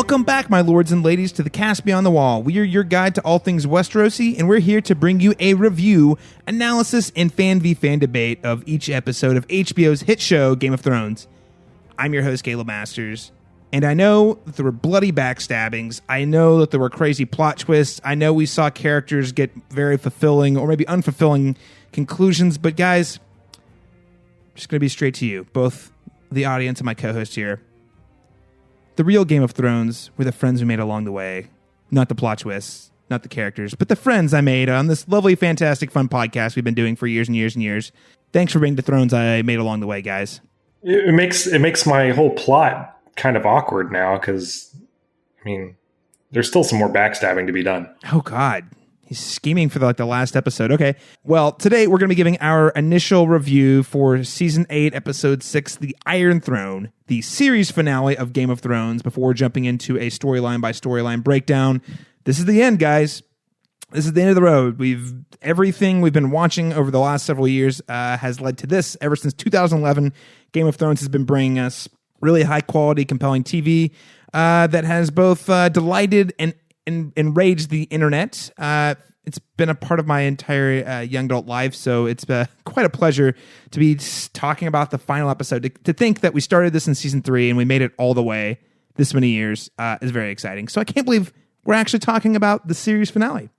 Welcome back, my lords and ladies, to the Cast Beyond the Wall. We are your guide to all things Westerosi, and we're here to bring you a review, analysis, and fan v fan debate of each episode of HBO's hit show, Game of Thrones. I'm your host, Caleb Masters, and I know that there were bloody backstabbings. I know that there were crazy plot twists. I know we saw characters get very fulfilling or maybe unfulfilling conclusions, but guys, I'm just going to be straight to you, both the audience and my co-host here. The real Game of Thrones were the friends we made along the way. Not the plot twists, not the characters, but the friends I made on this lovely, fantastic, fun podcast we've been doing for years and years and years. Thanks for being the thrones I made along the way, guys. It makes my whole plot kind of awkward now because, I mean, there's still some more backstabbing to be done. Oh, God. He's scheming for the last episode. Okay. Well, today we're going to be giving our initial review for Season 8, Episode 6, The Iron Throne, the series finale of Game of Thrones, before jumping into a storyline-by-storyline breakdown. This is the end, guys. This is the end of the road. Everything we've been watching over the last several years has led to this. Ever since 2011, Game of Thrones has been bringing us really high-quality, compelling TV that has both delighted and enraged the internet. It's been a part of my entire young adult life, so it's quite a pleasure to be talking about the final episode. To think that we started this in Season 3 and we made it all the way this many years is very exciting. So I can't believe we're actually talking about the series finale.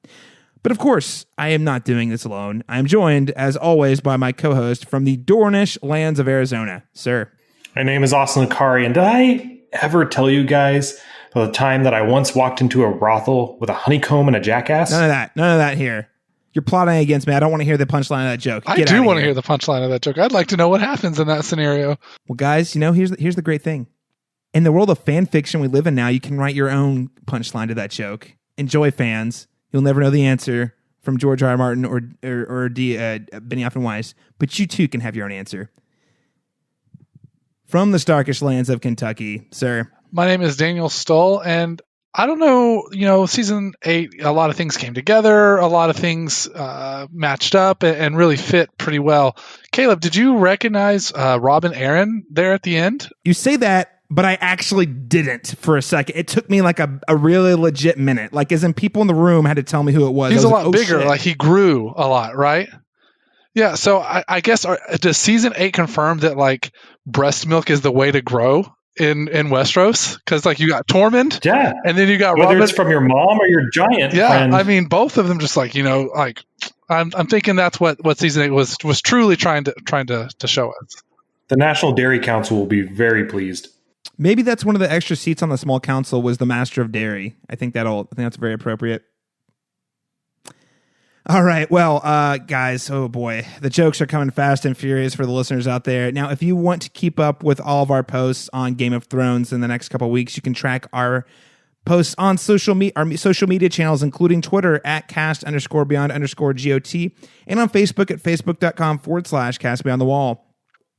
But of course, I am not doing this alone. I am joined, as always, by my co-host from the Dornish lands of Arizona. Sir. My name is Austin Lucari, and did I ever tell you guys the time that I once walked into a brothel with a honeycomb and a jackass? None of that here. You're plotting against me. I don't want to hear the punchline of that joke. I do want to hear the punchline of that joke. I'd like to know what happens in that scenario. Well, guys, here's the great thing. In the world of fan fiction we live in now, you can write your own punchline to that joke. Enjoy, fans. You'll never know the answer from George R.R. Martin or Benioff and Weiss, but you too can have your own answer. From the Starkish lands of Kentucky, sir. My name is Daniel Stull, and I don't know, Season 8, a lot of things came together, a lot of things matched up and really fit pretty well. Caleb, did you recognize Robin Arryn there at the end? You say that, but I actually didn't for a second. It took me like a really legit minute. Like, as in people in the room had to tell me who it was. He's a lot bigger. Shit. Like, he grew a lot, right? Yeah, so I guess, does Season 8 confirm that, like, breast milk is the way to grow in Westeros? Because, like, you got Tormund, yeah, and then you got whether Robin. It's from your mom or your giant friend. I mean, both of them just like, I'm thinking that's what Season 8 was truly trying to show us. The National Dairy Council will be very pleased. Maybe that's one of the extra seats on the small council was the Master of Dairy. I think that's very appropriate. All right, well, guys, oh boy, the jokes are coming fast and furious for the listeners out there. Now, if you want to keep up with all of our posts on Game of Thrones in the next couple of weeks, you can track our posts on our social media channels, including Twitter at cast_beyond_GOT and on Facebook at facebook.com/castbeyondthewall.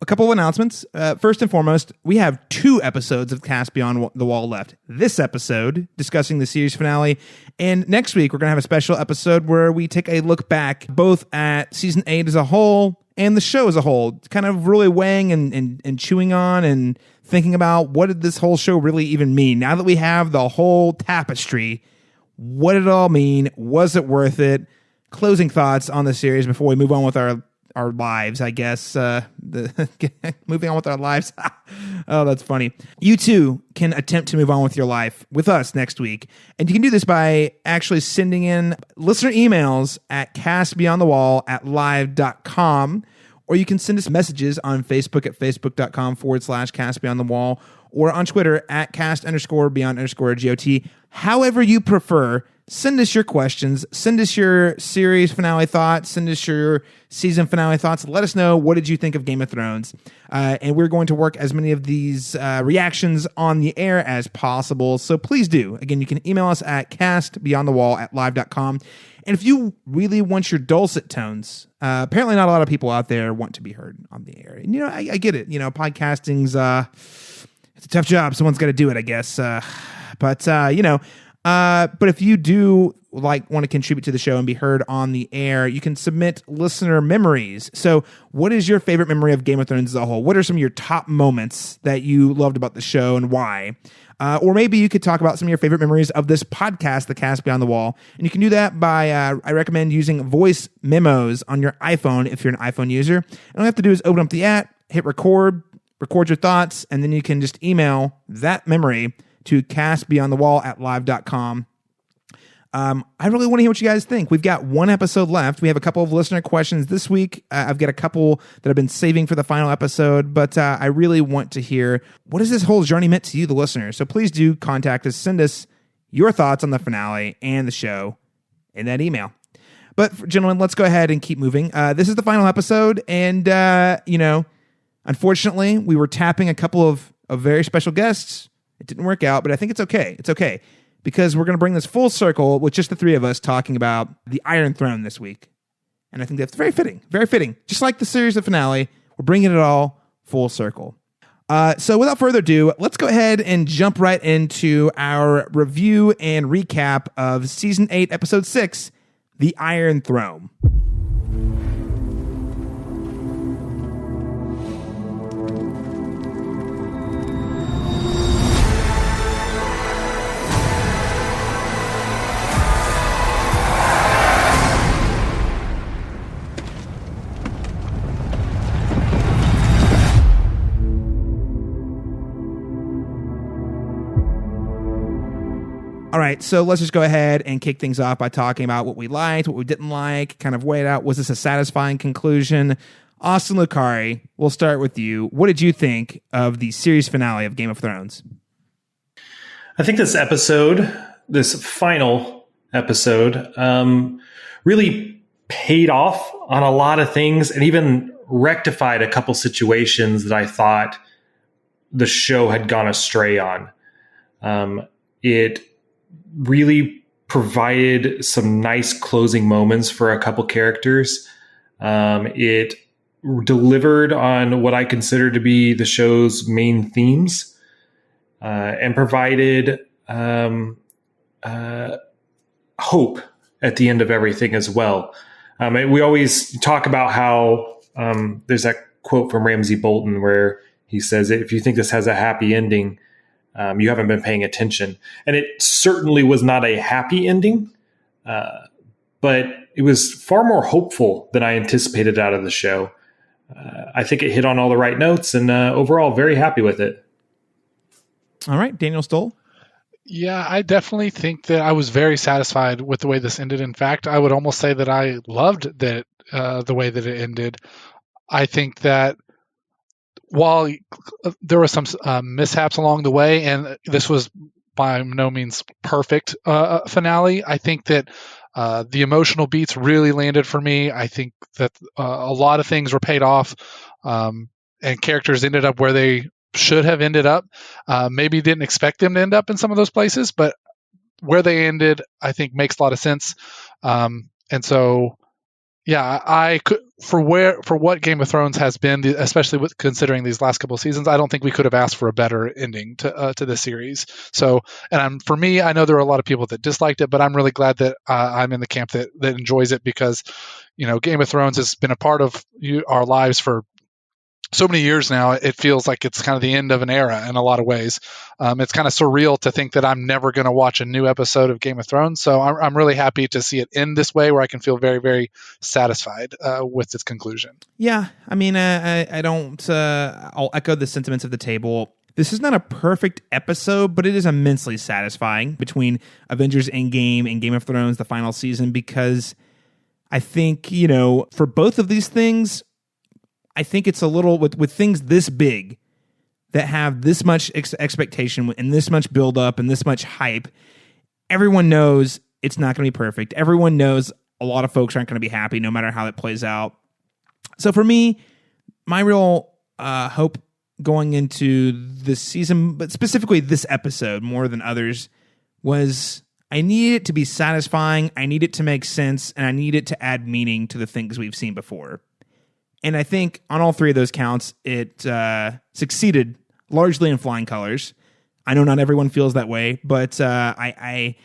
A couple of announcements. First and foremost, we have 2 episodes of Cast Beyond the Wall left. This episode, discussing the series finale, and next week we're going to have a special episode where we take a look back both at Season 8 as a whole and the show as a whole, kind of really weighing and chewing on and thinking about what did this whole show really even mean. Now that we have the whole tapestry, what did it all mean? Was it worth it? Closing thoughts on the series before we move on with our lives, I guess. Moving on with our lives. Oh, that's funny. You too can attempt to move on with your life with us next week. And you can do this by actually sending in listener emails at castbeyondthewall@live.com, or you can send us messages on Facebook at facebook.com/castbeyondthewall, or on Twitter at cast_beyond_GOT. However you prefer, send us your questions, send us your series finale thoughts, send us your season finale thoughts. Let us know, what did you think of Game of Thrones? And we're going to work as many of these reactions on the air as possible. So please do. Again, you can email us at castbeyondthewall@live.com. And if you really want your dulcet tones, apparently not a lot of people out there want to be heard on the air. And, I get it. Podcasting's it's a tough job. Someone's got to do it, I guess. But But if you do want to contribute to the show and be heard on the air, you can submit listener memories. So what is your favorite memory of Game of Thrones as a whole? What are some of your top moments that you loved about the show and why? Or maybe you could talk about some of your favorite memories of this podcast, The Cast Beyond the Wall. And you can do that by, I recommend using voice memos on your iPhone if you're an iPhone user. And all you have to do is open up the app, hit record your thoughts, and then you can just email that memory to castbeyondthewall@live.com. I really want to hear what you guys think. We've got one episode left. We have a couple of listener questions this week. I've got a couple that I've been saving for the final episode, but I really want to hear, what has this whole journey meant to you, the listener? So please do contact us. Send us your thoughts on the finale and the show in that email. But gentlemen, let's go ahead and keep moving. This is the final episode, and unfortunately, we were tapping a couple of very special guests. It didn't work out, but I think it's okay. It's okay. Because we're going to bring this full circle with just the three of us talking about the Iron Throne this week. And I think that's very fitting. Very fitting. Just like the series finale, we're bringing it all full circle. So without further ado, let's go ahead and jump right into our review and recap of Season 8, Episode 6, The Iron Throne. All right, so let's just go ahead and kick things off by talking about what we liked, what we didn't like, kind of weigh it out. Was this a satisfying conclusion? Austin Lucari, we'll start with you. What did you think of the series finale of Game of Thrones? I think this final episode, really paid off on a lot of things and even rectified a couple situations that I thought the show had gone astray on. It really provided some nice closing moments for a couple characters. It delivered on what I consider to be the show's main themes, and provided hope at the end of everything as well. We always talk about how there's that quote from Ramsay Bolton where he says, if you think this has a happy ending, you haven't been paying attention. And it certainly was not a happy ending, but it was far more hopeful than I anticipated out of the show. I think it hit on all the right notes, and overall, very happy with it. All right, Daniel Stull. Yeah, I definitely think that I was very satisfied with the way this ended. In fact, I would almost say that I loved that the way that it ended. I think that while there were some mishaps along the way, and this was by no means perfect finale, I think that the emotional beats really landed for me. I think that a lot of things were paid off, and characters ended up where they should have ended up. Maybe didn't expect them to end up in some of those places, but where they ended, I think makes a lot of sense. And so, yeah, I could for what Game of Thrones has been, especially with considering these last couple of seasons, I don't think we could have asked for a better ending to this series. So, and for me, I know there are a lot of people that disliked it, but I'm really glad that I'm in the camp that enjoys it, because Game of Thrones has been a part of our lives for so many years now. It feels like it's kind of the end of an era in a lot of ways. It's kind of surreal to think that I'm never going to watch a new episode of Game of Thrones. So I'm really happy to see it end this way, where I can feel very, very satisfied with its conclusion. Yeah, I mean, I don't. I'll echo the sentiments of the table. This is not a perfect episode, but it is immensely satisfying between Avengers Endgame and Game of Thrones, the final season, because I think, for both of these things, I think it's a little, with things this big that have this much expectation and this much build up and this much hype, everyone knows it's not going to be perfect. Everyone knows a lot of folks aren't going to be happy no matter how it plays out. So for me, my real hope going into this season, but specifically this episode more than others, was I need it to be satisfying, I need it to make sense, and I need it to add meaning to the things we've seen before. And I think on all three of those counts, it succeeded largely in flying colors. I know not everyone feels that way, but I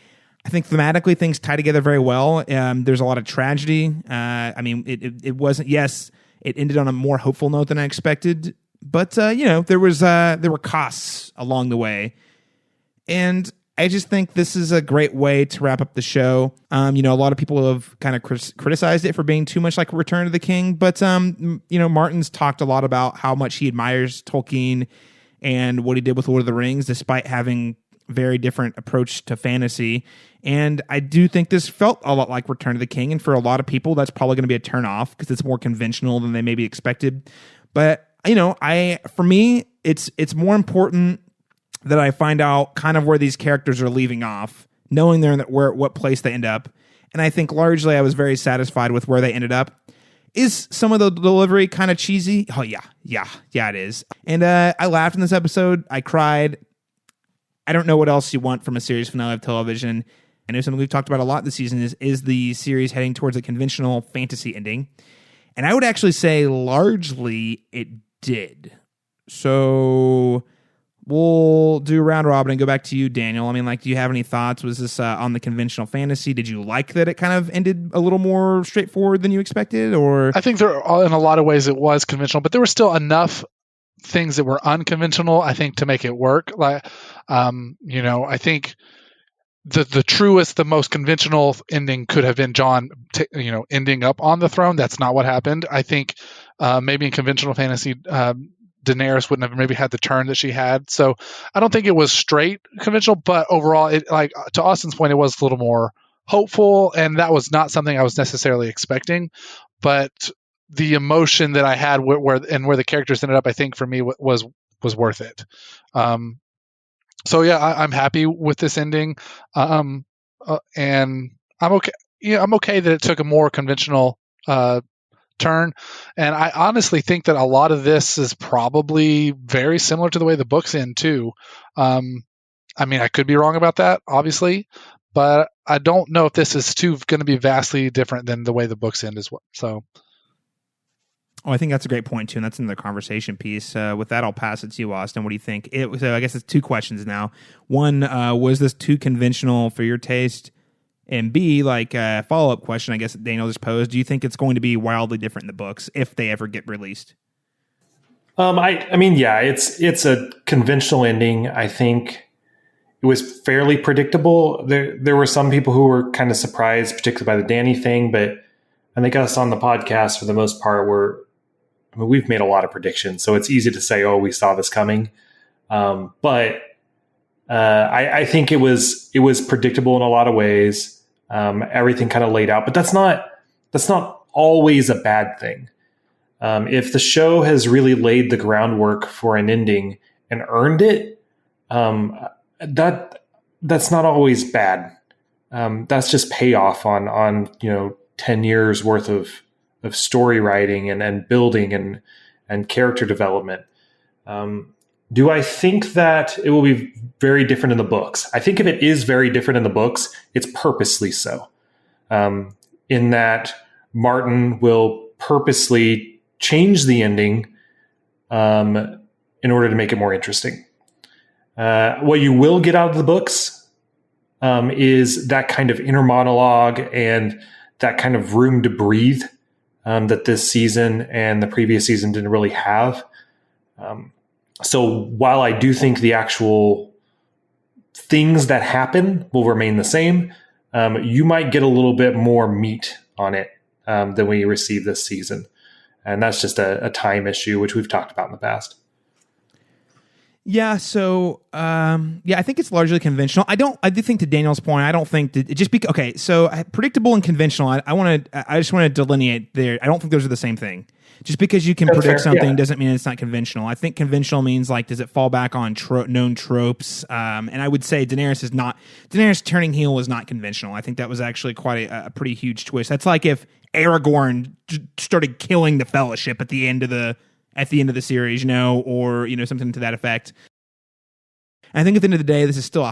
I think thematically things tie together very well. There's a lot of tragedy. It wasn't. Yes, it ended on a more hopeful note than I expected, but there were costs along the way, and I just think this is a great way to wrap up the show. A lot of people have kind of criticized it for being too much like Return of the King, but Martin's talked a lot about how much he admires Tolkien and what he did with Lord of the Rings, despite having very different approach to fantasy. And I do think this felt a lot like Return of the King, and for a lot of people that's probably going to be a turn off because it's more conventional than they maybe expected. But for me it's more important that I find out kind of where these characters are leaving off, knowing they're in what place they end up. And I think largely I was very satisfied with where they ended up. Is some of the delivery kind of cheesy? Oh yeah, it is. And I laughed in this episode. I cried. I don't know what else you want from a series finale of television. I know something we've talked about a lot this season is the series heading towards a conventional fantasy ending. And I would actually say largely it did. So we'll do round robin and go back to you, Daniel. I mean, do you have any thoughts? Was this on the conventional fantasy? Did you like that it kind of ended a little more straightforward than you expected? Or I think in a lot of ways it was conventional, but there were still enough things that were unconventional, I think, to make it work. I think the truest, the most conventional ending could have been Jon, ending up on the throne. That's not what happened. I think maybe in conventional fantasy, Daenerys wouldn't have maybe had the turn that she had. So I don't think it was straight conventional, but overall, to Austin's point, it was a little more hopeful, and that was not something I was necessarily expecting. But the emotion that I had where the characters ended up, I think for me was worth it. So yeah, I'm happy with this ending, and I'm okay. Yeah, I'm okay that it took a more conventional turn, and I honestly think that a lot of this is probably very similar to the way the books end too. I could be wrong about that, obviously, but I don't know if this is going to be vastly different than the way the books end as well. So. Oh, I think that's a great point, too, and that's in the conversation piece. With that, I'll pass it to you, Austin. What do you think? So I guess it's two questions now. One, was this too conventional for your taste? And B, a follow-up question, I guess Daniel just posed, do you think it's going to be wildly different in the books if they ever get released? It's a conventional ending. I think it was fairly predictable. There were some people who were kind of surprised, particularly by the Dany thing, but I think us on the podcast, for the most part, we've made a lot of predictions, so it's easy to say, "Oh, we saw this coming." But I think it was predictable in a lot of ways. Everything kind of laid out, but that's not always a bad thing. If the show has really laid the groundwork for an ending and earned it, that's not always bad. That's just payoff on 10 years worth of story writing and building and character development. Do I think that it will be very different in the books? I think if it is very different in the books, it's purposely so. In that Martin will purposely change the ending in order to make it more interesting. What you will get out of the books is that kind of inner monologue and that kind of room to breathe that this season and the previous season didn't really have. So while I do think the actual things that happen will remain the same, you might get a little bit more meat on it than we received this season. And that's just a time issue, which we've talked about in the past. Yeah, so I think it's largely conventional. I do think, to Daniel's point, I don't think that it just okay. So predictable and conventional. I just want to delineate there. I don't think those are the same thing. Just because you can predict something doesn't mean it's not conventional. I think conventional means does it fall back on known tropes? And I would say Daenerys turning heel was not conventional. I think that was actually quite a pretty huge twist. That's like if Aragorn started killing the Fellowship at the end of the series, or something to that effect. And I think at the end of the day, this is still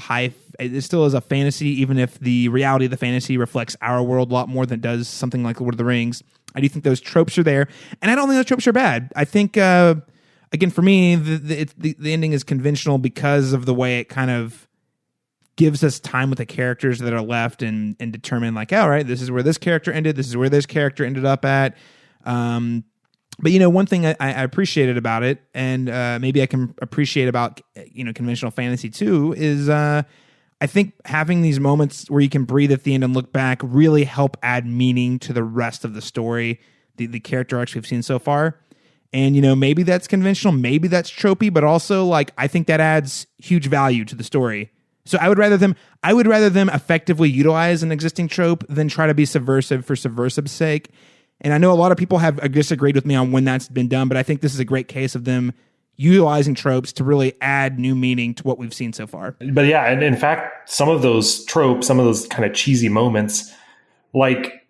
it still is a fantasy, even if the reality of the fantasy reflects our world a lot more than it does something like Lord of the Rings. I do think those tropes are there, and I don't think those tropes are bad. I think, again, for me, the ending is conventional because of the way it kind of gives us time with the characters that are left and determine like, all right, this is where this character ended. This is where this character ended up at. But, one thing I appreciated about it, and maybe I can appreciate about, conventional fantasy too, is I think having these moments where you can breathe at the end and look back really help add meaning to the rest of the story, the character arcs we've seen so far. And, maybe that's conventional, maybe that's tropey, but also like, I think that adds huge value to the story. So I would rather them effectively utilize an existing trope than try to be subversive for subversive's sake. And I know a lot of people have disagreed with me on when that's been done, but I think this is a great case of them utilizing tropes to really add new meaning to what we've seen so far. But yeah, and in fact, some of those tropes, some of those kind of cheesy moments, like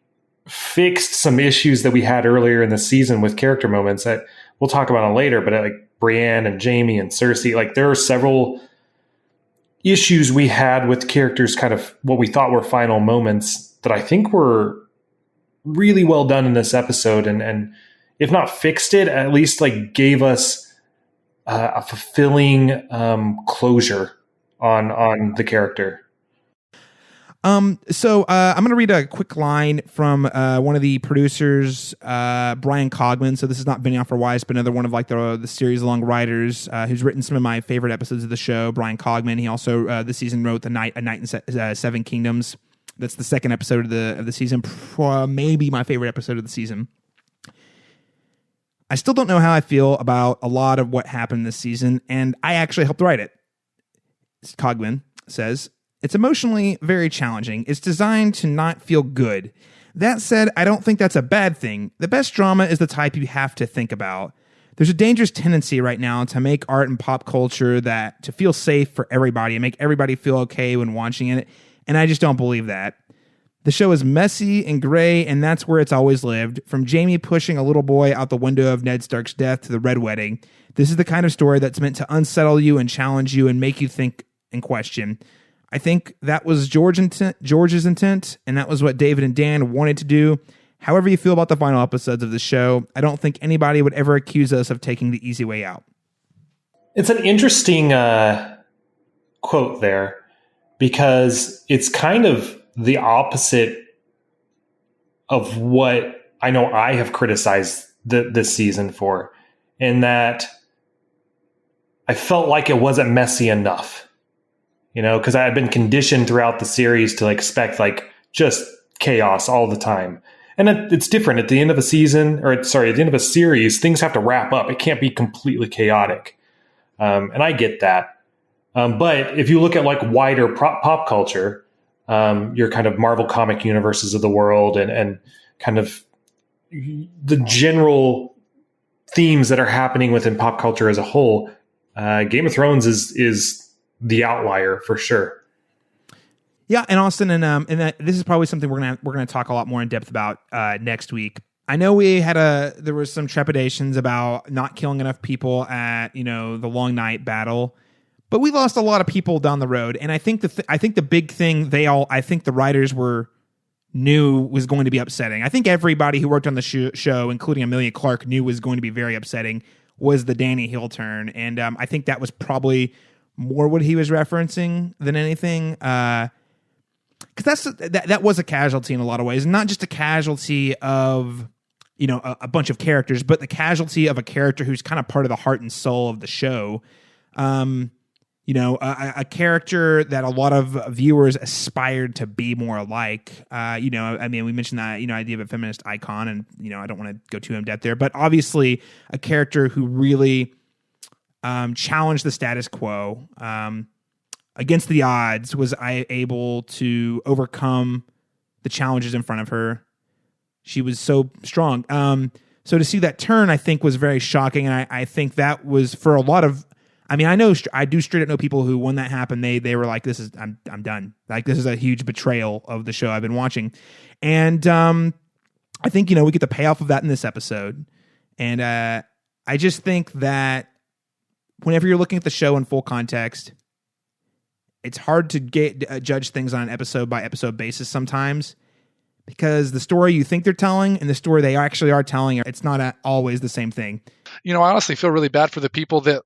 fixed some issues that we had earlier in the season with character moments that we'll talk about on later, but like Brienne and Jaime and Cersei, like there are several issues we had with characters, kind of what we thought were final moments that I think were really well done in this episode, and if not fixed it, at least like gave us a fulfilling closure on the character. So I'm going to read a quick line from one of the producers, Brian Cogman. So this is not Benioff or Weiss, but another one of like the series long writers who's written some of my favorite episodes of the show. Brian Cogman. He also this season wrote A Night in Seven Kingdoms. That's the second episode of the season, maybe my favorite episode of the season. I still don't know how I feel about a lot of what happened this season, and I actually helped write it. Cogman says, it's emotionally very challenging. It's designed to not feel good. That said, I don't think that's a bad thing. The best drama is the type you have to think about. There's a dangerous tendency right now to make art and pop culture that to feel safe for everybody and make everybody feel okay when watching it. And I just don't believe that. The show is messy and gray, and that's where it's always lived. From Jaime pushing a little boy out the window of Ned Stark's death to the Red Wedding, this is the kind of story that's meant to unsettle you and challenge you and make you think and question. I think that was George's intent, and that was what David and Dan wanted to do. However you feel about the final episodes of the show, I don't think anybody would ever accuse us of taking the easy way out. It's an interesting quote there, because it's kind of the opposite of what I know I have criticized this season for, in that I felt like it wasn't messy enough, because I had been conditioned throughout the series to expect like just chaos all the time. And it's different at the end of a season, at the end of a series, things have to wrap up. It can't be completely chaotic. And I get that. But if you look at like wider pop culture, your kind of Marvel comic universes of the world and kind of the general themes that are happening within pop culture as a whole, Game of Thrones is the outlier for sure. Yeah, and Austin, and this is probably something we're gonna talk a lot more in depth about next week. I know there was some trepidations about not killing enough people at the Long Night battle. But we lost a lot of people down the road, and I think the big thing I think the writers knew was going to be upsetting. I think everybody who worked on the show, including Emilia Clarke, knew was going to be very upsetting, was the Dany heel turn, and I think that was probably more what he was referencing than anything, because that was a casualty in a lot of ways, not just a casualty of a bunch of characters, but the casualty of a character who's kind of part of the heart and soul of the show. A character that a lot of viewers aspired to be more like. We mentioned that, idea of a feminist icon, and, I don't want to go too in depth there, but obviously a character who really challenged the status quo against the odds. Was I able to overcome the challenges in front of her? She was so strong. So to see that turn, I think, was very shocking, and I think that was for a lot of. I do straight up know people who, when that happened, they were like, I'm done. Like, this is a huge betrayal of the show I've been watching. And I think, we get the payoff of that in this episode. And I just think that whenever you're looking at the show in full context, it's hard to judge things on an episode by episode basis sometimes, because the story you think they're telling and the story they actually are telling, it's not always the same thing. I honestly feel really bad for the people that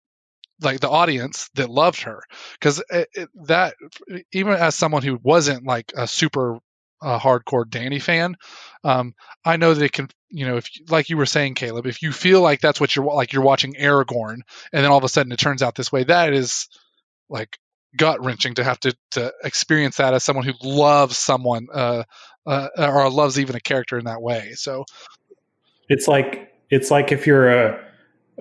like the audience that loved her, because that, even as someone who wasn't like a super hardcore Dany fan, I know that it can, if like you were saying, Caleb, if you feel like that's what you're watching Aragorn, and then all of a sudden it turns out this way, that is like gut wrenching to have to experience that as someone who loves someone or loves even a character in that way. So it's like if you're a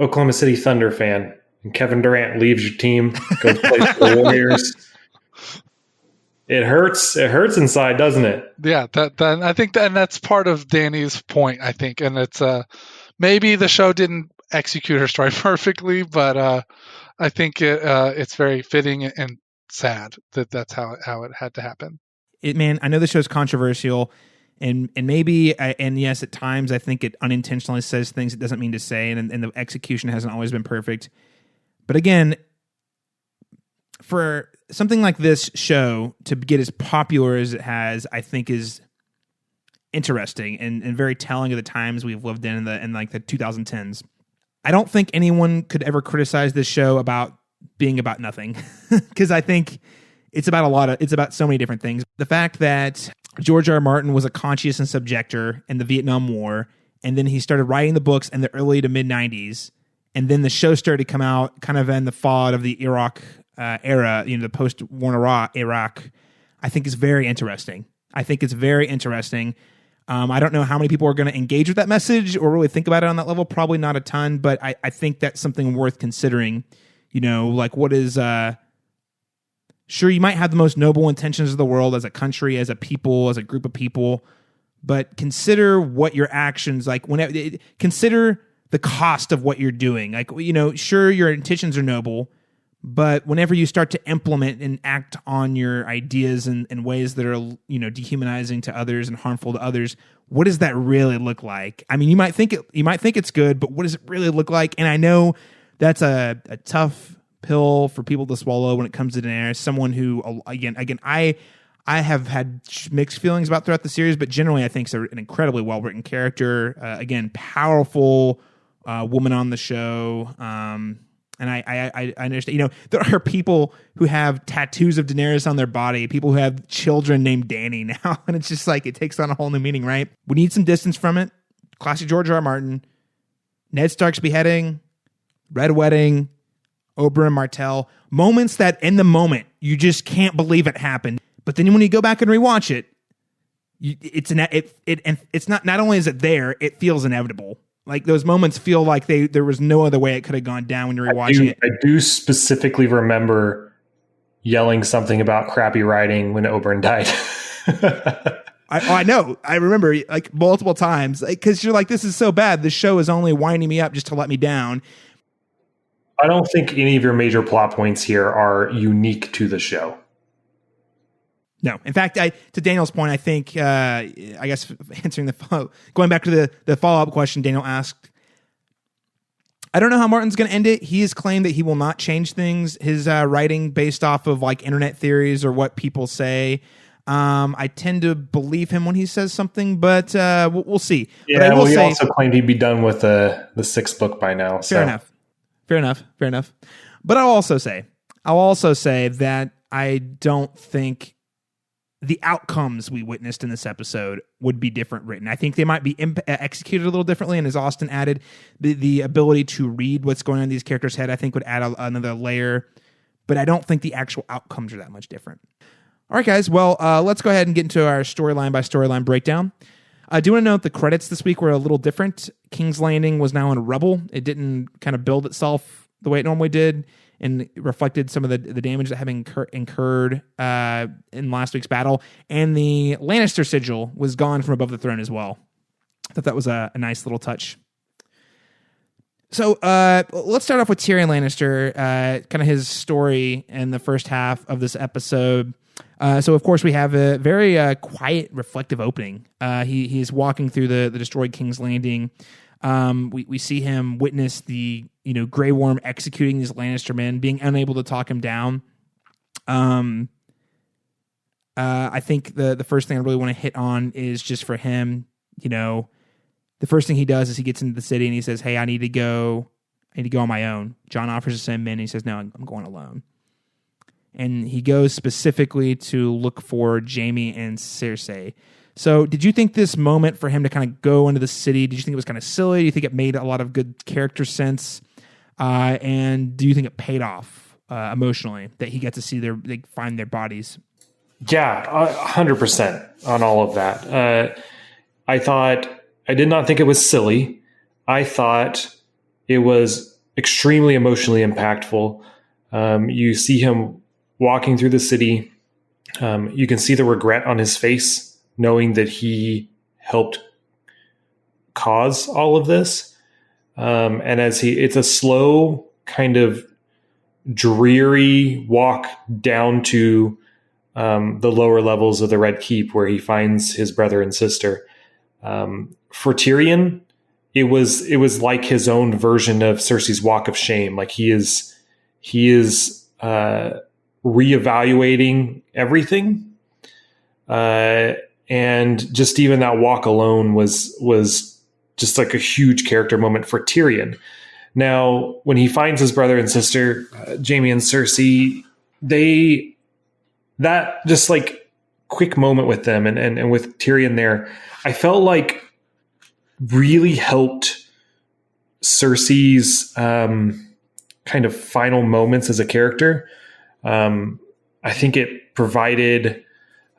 Oklahoma City Thunder fan and Kevin Durant leaves your team, goes play for the Warriors. It hurts. It hurts inside, doesn't it? Yeah, that I think that, and that's part of Dany's point, I think, and it's maybe the show didn't execute her story perfectly, but I think it's very fitting and sad that that's how it had to happen. Man, I know the show's controversial, and maybe, and yes, at times I think it unintentionally says things it doesn't mean to say, and the execution hasn't always been perfect. But again, for something like this show to get as popular as it has, I think is interesting and very telling of the times we've lived in like the 2010s. I don't think anyone could ever criticize this show about being about nothing, because I think it's about so many different things. The fact that George R.R. Martin was a conscientious objector in the Vietnam War, and then he started writing the books in the early to mid 90s, and then the show started to come out kind of in the fall of the Iraq era, the post-war Iraq, I think is very interesting. I think it's very interesting. I don't know how many people are going to engage with that message or really think about it on that level. Probably not a ton, but I think that's something worth considering. Like what is... Sure, you might have the most noble intentions of the world as a country, as a people, as a group of people, but consider what your actions, like consider the cost of what you're doing. Like, sure, your intentions are noble, but whenever you start to implement and act on your ideas in ways that are, dehumanizing to others and harmful to others, what does that really look like? I mean, you might think it's good, but what does it really look like? And I know that's a tough pill for people to swallow when it comes to Daenerys. Someone who, again, I have had mixed feelings about throughout the series, but generally I think it's an incredibly well-written character. Again, powerful woman on the show. And I understand, there are people who have tattoos of Daenerys on their body, people who have children named Dany now, and it's just like, it takes on a whole new meaning, right? We need some distance from it. Classic George R.R. Martin, Ned Stark's beheading, Red Wedding, Oberyn Martell, moments that in the moment you just can't believe it happened. But then when you go back and rewatch it, it's not only is it there, it feels inevitable. Like those moments feel like there was no other way it could have gone down when you're rewatching it. I do specifically remember yelling something about crappy writing when Oberyn died. I know. I remember like multiple times, because you're like, this is so bad. The show is only winding me up just to let me down. I don't think any of your major plot points here are unique to the show. No. In fact, to Daniel's point, I think, I guess answering going back to the follow-up question Daniel asked, I don't know how Martin's going to end it. He has claimed that he will not change things, his writing based off of like internet theories or what people say. I tend to believe him when he says something, but we'll see. Yeah, but he also claimed he'd be done with the sixth book by now. Fair enough. But I'll also say that I don't think the outcomes we witnessed in this episode would be different written. I think they might be executed a little differently, and as Austin added, the ability to read what's going on in these characters' head, I think would add another layer, but I don't think the actual outcomes are that much different. All right, guys, well, let's go ahead and get into our storyline by storyline breakdown. I do want to note the credits this week were a little different. King's Landing was now in rubble. It didn't kind of build itself the way it normally did, and it reflected some of the damage that had been incurred in last week's battle. And the Lannister sigil was gone from above the throne as well. I thought that was a nice little touch. So let's start off with Tyrion Lannister, kind of his story in the first half of this episode. So, of course, we have a very quiet, reflective opening. He's walking through the destroyed King's Landing. We see him witness the Grey Worm executing these Lannister men, being unable to talk him down. I think the first thing I really want to hit on is just for him, the first thing he does is he gets into the city and he says, "Hey, I need to go I need to go on my own. Jon offers to send men, and he says, no, I'm going alone. And he goes specifically to look for Jaime and Cersei. So did you think this moment for him to kind of go into the city, did you think it was kind of silly? Do you think it made a lot of good character sense? And do you think it paid off emotionally that he got to see they find their bodies? Yeah, 100% on all of that. I did not think it was silly. I thought it was extremely emotionally impactful. You see him walking through the city. You can see the regret on his face, knowing that he helped cause all of this. And it's a slow, kind of dreary walk down to the lower levels of the Red Keep where he finds his brother and sister. For Tyrion, it was like his own version of Cersei's walk of shame. Like he is reevaluating everything. And just even that walk alone was just like a huge character moment for Tyrion. Now, when he finds his brother and sister, Jaime and Cersei, that just like quick moment with them and with Tyrion there, I felt like really helped Cersei's kind of final moments as a character. I think it provided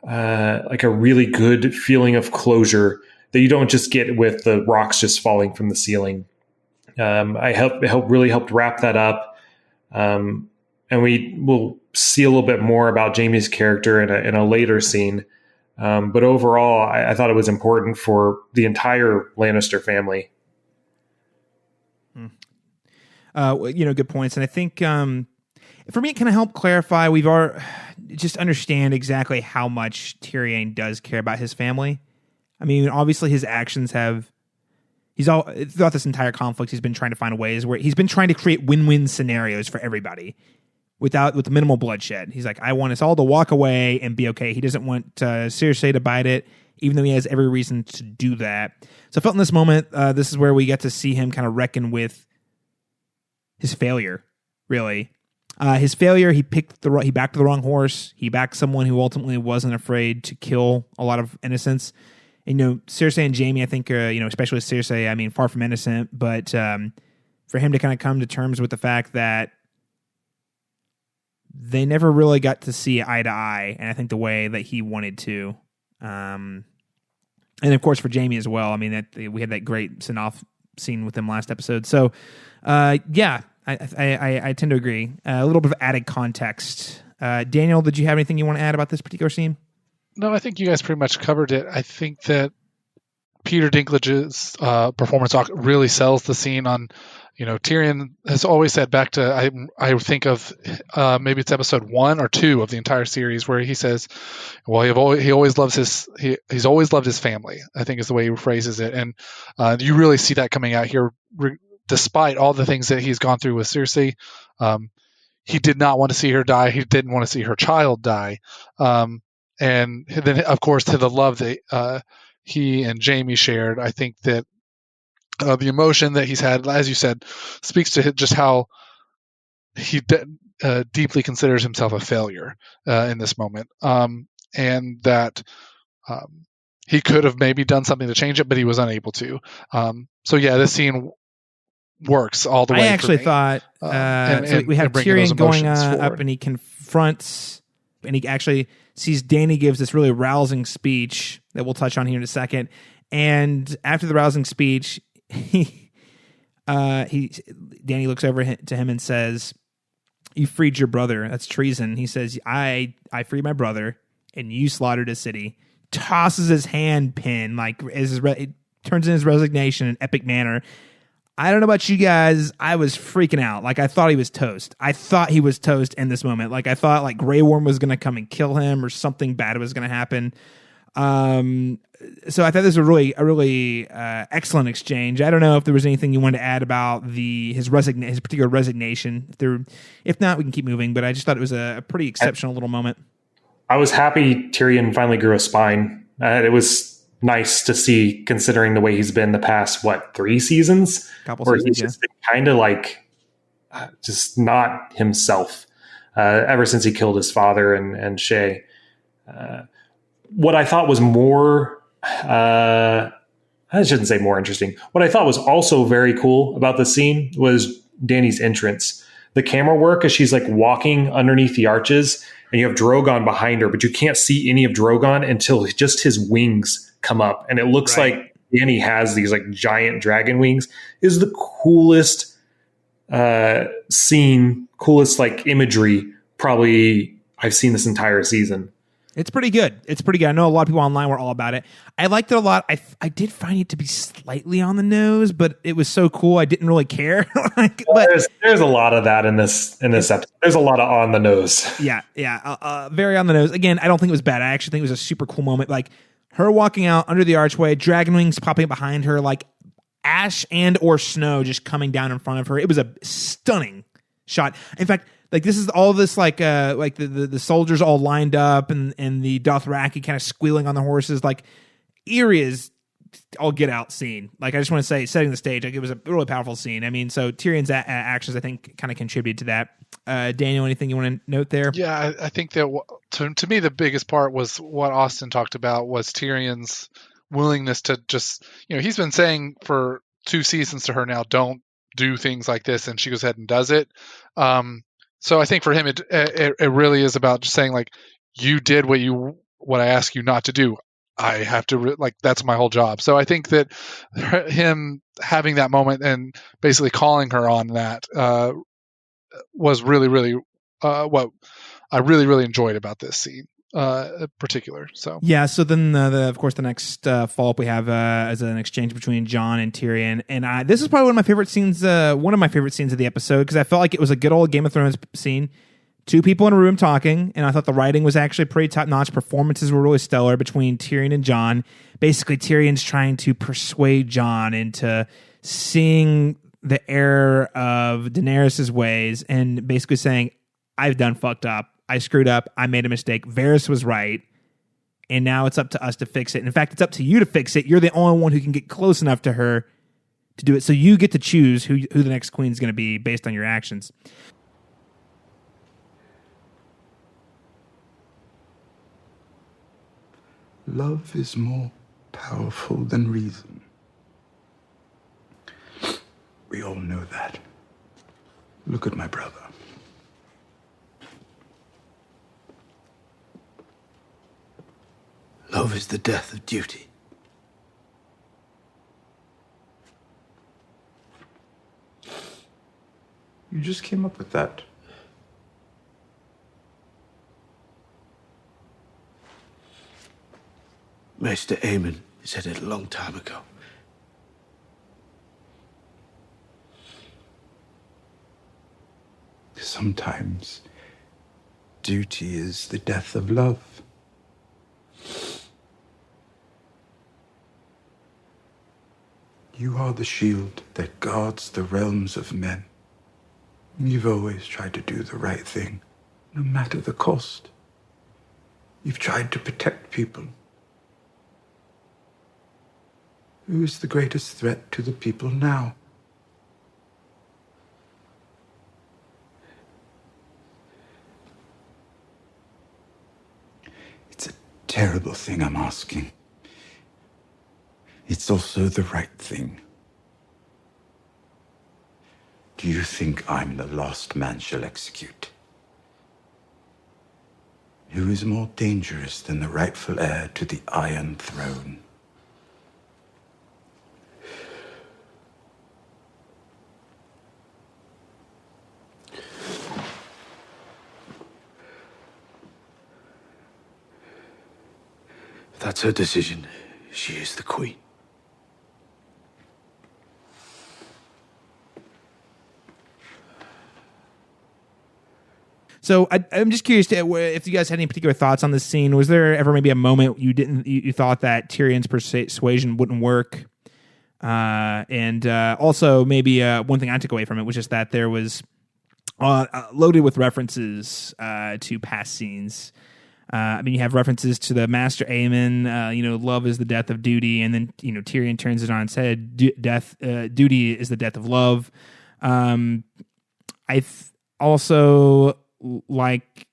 like a really good feeling of closure that you don't just get with the rocks just falling from the ceiling. It really helped wrap that up. And we will see a little bit more about Jaime's character in a later scene. But overall, I thought it was important for the entire Lannister family. Good points. And I think for me, it kind of helped clarify. Just understand exactly how much Tyrion does care about his family. I mean, obviously his actions throughout this entire conflict, he's been trying to find ways where he's been trying to create win-win scenarios for everybody with minimal bloodshed. He's like, I want us all to walk away and be okay. He doesn't want Cersei to bite it, even though he has every reason to do that. So I felt in this moment, this is where we get to see him kind of reckon with his failure, really. His failure, he backed the wrong horse. He backed someone who ultimately wasn't afraid to kill a lot of innocents. And, Cersei and Jaime, I think, especially with Cersei, I mean, far from innocent, but for him to kind of come to terms with the fact that they never really got to see eye to eye, and I think the way that he wanted to. And of course for Jaime as well. I mean, we had that great send-off scene with him last episode. So, yeah, I tend to agree. A little bit of added context. Daniel, did you have anything you want to add about this particular scene? No, I think you guys pretty much covered it. I think that Peter Dinklage's performance really sells the scene on, Tyrion has always said back to, I think of maybe it's episode 1 or 2 of the entire series where he says, well, he's always loved his family, I think is the way he phrases it. And you really see that coming out here, despite all the things that he's gone through with Cersei. He did not want to see her die. He didn't want to see her child die. And then, of course, to the love that he and Jaime shared, I think that the emotion that he's had, as you said, speaks to just how he deeply considers himself a failure in this moment, and that he could have maybe done something to change it, but he was unable to. So, yeah, this scene works all the way. I actually thought so we have Tyrion going up, and he confronts, and he actually sees Dany gives this really rousing speech that we'll touch on here in a second. And after the rousing speech, Dany looks over to him and says, "You freed your brother. That's treason." He says, I freed my brother, and you slaughtered a city." Tosses his hand pin, turns in his resignation in epic manner. I don't know about you guys. I was freaking out. I thought he was toast. I thought he was toast in this moment. I thought Grey Worm was going to come and kill him, or something bad was going to happen. So I thought this was a really excellent exchange. I don't know if there was anything you wanted to add about his particular resignation. If not, we can keep moving. But I just thought it was a pretty exceptional little moment. I was happy Tyrion finally grew a spine. It was nice to see, considering the way he's been the past 3 seasons, couple where seasons, he's just been kind of like just not himself ever since he killed his father and Shay. What I thought was more, I shouldn't say more interesting. What I thought was also very cool about the scene was Dany's entrance. The camera work as she's like walking underneath the arches, and you have Drogon behind her, but you can't see any of Drogon until just his wings come up. And it looks like Dany has these like giant dragon wings. Is the coolest scene, coolest like imagery probably I've seen this entire season. It's pretty good. I know a lot of people online were all about it. I liked it a lot. I did find it to be slightly on the nose, but it was so cool. I didn't really care. There's a lot of that in this episode. There's a lot of on the nose. Yeah. Very on the nose. Again, I don't think it was bad. I actually think it was a super cool moment. Like her walking out under the archway, dragon wings popping behind her, like ash and or snow just coming down in front of her. It was a stunning shot. In fact, like this is all this like the soldiers all lined up and the Dothraki kind of squealing on the horses, like eerie as all get out scene. Like I just want to say, setting the stage, like it was a really powerful scene. I mean, so Tyrion's actions I think kind of contributed to that. Daniel, anything you want to note there? Yeah, I think that to me the biggest part was what Austin talked about was Tyrion's willingness to just, he's been saying for 2 seasons to her now, don't do things like this, and she goes ahead and does it. So I think for him, it really is about just saying like, you did what I asked you not to do. I have to that's my whole job. So I think that him having that moment and basically calling her on that was really, really what I really, really enjoyed about this scene. In particular. So yeah, so then of course the next follow-up we have is an exchange between Jon and Tyrion, and this is probably one of my favorite scenes of the episode, because I felt like it was a good old Game of Thrones scene. 2 people in a room talking, and I thought the writing was actually pretty top-notch. Performances were really stellar between Tyrion and Jon. Basically, Tyrion's trying to persuade Jon into seeing the error of Daenerys' ways and basically saying, I've done fucked up. I screwed up. I made a mistake. Varys was right. And now it's up to us to fix it. In fact, it's up to you to fix it. You're the only one who can get close enough to her to do it. So you get to choose who the next queen is going to be based on your actions. Love is more powerful than reason. We all know that. Look at my brother. Love is the death of duty. You just came up with that. Maester Aemon said it a long time ago. Sometimes duty is the death of love. You are the shield that guards the realms of men. You've always tried to do the right thing, no matter the cost. You've tried to protect people. Who is the greatest threat to the people now? It's a terrible thing I'm asking. It's also the right thing. Do you think I'm the last man shall execute? Who is more dangerous than the rightful heir to the Iron Throne? If that's her decision, she is the queen. So I'm just curious if you guys had any particular thoughts on this scene. Was there ever maybe a moment you thought that Tyrion's persuasion wouldn't work? And also maybe one thing I took away from it was just that there was loaded with references to past scenes. I mean, you have references to the Master Aemon, love is the death of duty, and then Tyrion turns it on and said, duty is the death of love. Also like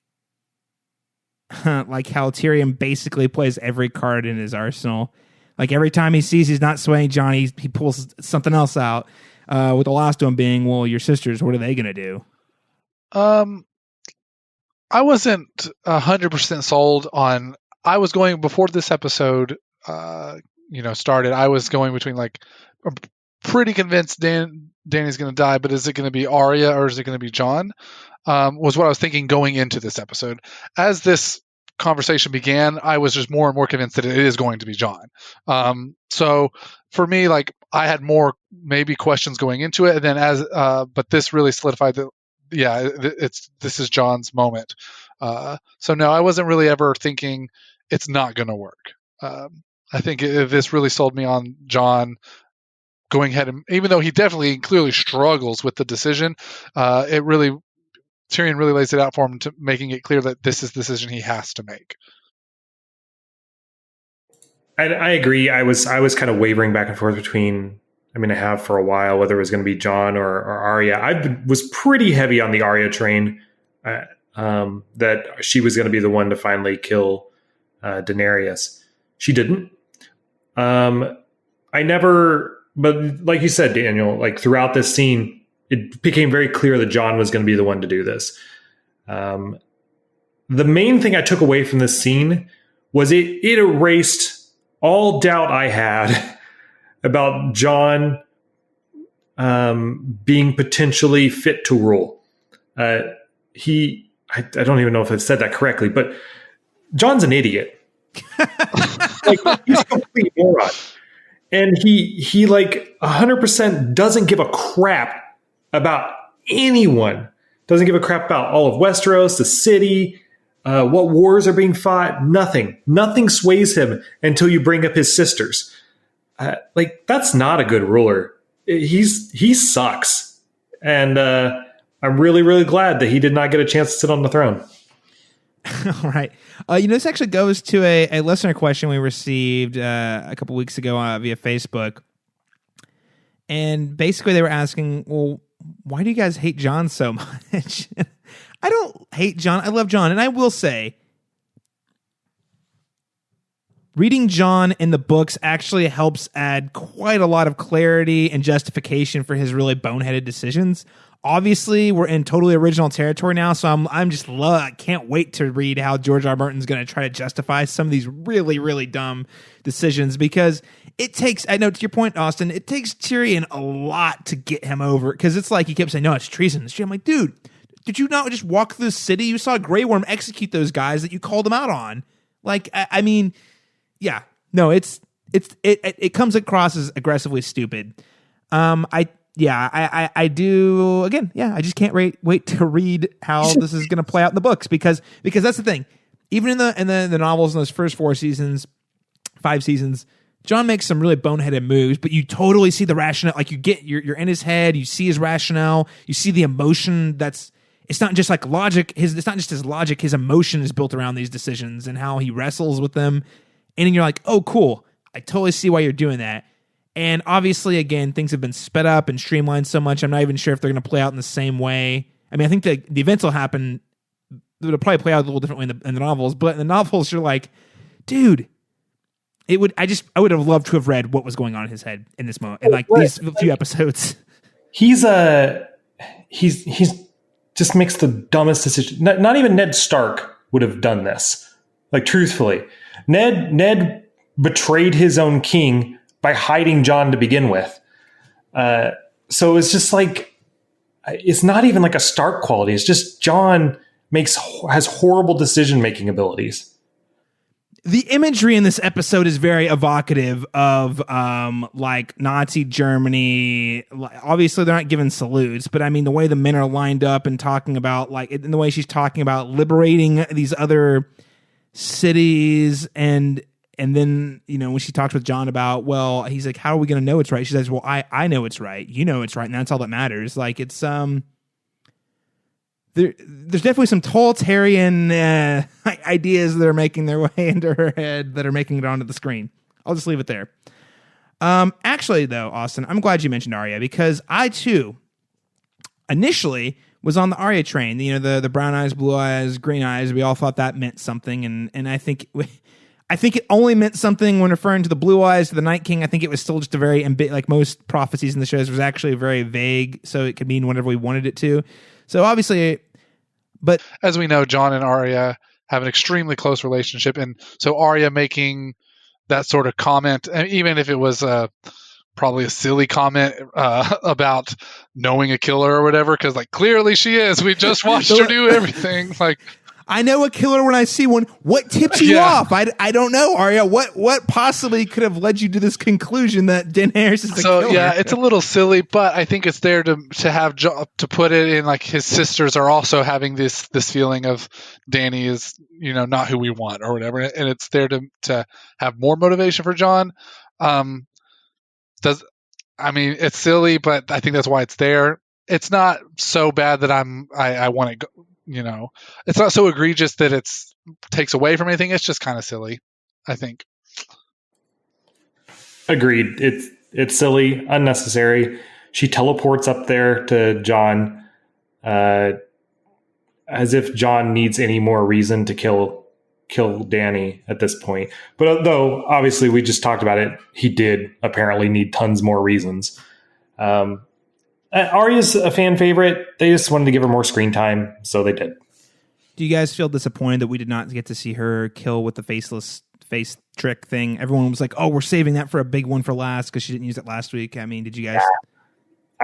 how Tyrion basically plays every card in his arsenal. Like every time he sees he's not swaying Jon, he pulls something else out. With the last one being, well, your sisters, what are they going to do? I wasn't 100% sold on. I was going before this episode, started. I was going between I'm pretty convinced Danny's going to die, but is it going to be Arya or is it going to be Jon? Was what I was thinking going into this episode. As this conversation began, I was just more and more convinced that it is going to be Jon. So for me, I had more maybe questions going into it, and then but this really solidified that. Yeah, this is Jon's moment. So no, I wasn't really ever thinking it's not going to work. I think this really sold me on Jon going ahead, and even though he definitely clearly struggles with the decision, Tyrion really lays it out for him, to making it clear that this is the decision he has to make. I agree. I was kind of wavering back and forth between. I have for a while whether it was going to be Jon or Arya. I was pretty heavy on the Arya train, that she was going to be the one to finally kill Daenerys. She didn't. But like you said, Daniel, throughout this scene, it became very clear that Jon was going to be the one to do this. The main thing I took away from this scene was it erased all doubt I had about Jon being potentially fit to rule. I don't even know if I've said that correctly, but Jon's an idiot. He's a complete moron. And he 100% doesn't give a crap about anyone. Doesn't give a crap about all of Westeros, the city, what wars are being fought. Nothing sways him until you bring up his sisters. That's not a good ruler. He sucks. And I'm really, really glad that he did not get a chance to sit on the throne. All right. This actually goes to a listener question we received a couple weeks ago via Facebook. And basically they were asking, well, why do you guys hate Jon so much? I don't hate Jon. I love Jon. And I will say, reading Jon in the books actually helps add quite a lot of clarity and justification for his really boneheaded decisions. Obviously, we're in totally original territory now, so I can't wait to read how George R.R. Martin's going to try to justify some of these really, really dumb decisions, because it takes, I know to your point, Austin, it takes Tyrion a lot to get him over, because it's like he kept saying, no, it's treason. I'm like, dude, did you not just walk through the city? You saw Grey Worm execute those guys that you called him out on. Yeah, no, it comes across as aggressively stupid. I do again. Yeah, I just can't wait to read how this is going to play out in the books, because that's the thing. Even in the novels in those first 5 seasons, Jon makes some really boneheaded moves, but you totally see the rationale. You're in his head. You see his rationale. You see the emotion. It's not just logic. It's not just his logic. His emotion is built around these decisions and how he wrestles with them. And then you're like, oh, cool. I totally see why you're doing that. And obviously, again, things have been sped up and streamlined so much, I'm not even sure if they're going to play out in the same way. I think the events will happen. It'll probably play out a little differently in the novels. But in the novels, you're like, dude, I would have loved to have read what was going on in his head in this moment. And these few episodes. He's just makes the dumbest decision. Not even Ned Stark would have done this. Truthfully. Ned betrayed his own king by hiding Jon to begin with. So it's just it's not even a Stark quality. It's just Jon has horrible decision-making abilities. The imagery in this episode is very evocative of Nazi Germany. Obviously, they're not giving salutes, but the way the men are lined up and talking about, in the way she's talking about liberating these other cities, and then when she talks with Jon about, well, he's like, how are we going to know it's right? She says, well, I know it's right, you know it's right, and that's all that matters. It's there's definitely some totalitarian ideas that are making their way into her head that are making it onto the screen. I'll just leave it there. Actually, though, Austin, I'm glad you mentioned Arya, because I too initially was on the Arya train. You know, the brown eyes, blue eyes, green eyes. We all thought that meant something, and I think it only meant something when referring to the blue eyes to the Night King. I think it was still just a very like most prophecies in the shows was actually very vague, so it could mean whatever we wanted it to. So obviously, but as we know, Jon and Arya have an extremely close relationship, and so Arya making that sort of comment, and even if it was probably a silly comment about knowing a killer or whatever, because like clearly she is. We just watched her do everything. Like, I know a killer when I see one. What tips you off? I don't know, Arya. What possibly could have led you to this conclusion that Daenerys is the killer? So yeah, it's a little silly, but I think it's there to have to put it in like his sisters are also having this feeling of Dany is not who we want or whatever, and it's there to have more motivation for Jon. It's silly, but I think that's why it's there. It's not so bad that I want to go. It's not so egregious that it's takes away from anything. It's just kind of silly, I think. Agreed. It's silly, unnecessary. She teleports up there to Jon, as if Jon needs any more reason to kill Dany at this point. But though obviously we just talked about it, he did apparently need tons more reasons. Arya's a fan favorite. They just wanted to give her more screen time, so they did. Do you guys feel disappointed that we did not get to see her kill with the face trick thing? Everyone was like, "Oh, we're saving that for a big one for last because she didn't use it last week." I mean, did you guys?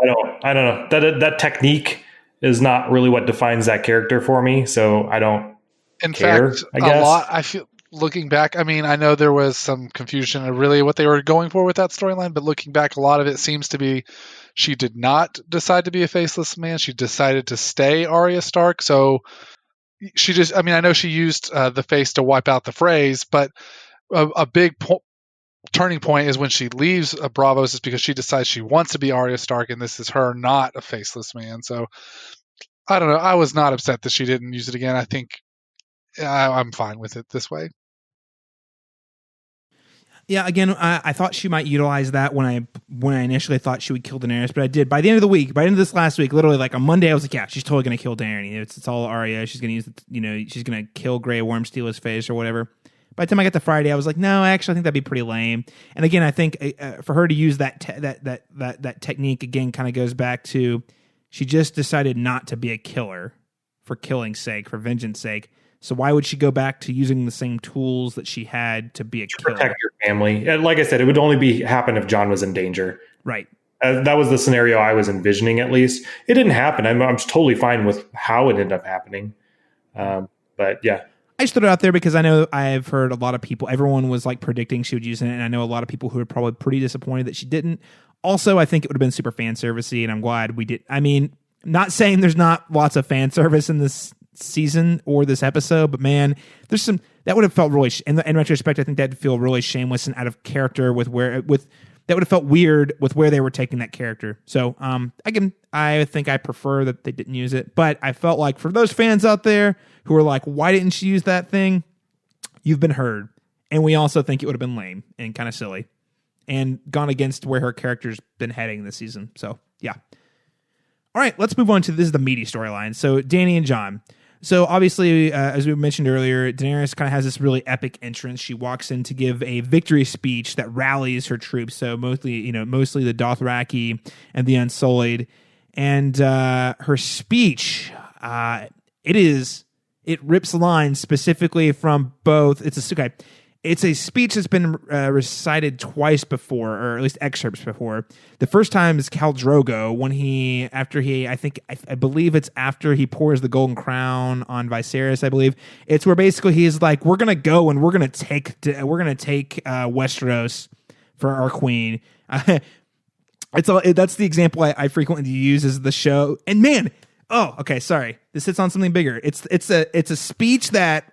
I don't know. That technique is not really what defines that character for me, so I don't. In care, fact, I guess. A lot. I feel looking back. I mean, I know there was some confusion of really what they were going for with that storyline, but looking back, a lot of it seems to be. She did not decide to be a faceless man. She decided to stay Arya Stark. So she just, I know she used the face to wipe out the phrase, but a big turning point is when she leaves Braavos is because she decides she wants to be Arya Stark, and this is her, not a faceless man. So I don't know. I was not upset that she didn't use it again. I think I'm fine with it this way. Yeah, again, I thought she might utilize that when I initially thought she would kill Daenerys, but I did. By the end of the week, by the end of this last week, literally like on Monday, I was like, yeah, she's totally going to kill Dany. It's all Arya. She's going to use, she's going to kill Grey Worm, steal his face or whatever. By the time I got to Friday, I was like, no, actually, I think that'd be pretty lame. And again, I think for her to use that technique again kind of goes back to she just decided not to be a killer for killing's sake, for vengeance sake. So why would she go back to using the same tools that she had to be a killer? Protect your family. Like I said, it would only happen if Jon was in danger. Right. That was the scenario I was envisioning, at least. It didn't happen. I'm totally fine with how it ended up happening. But yeah. I just threw it out there because I know I've heard a lot of people, everyone was like predicting she would use it, and I know a lot of people who are probably pretty disappointed that she didn't. Also, I think it would have been super fan servicey, and I'm glad we did. I mean, not saying there's not lots of fan service in this season or this episode, but man, there's some that would have felt really in retrospect. I think that'd feel really shameless and out of character that would have felt weird with where they were taking that character. So I think I prefer that they didn't use it, but I felt like for those fans out there who are like, why didn't she use that thing? You've been heard, and we also think it would have been lame and kind of silly and gone against where her character's been heading this season. So yeah. All right, let's move on to this is the meaty storyline. So Dany and Jon. So obviously, as we mentioned earlier, Daenerys kind of has this really epic entrance. She walks in to give a victory speech that rallies her troops. So mostly the Dothraki and the Unsullied. And her speech, it rips lines specifically from both. It's a speech that's been recited twice before, or at least excerpts before. The first time is Khal Drogo when I believe it's after he pours the golden crown on Viserys. I believe it's where basically he's like, "We're gonna go and we're gonna take Westeros for our queen." That's the example I frequently use as the show. And man, sorry, this hits on something bigger. It's a speech that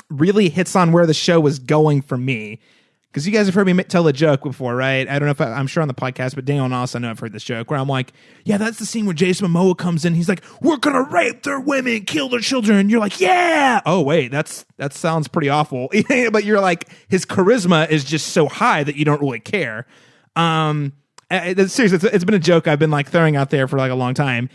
really hits on where the show was going for me, because you guys have heard me tell the joke before, right? I don't know if I'm sure on the podcast, but Daniel and also I know I've heard this joke where I'm like, yeah, that's the scene where Jason Momoa comes in. He's like, we're gonna rape their women, kill their children, and you're like, yeah. Oh wait, that sounds pretty awful. But you're like, his charisma is just so high that you don't really care. Seriously, it's been a joke I've been like throwing out there for like a long time.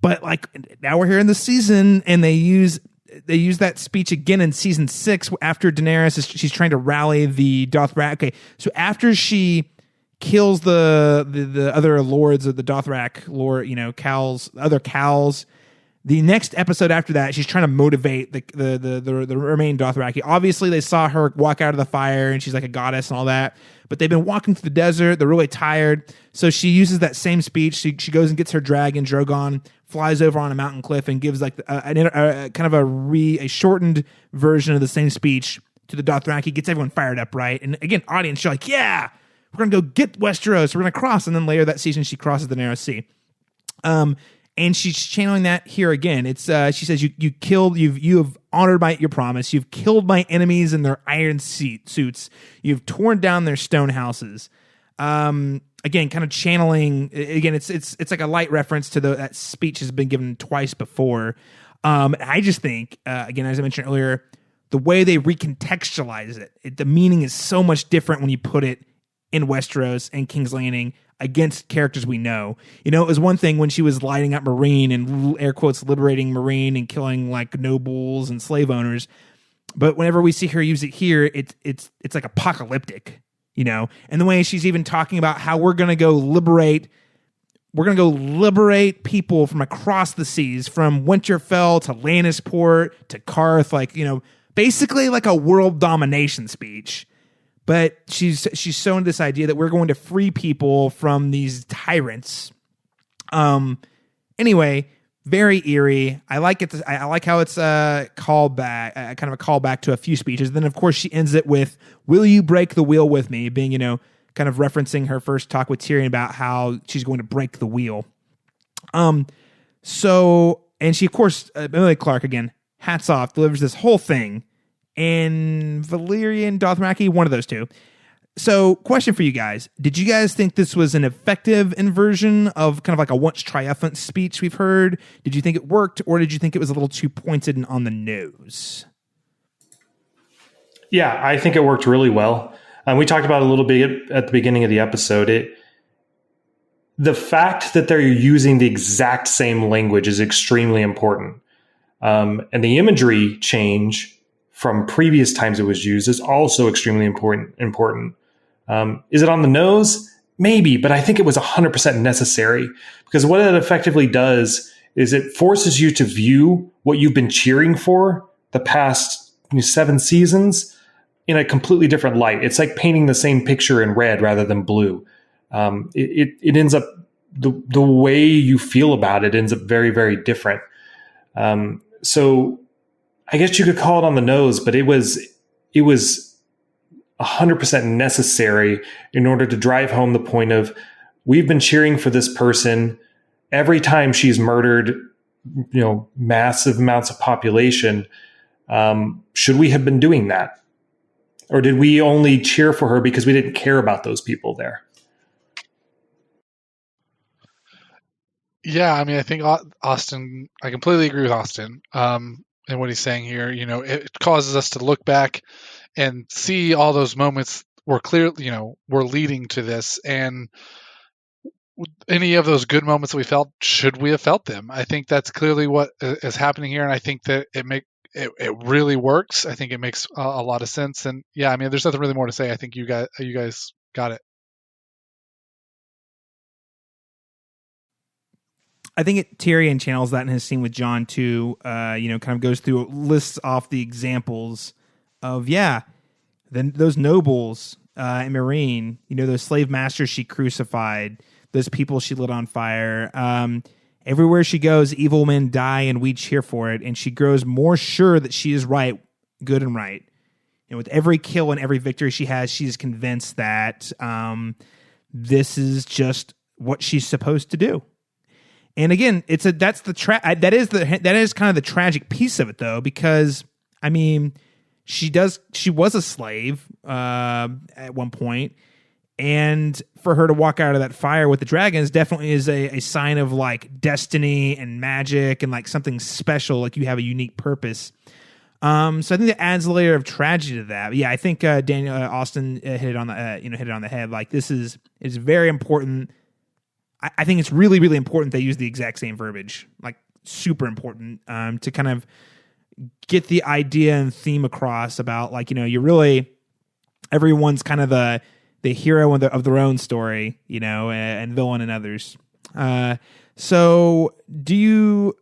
But like now we're here in the season, and they use that speech again in season 6 after she's trying to rally the Dothraki. Okay, so after she kills the other lords of the Dothraki lord, other cows. The next episode after that, she's trying to motivate the remaining Dothraki. Obviously, they saw her walk out of the fire, and she's like a goddess and all that. But they've been walking through the desert. They're really tired. So she uses that same speech. She goes and gets her dragon, Drogon, flies over on a mountain cliff, and gives like a kind of a shortened version of the same speech to the Dothraki. Gets everyone fired up, right? And again, audience, you're like, yeah, we're going to go get Westeros. We're going to cross. And then later that season, she crosses the Narrow Sea. And she's channeling that here again. It's she says, you have honored your promise. You've killed my enemies in their iron suits. You've torn down their stone houses. Again, kind of channeling. Again, it's like a light reference to that speech has been given twice before. I just think again, as I mentioned earlier, the way they recontextualize it, the meaning is so much different when you put it in Westeros and King's Landing against characters we know. It was one thing when she was lighting up Marine and air quotes liberating Marine and killing like nobles and slave owners. But whenever we see her use it here, it's like apocalyptic, and the way she's even talking about how we're going to go liberate people from across the seas, from Winterfell to Lannisport to Karth, like, basically like a world domination speech. But she's shown this idea that we're going to free people from these tyrants. Anyway, very eerie. I like it. I like how it's a callback, kind of a callback to a few speeches. Then, of course, she ends it with, "Will you break the wheel with me?" Being, kind of referencing her first talk with Tyrion about how she's going to break the wheel. So, and she, of course, Emilia Clarke again, hats off, delivers this whole thing. And Valyrian, Dothraki, one of those two. So, question for you guys. Did you guys think this was an effective inversion of kind of like a once triumphant speech we've heard? Did you think it worked, or did you think it was a little too pointed and on the nose? Yeah, I think it worked really well. We talked about it a little bit at the beginning of the episode. The fact that they're using the exact same language is extremely important. And the imagery change from previous times it was used is also extremely important. Is it on the nose? Maybe, but I think it was 100% necessary, because what it effectively does is it forces you to view what you've been cheering for the past 7 seasons in a completely different light. It's like painting the same picture in red rather than blue. It ends up, the way you feel about it ends up very, very different. So I guess you could call it on the nose, but it was 100% necessary in order to drive home the point of, we've been cheering for this person every time she's murdered, massive amounts of population. Should we have been doing that? Or did we only cheer for her because we didn't care about those people there? Yeah, I mean, I think Austin, I completely agree with Austin. And what he's saying here, it causes us to look back and see all those moments were clearly, were leading to this. And any of those good moments that we felt, should we have felt them? I think that's clearly what is happening here. And I think that it really works. I think it makes a lot of sense. And yeah, I mean, there's nothing really more to say. I think you guys got it. I think Tyrion channels that in his scene with Jon too. Kind of goes through, lists off the examples of then those nobles in Meereen, those slave masters she crucified, those people she lit on fire. Everywhere she goes, evil men die, and we cheer for it. And she grows more sure that she is right, good and right. With every kill and every victory she has, she's convinced that this is just what she's supposed to do. And again, that is kind of the tragic piece of it, though, because I mean, she was a slave at one point, and for her to walk out of that fire with the dragons definitely is a sign of like destiny and magic and like something special, like you have a unique purpose. So I think that adds a layer of tragedy to that. But yeah, I think Daniel Austin hit it on the head. Like, this is very important. I think it's really, really important they use the exact same verbiage, like super important, to kind of get the idea and theme across about, like, you're really, everyone's kind of the hero of their own story, and villain in others. So did you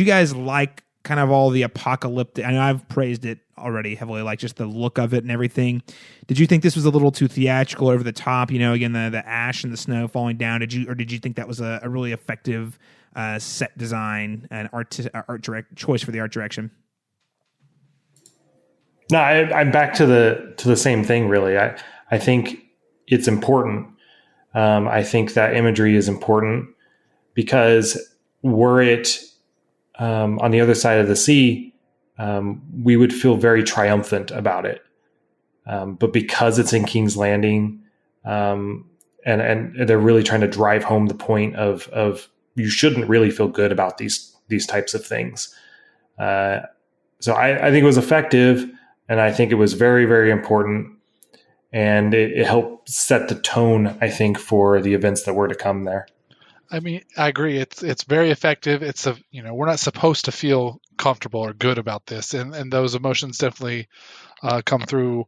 guys like kind of all the apocalyptic? I know I've praised it already heavily, like just the look of it and everything. Did you think this was a little too theatrical, over the top? Again, the ash and the snow falling down. Did you think that was a really effective set design and art choice for the art direction? No, I'm back to the same thing. Really, I think it's important. I think that imagery is important because were it on the other side of the sea, we would feel very triumphant about it. But because it's in King's Landing, and they're really trying to drive home the point of you shouldn't really feel good about these types of things. So I think it was effective, and I think it was very, very important, and it helped set the tone, I think, for the events that were to come there. I mean, I agree. It's very effective. We're not supposed to feel comfortable or good about this, and those emotions definitely come through.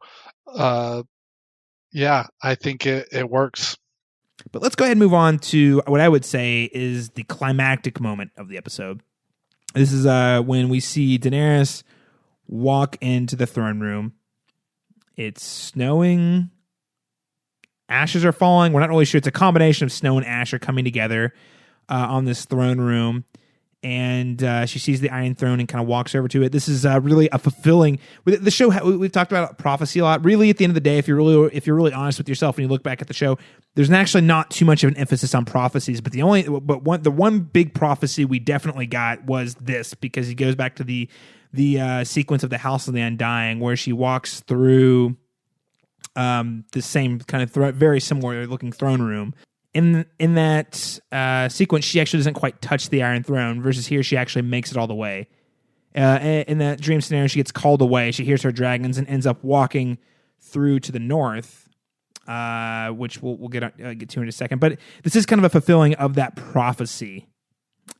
Yeah, I think it works. But let's go ahead and move on to what I would say is the climactic moment of the episode. This is when we see Daenerys walk into the throne room. It's snowing. Ashes are falling. We're not really sure. It's a combination of snow and ash are coming together on this throne room. And she sees the Iron Throne and kind of walks over to it. This is really a fulfilling. The show, we've talked about prophecy a lot. Really, at the end of the day, if you're really honest with yourself and you look back at the show, there's actually not too much of an emphasis on prophecies. But the one big prophecy we definitely got was this, because he goes back to the sequence of the House of the Undying, where she walks through the same kind of very similar looking throne room. In that sequence, she actually doesn't quite touch the Iron Throne, versus here she actually makes it all the way. In that dream scenario, she gets called away. She hears her dragons and ends up walking through to the north, which we'll get to in a second. But this is kind of a fulfilling of that prophecy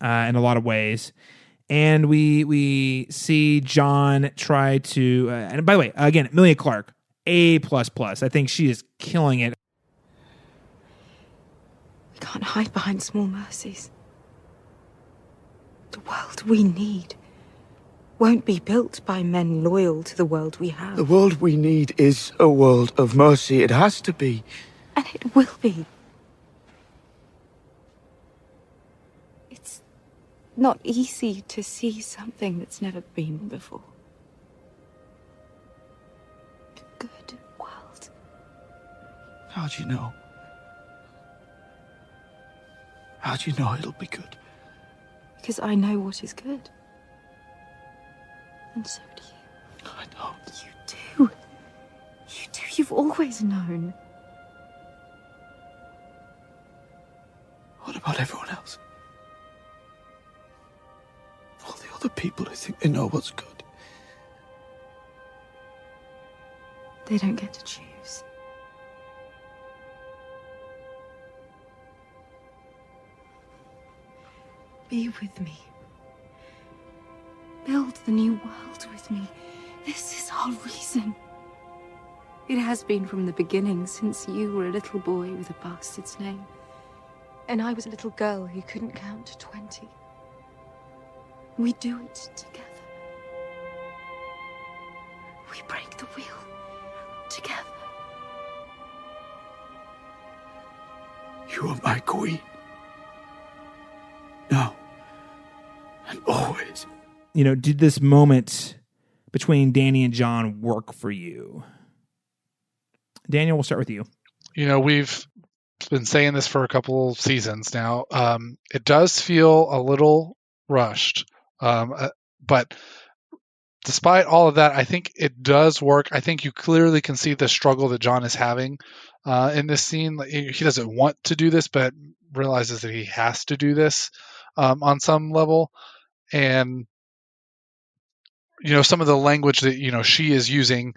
in a lot of ways. And we see Jon try to... and by the way, again, Emilia Clarke, A++. I think she is killing it. We can't hide behind small mercies. The world we need won't be built by men loyal to the world we have. The world we need is a world of mercy. It has to be. And it will be. It's not easy to see something that's never been before. A good world. How do you know? How do you know it'll be good? Because I know what is good. And so do you. I know. You do. You do. You've always known. What about everyone else? All the other people who think they know what's good. They don't get to choose. Be with me. Build the new world with me. This is our reason. It has been from the beginning, since you were a little boy with a bastard's name. And I was a little girl who couldn't count to 20. We do it together. We break the wheel together. You are my queen. Now. And always. Did this moment between Dany and Jon work for you? Daniel, we'll start with you. We've been saying this for a couple seasons now. It does feel a little rushed. But despite all of that, I think it does work. I think you clearly can see the struggle that Jon is having in this scene. He doesn't want to do this, but realizes that he has to do this on some level. And some of the language that she is using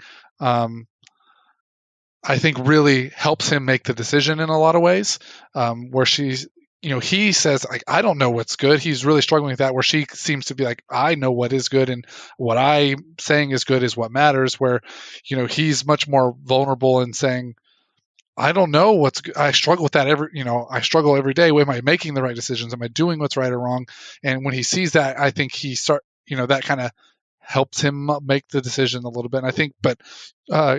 I think really helps him make the decision in a lot of ways, where she's, he says, like, I don't know what's good. He's really struggling with that, where she seems to be like, I know what is good, and what I'm saying is good is what matters, where, he's much more vulnerable and saying, I don't know what's good. I struggle with that I struggle every day. Am I making the right decisions? Am I doing what's right or wrong? And when he sees that, I think that kind of helps him make the decision a little bit. And I think, but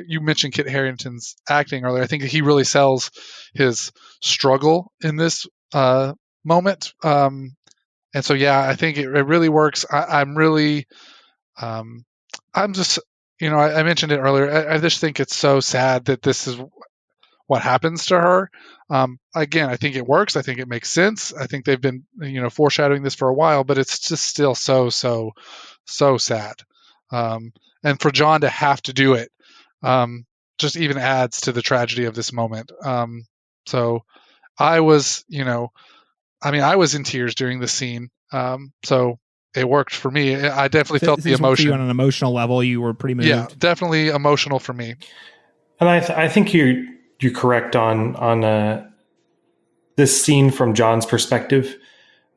you mentioned Kit Harington's acting earlier. I think he really sells his struggle in this moment. And so, yeah, I think it really works. I'm just, I mentioned it earlier. I just think it's so sad that this is what happens to her. Again, I think it works. I think it makes sense. I think they've been, foreshadowing this for a while, but it's just still so sad. And for John to have to do it, just even adds to the tragedy of this moment. So I was, I was in tears during the scene. So it worked for me. I definitely felt the emotion. For you on an emotional level, you were pretty moved. Yeah, definitely emotional for me. And I think you're correct on this scene from John's perspective.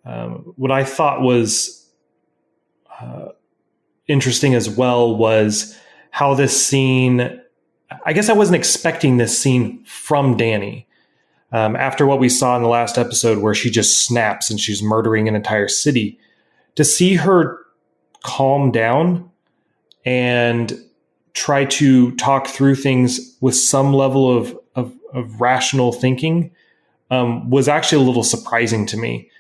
What I thought was interesting as well was how this scene, I guess I wasn't expecting this scene from Dany. After what we saw in the last episode where she just snaps and she's murdering an entire city, to see her calm down and try to talk through things with some level of rational thinking was actually a little surprising to me.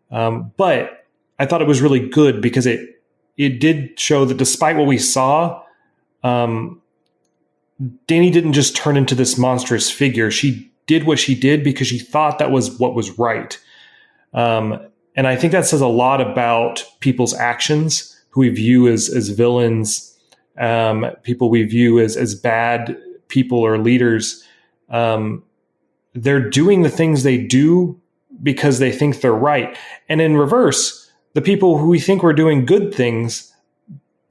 But I thought it was really good because it did show that despite what we saw, Dany didn't just turn into this monstrous figure. She did what she did because she thought that was what was right. And I think that says a lot about people's actions, who we view as villains, people we view as bad people or leaders. They're doing the things they do because they think they're right. And in reverse, the people who we think we're doing good things,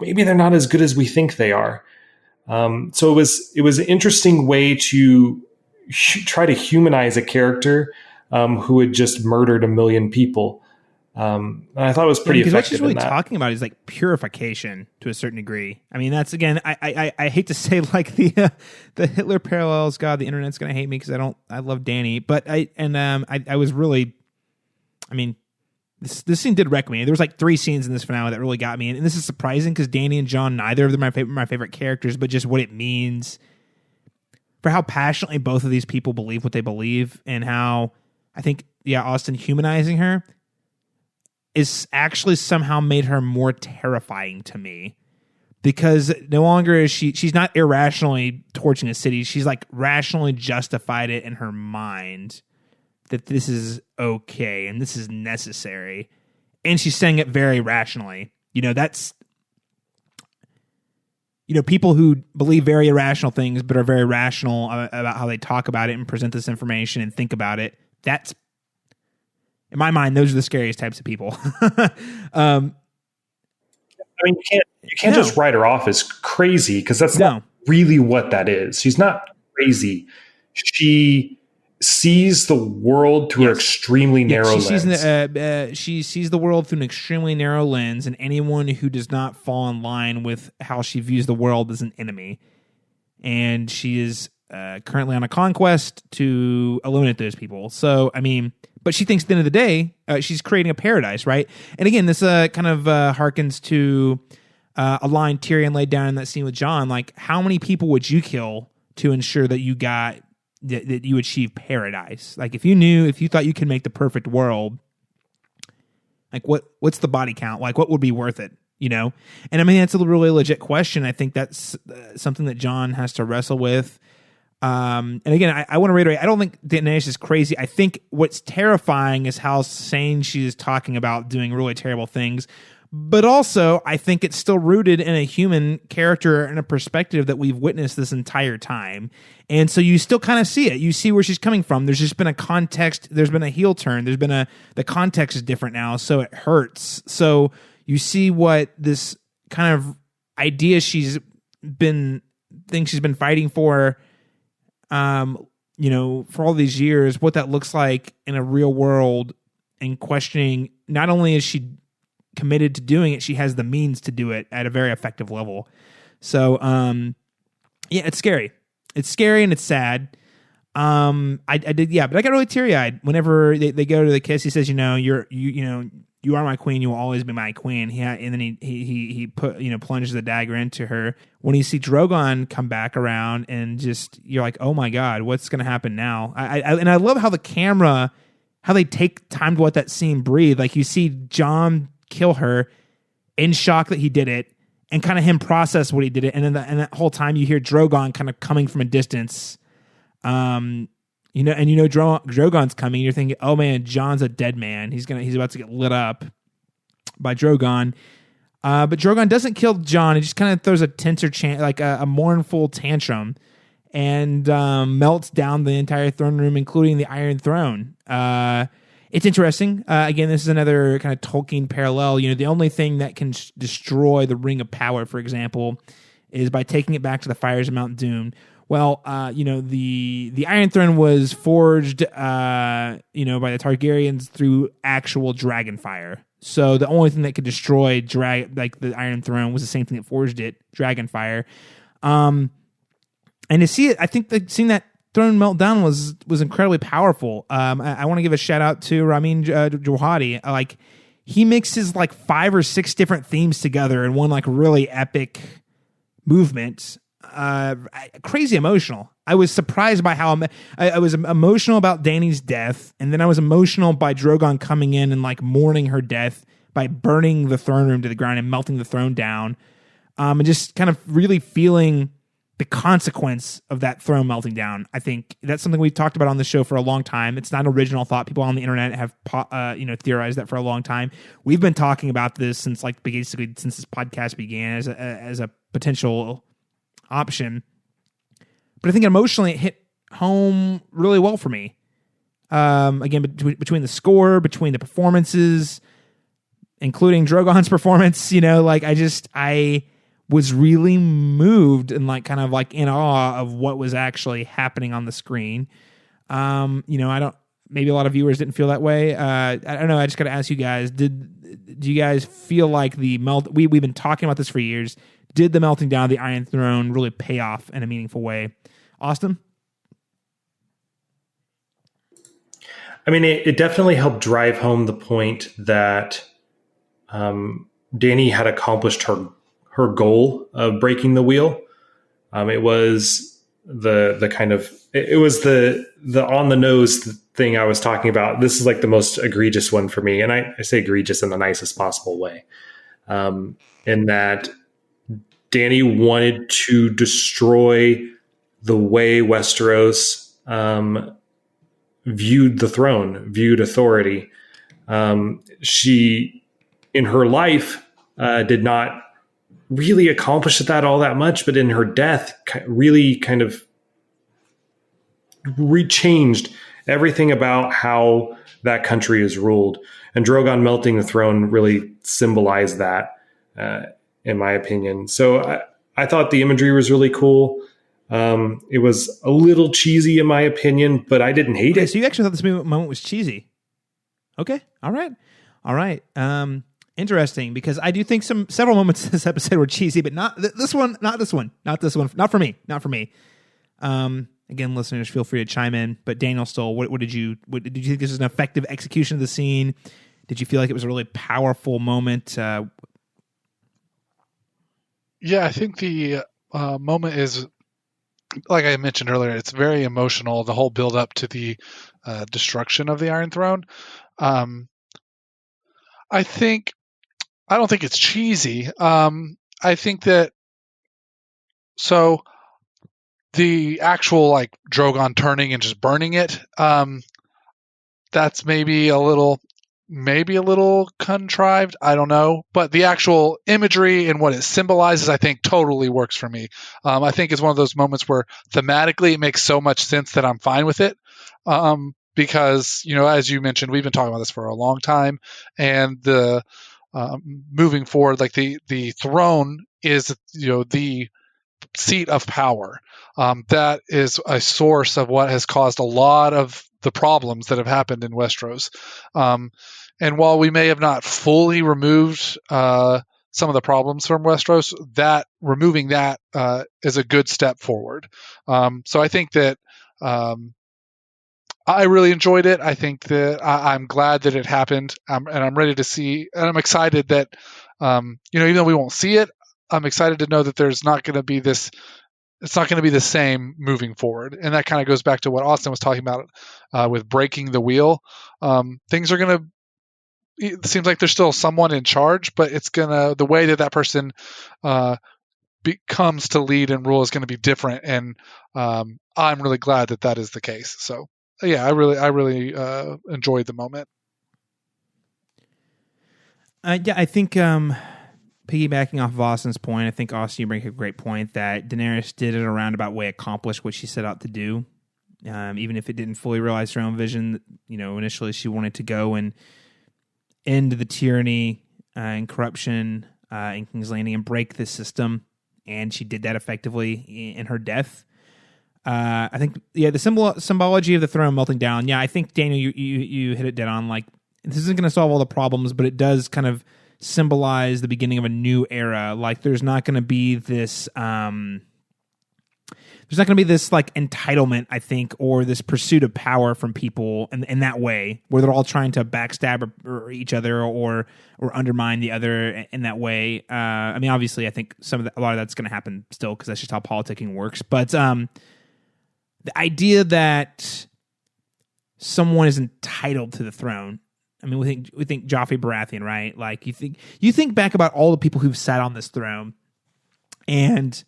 maybe they're not as good as we think they are. So it was an interesting way to try to humanize a character who had just murdered 1 million people. And I thought it was pretty effective. What she's really talking about is like purification to a certain degree. I mean, that's, again, I hate to say like the Hitler parallels. God, the internet's going to hate me because I love Dany, but I was really, I mean, this scene did wreck me. There was like 3 scenes in this finale that really got me, and this is surprising because Dany and Jon, neither of them are my favorite characters, but just what it means for how passionately both of these people believe what they believe, and how I think, Austin humanizing her is actually somehow made her more terrifying to me, because no longer is she's not irrationally torching a city. She's like rationally justified it in her mind that this is okay and this is necessary. And she's saying it very rationally. That's, people who believe very irrational things, but are very rational about how they talk about it and present this information and think about it. That's, in my mind, those are the scariest types of people. I mean, you can't just write her off as crazy, because that's not really what that is. She's not crazy. She sees the world through an extremely narrow lens. She sees the world through an extremely narrow lens, and anyone who does not fall in line with how she views the world is an enemy. And she is currently on a conquest to eliminate those people. So, I mean, but she thinks at the end of the day, she's creating a paradise, right? And again, this kind of harkens to a line Tyrion laid down in that scene with Jon. Like, how many people would you kill to ensure that you got that you achieve paradise? Like, if you thought you could make the perfect world, like what's the body count? Like, what would be worth it? And I mean, that's a really legit question. I think that's something that Jon has to wrestle with. And again, I want to reiterate, I don't think Daenerys is crazy. I think what's terrifying is how sane she is talking about doing really terrible things. But also, I think it's still rooted in a human character and a perspective that we've witnessed this entire time. And so you still kind of see it. You see where she's coming from. There's just been a context. There's been a heel turn. The context is different now, so it hurts. So you see what this kind of idea she's been fighting for for all these years, what that looks like in a real world, and questioning not only is she committed to doing it, she has the means to do it at a very effective level. So, it's scary. It's scary and it's sad. But I got really teary eyed whenever they go to the kiss. He says, you are my queen. You will always be my queen. And then he plunges the dagger into her. When you see Drogon come back around, and just you're like, oh my god, what's going to happen now? I love how the camera, how they take time to let that scene breathe. Like you see Jon kill her in shock that he did it, and kind of him process what he did it, and then that whole time you hear Drogon kind of coming from a distance. Drogon's coming. You're thinking, oh man, Jon's a dead man. He's about to get lit up by Drogon. But Drogon doesn't kill Jon. He just kind of throws a a mournful tantrum, and melts down the entire throne room, including the Iron Throne. It's interesting. Again, this is another kind of Tolkien parallel. The only thing that can destroy the Ring of Power, for example, is by taking it back to the fires of Mount Doom. Well, the Iron Throne was forged, by the Targaryens through actual dragon fire. So the only thing that could destroy the Iron Throne was the same thing that forged it, dragon fire. And to see it, I think seeing that throne melt down was incredibly powerful. I want to give a shout out to Ramin Djawadi. Like he mixes like 5 or 6 different themes together in one like really epic movement. Crazy emotional. I was surprised by how I was emotional about Dany's death, and then I was emotional by Drogon coming in and like mourning her death by burning the throne room to the ground and melting the throne down, and just kind of really feeling the consequence of that throne melting down. I think that's something we've talked about on the show for a long time. It's not an original thought. People on the internet have theorized that for a long time. We've been talking about this since basically since this podcast began as a potential option. But I think emotionally it hit home really well for me. Again, between the score, between the performances, including Drogon's performance, I was really moved and like kind of like in awe of what was actually happening on the screen. Maybe a lot of viewers didn't feel that way. I don't know. I just got to ask you guys, do you guys feel like the melt, we've been talking about this for years. Did the melting down of the Iron Throne really pay off in a meaningful way? Austin? I mean, it definitely helped drive home the point that Dany had accomplished her goal of breaking the wheel. It was it was the on the nose thing I was talking about. This is like the most egregious one for me. And I say egregious in the nicest possible way. In that Dany wanted to destroy the way Westeros viewed the throne, viewed authority. She, in her life, did not really accomplish that all that much, but in her death, really kind of rechanged everything about how that country is ruled. And Drogon melting the throne really symbolized that, in my opinion. So I thought the imagery was really cool. It was a little cheesy in my opinion, but I didn't hate it. So you actually thought this moment was cheesy. Okay. All right. Interesting, because I do think several moments in this episode were cheesy, but not this one, not for me. Again, listeners, feel free to chime in, but Daniel Stull, what did you think this was an effective execution of the scene? Did you feel like it was a really powerful moment? Yeah, I think the moment is, like I mentioned earlier, it's very emotional, the whole build up to the destruction of the Iron Throne. I don't think it's cheesy. I think that, so the actual like Drogon turning and just burning it, that's maybe a little contrived. I don't know. But the actual imagery and what it symbolizes, I think totally works for me. I think it's one of those moments where thematically it makes so much sense that I'm fine with it. Because, as you mentioned, we've been talking about this for a long time, and the moving forward, like the throne is, the seat of power. That is a source of what has caused a lot of the problems that have happened in Westeros. And while we may have not fully removed some of the problems from Westeros, that removing that is a good step forward. So I think that I really enjoyed it. I think that I'm glad that it happened, and I'm ready to see. And I'm excited that even though we won't see it, I'm excited to know that there's not going to be this. It's not going to be the same moving forward, and that kind of goes back to what Austin was talking about with breaking the wheel. Things are going to. It seems like there's still someone in charge, but it's gonna the way that person comes to lead and rule is going to be different, and I'm really glad that is the case. So yeah, I really enjoyed the moment. Yeah, I think piggybacking off of Austin's point, I think Austin, you bring a great point that Daenerys did in a roundabout way accomplish what she set out to do, even if it didn't fully realize her own vision. Initially she wanted to go and end the tyranny and corruption in King's Landing and break this system, and she did that effectively in her death. I think, the symbology of the throne melting down. Yeah, I think, Daniel, you hit it dead on. Like, this isn't going to solve all the problems, but it does kind of symbolize the beginning of a new era. Like, there's not going to be this... there's not going to be this like entitlement, I think, or this pursuit of power from people in that way, where they're all trying to backstab or each other or undermine the other in that way. I mean, obviously, I think a lot of that's going to happen still because that's just how politicking works. But the idea that someone is entitled to the throne. I mean, we think Joffrey Baratheon, right? Like you think back about all the people who've sat on this throne, and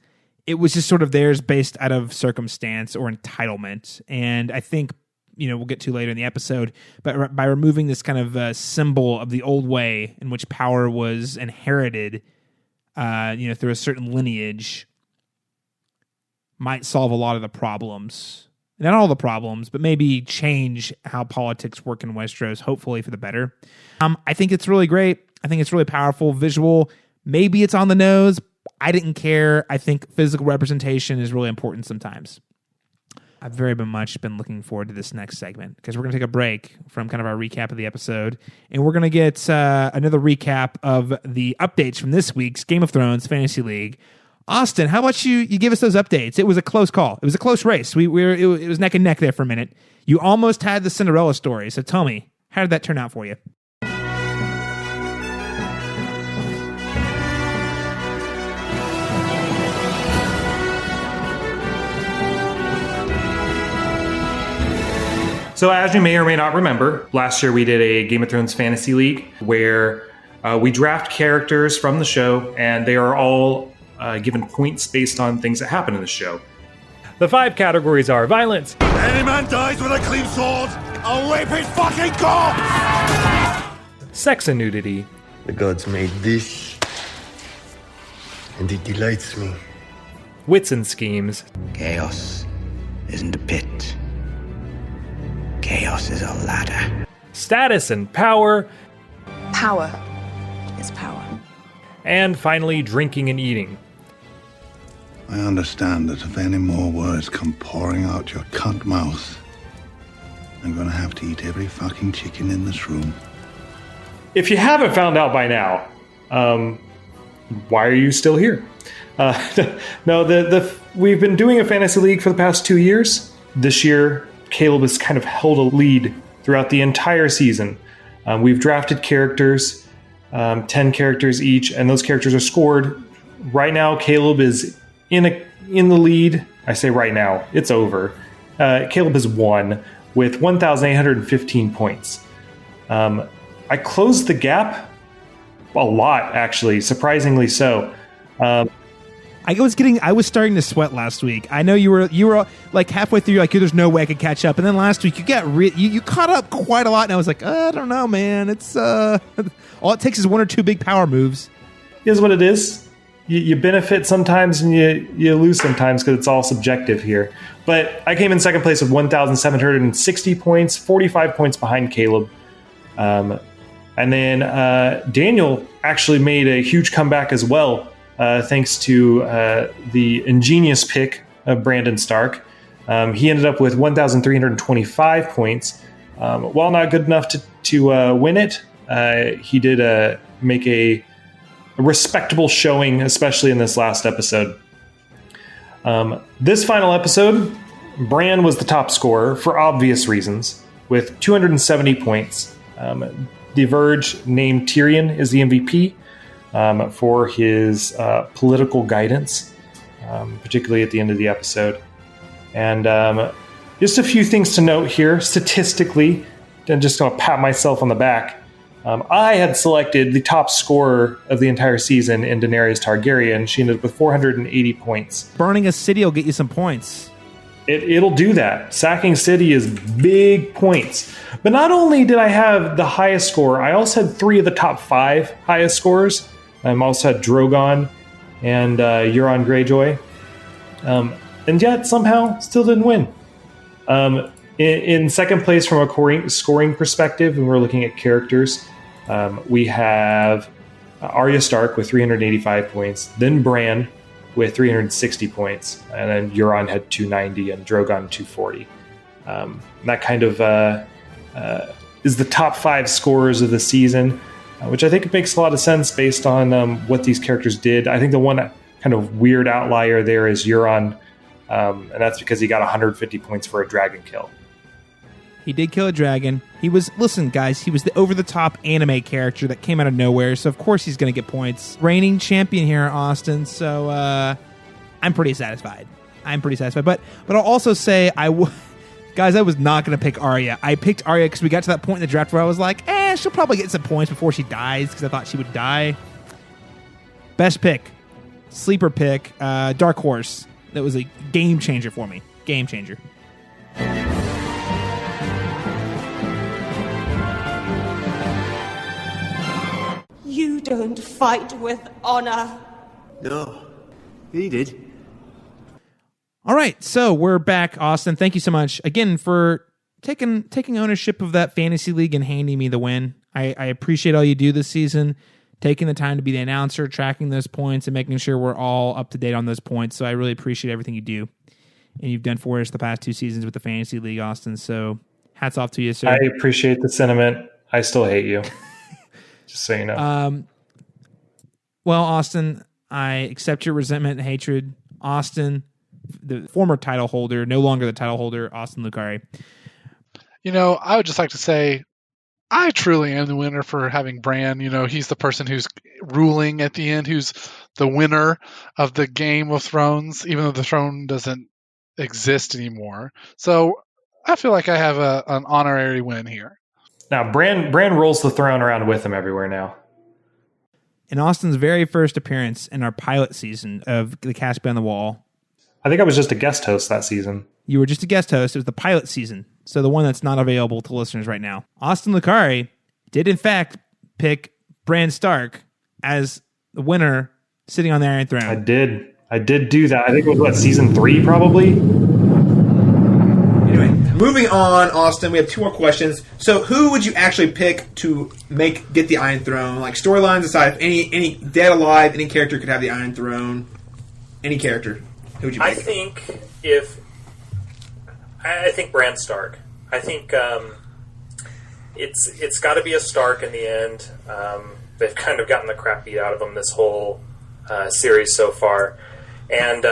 it was just sort of theirs based out of circumstance or entitlement. And I think, we'll get to later in the episode, but by removing this kind of symbol of the old way in which power was inherited, through a certain lineage, might solve a lot of the problems. Not all the problems, but maybe change how politics work in Westeros, hopefully for the better. I think it's really great. I think it's really powerful, visual. Maybe it's on the nose. I didn't care. I think physical representation is really important sometimes. I've very much been looking forward to this next segment because we're going to take a break from kind of our recap of the episode, and we're going to get another recap of the updates from this week's Game of Thrones Fantasy League. Austin, how about you give us those updates? It was a close call. It was a close race. It was neck and neck there for a minute. You almost had the Cinderella story, so tell me, how did that turn out for you? So as you may or may not remember, last year we did a Game of Thrones Fantasy League where we draft characters from the show, and they are all given points based on things that happen in the show. The 5 categories are violence. Any man dies with a clean sword, I'll rape his fucking corpse! Sex and nudity. The gods made this, and it delights me. Wits and schemes. Chaos isn't a pit. Chaos is a ladder. Status and power. Power is power. And finally, drinking and eating. I understand that if any more words come pouring out your cunt mouth, I'm gonna have to eat every fucking chicken in this room. If you haven't found out by now, why are you still here? No, we've been doing a fantasy league for the past 2 years. This year, Caleb has kind of held a lead throughout the entire season. We've drafted characters, 10 characters each, and those characters are scored. Right now, Caleb is in the lead. I say right now, it's over. Caleb has won with 1,815 points. I closed the gap a lot, actually, surprisingly so. I was starting to sweat last week. I know you were like halfway through, like there's no way I could catch up. And then last week you caught up quite a lot, and I was like, I don't know, man. It's all it takes is 1 or 2 big power moves. Is what it is. You benefit sometimes and you lose sometimes because it's all subjective here. But I came in second place with 1,760 points, 45 points behind Caleb. And then Daniel actually made a huge comeback as well. thanks to the ingenious pick of Brandon Stark. He ended up with 1,325 points. While not good enough to win it, he did make a respectable showing, especially in this last episode. This final episode, Bran was the top scorer for obvious reasons, with 270 points. The Verge named Tyrion as the MVP for his political guidance, particularly at the end of the episode. And just a few things to note here, statistically, and just going to pat myself on the back. I had selected the top scorer of the entire season in Daenerys Targaryen. She ended up with 480 points. Burning a city will get you some points. It'll do that. Sacking City is big points. But not only did I have the highest score, I also had 3 of the top 5 highest scores. I also had Drogon and Euron Greyjoy. And yet, somehow, still didn't win. In second place from a scoring perspective, when we're looking at characters, we have Arya Stark with 385 points, then Bran with 360 points, and then Euron had 290 and Drogon 240. That kind of is the top 5 scorers of the season, which I think makes a lot of sense based on what these characters did. I think the one kind of weird outlier there is Euron, and that's because he got 150 points for a dragon kill. He did kill a dragon. Listen, guys, he was the over-the-top anime character that came out of nowhere, so of course he's going to get points. Reigning champion here, Austin, so I'm pretty satisfied. But I'll also say, guys, I was not going to pick Arya. I picked Arya because we got to that point in the draft where I was like, she'll probably get some points before she dies, because I thought she would die. Best pick. Sleeper pick. Dark Horse. That was a game changer for me. Game changer. You don't fight with honor. No, he did. All right, so we're back, Austin. Thank you so much again for taking ownership of that fantasy league and handing me the win. I appreciate all you do this season, taking the time to be the announcer, tracking those points, and making sure we're all up to date on those points. So I really appreciate everything you do, and you've done for us the past 2 seasons with the fantasy league, Austin. So hats off to you, sir. I appreciate the sentiment. I still hate you. Just so you know. Well, Austin, I accept your resentment and hatred. Austin, the former title holder, no longer the title holder, Austin Lucari. I would just like to say, I truly am the winner for having Bran. He's the person who's ruling at the end, who's the winner of the Game of Thrones, even though the throne doesn't exist anymore. So I feel like I have an honorary win here. Now, Bran rolls the throne around with him everywhere now. In Austin's very first appearance in our pilot season of The Cast Beyond the Wall. I think I was just a guest host that season. You were just a guest host. It was the pilot season, so the one that's not available to listeners right now. Austin Lucari did, in fact, pick Bran Stark as the winner sitting on the Iron Throne. I did do that. I think it was, season 3 probably? Anyway, moving on, Austin, we have 2 more questions. So who would you actually pick to get the Iron Throne? Like, storylines aside, if any dead, alive, any character could have the Iron Throne. Any character. Who would you pick? I think Bran Stark. I think it's got to be a Stark in the end. They've kind of gotten the crap beat out of him this whole series so far. And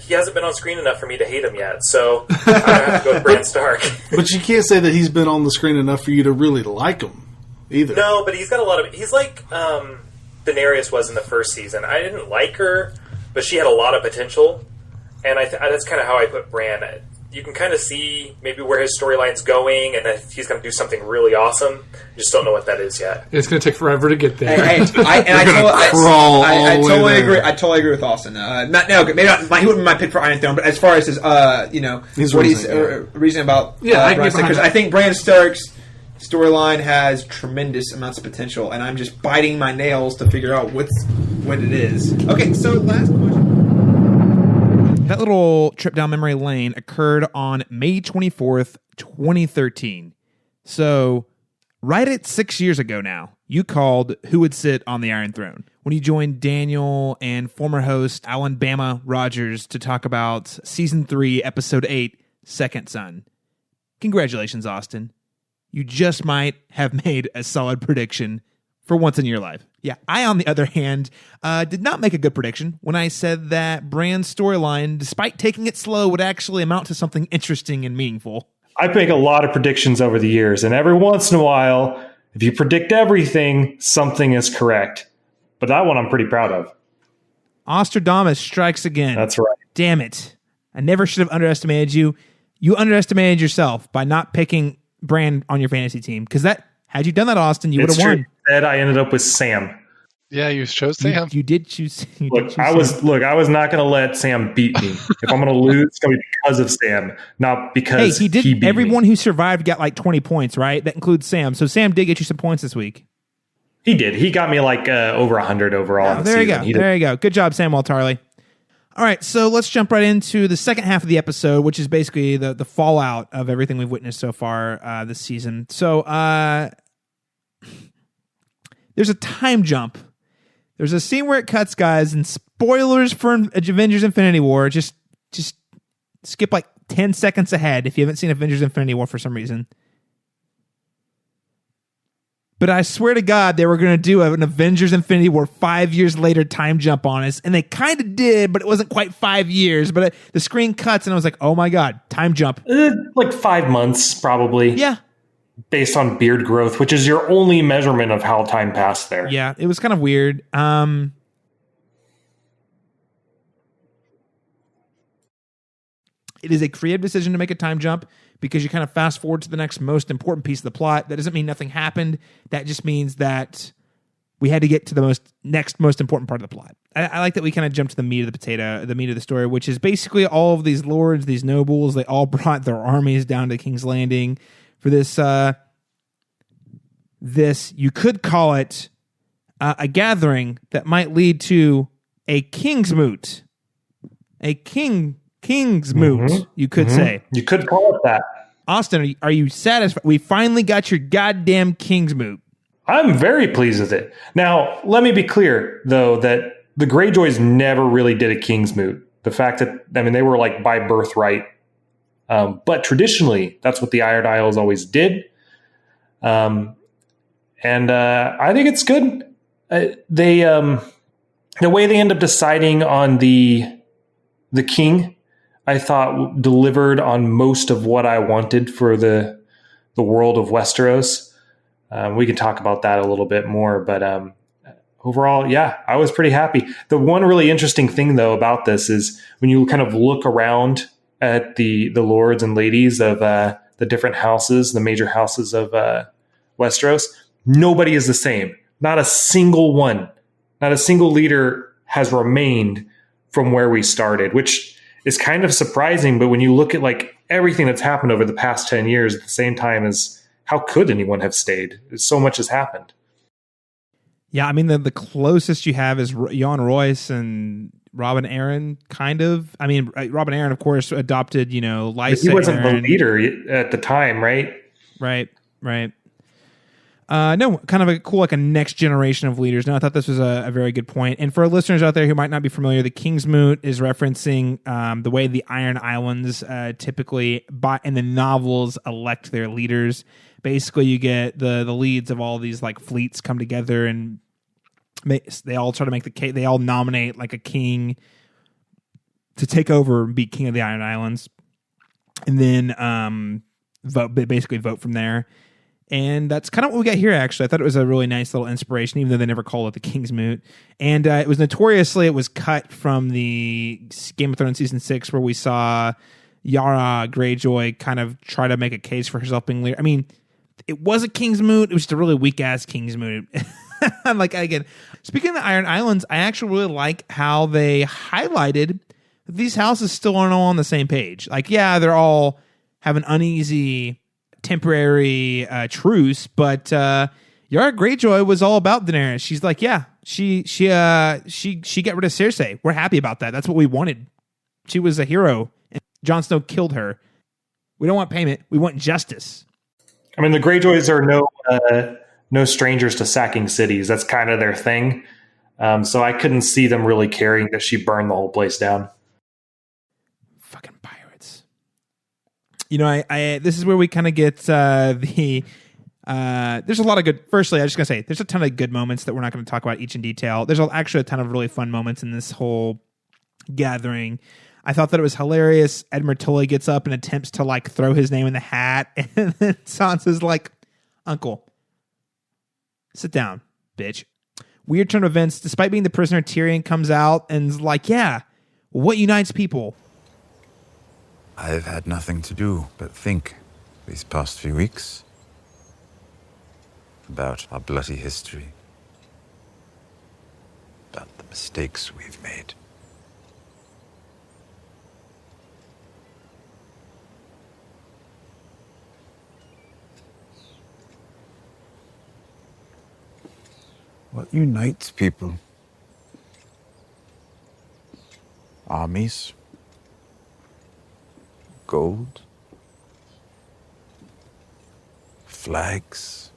he hasn't been on screen enough for me to hate him yet, so I have to go with Bran Stark. But you can't say that he's been on the screen enough for you to really like him, either. No, but he's got a lot of... He's like Daenerys was in the first season. I didn't like her, but she had a lot of potential, and that's kind of how I put Bran. You can kind of see maybe where his storyline's going, and that he's going to do something really awesome. You just don't know what that is yet. It's going to take forever to get there. I totally agree. I totally agree with Austin. Maybe not. He wouldn't be my pick for Iron Throne, but as far as his, reasoning about, because I think Bran Stark's storyline has tremendous amounts of potential, and I'm just biting my nails to figure out what it is. Okay, so last question. That little trip down memory lane occurred on May 24th, 2013. So, right at 6 years ago now. you called who would sit on the Iron Throne when you joined Daniel and former host Alan Bama Rogers to talk about Season 3, Episode 8, Second Son. Congratulations, Austin. You just might have made a solid prediction for once in your life. Yeah, I, on the other hand, did not make a good prediction when I said that Bran's storyline, despite taking it slow, would actually amount to something interesting and meaningful. I make a lot of predictions over the years, and every once in a while, if you predict everything, something is correct. But that one I'm pretty proud of. Ostradamus strikes again. That's right. Damn it. I never should have underestimated you. You underestimated yourself by not picking Bran on your fantasy team, because that, had you done that, Austin, you would have won. Instead, I ended up with Sam. Yeah, you chose Sam. You did choose. I was not going to let Sam beat me. If I'm going to lose, it's going to be because of Sam, not because he did. he beat everyone me. Who survived got like 20 points, right? That includes Sam. So Sam did get you some points this week. He did. He got me like over 100 overall. Oh, there you go. There you go. Good job, Sam Waltarley. All right, so let's jump right into the second half of the episode, which is basically the fallout of everything we've witnessed so far this season. So there's a time jump. There's a scene where it cuts, guys, and spoilers for Avengers Infinity War. Just skip like 10 seconds ahead if you haven't seen Avengers Infinity War for some reason. But I swear to God, they were going to do an Avengers Infinity War 5 years later time jump on us. And they kind of did, but it wasn't quite 5 years. But the screen cuts, and I was like, oh my God, time jump. Like 5 months, probably. Yeah. Based on beard growth, which is your only measurement of how time passed there. Yeah, it was kind of weird. It is a creative decision to make a time jump because you kind of fast forward to the next most important piece of the plot. That doesn't mean nothing happened. That just means that we had to get to the next most important part of the plot. I like that we kind of jumped to the meat of the potato, the meat of the story, which is basically all of these lords, these nobles, they all brought their armies down to King's Landing for this, you could call it a gathering that might lead to a king's moot. A king's moot, you could say. You could call it that. Austin, are you satisfied? We finally got your goddamn king's moot. I'm very pleased with it. Now, let me be clear, though, that the Greyjoys never really did a king's moot. The fact that, they were like by birthright. But traditionally, that's what the Iron Isles always did. And I think it's good. The way they end up deciding on the king, I thought delivered on most of what I wanted for the world of Westeros. We can talk about that a little bit more, but overall, yeah, I was pretty happy. The one really interesting thing, though, about this is when you kind of look around at the lords and ladies of the different houses, the major houses of Westeros, nobody is the same. Not a single one. Not a single leader has remained from where we started, which is kind of surprising. But when you look at like everything that's happened over the past 10 years at the same time as how could anyone have stayed? So much has happened. Yeah, the closest you have is Jon Royce and Robin Aaron, kind of. Robin Aaron, of course, adopted, Lysa. He wasn't Aaron. the leader at the time, right? Right. No, kind of a cool, like a next generation of leaders. No, I thought this was a very good point. And for our listeners out there who might not be familiar, the King's Moot is referencing the way the Iron Islands typically, in the novels, elect their leaders. Basically, you get the leads of all these like fleets come together and they all try to make they all nominate like a king to take over and be king of the Iron Islands, and then vote from there. And that's kind of what we got here, actually. I thought it was a really nice little inspiration, even though they never call it the King's Moot. And it was cut from the Game of Thrones Season 6, where we saw Yara Greyjoy kind of try to make a case for herself being leader. It was a King's Moot. It was just a really weak-ass King's Moot. Again, speaking of the Iron Islands, I actually really like how they highlighted that these houses still aren't all on the same page. They're all have an uneasy temporary truce, but Yara Greyjoy was all about Daenerys. She's like, yeah, she got rid of Cersei. We're happy about that. That's what we wanted. She was a hero, and Jon Snow killed her. We don't want payment. We want justice. The Greyjoys are no strangers to sacking cities. That's kind of their thing. So I couldn't see them really caring that she burned the whole place down. Fucking pirates. I this is where we kind of get there's a lot of good. Firstly, I was just gonna say there's a ton of good moments that we're not going to talk about each in detail. There's actually a ton of really fun moments in this whole gathering. I thought that it was hilarious. Edmund Tully gets up and attempts to like throw his name in the hat, and then Sansa's like, "Uncle, sit down, bitch." Weird turn of events. Despite being the prisoner, Tyrion comes out and is like, "Yeah, what unites people?" I've had nothing to do but think these past few weeks about our bloody history, about the mistakes we've made. What unites people? Armies? Gold? Flags?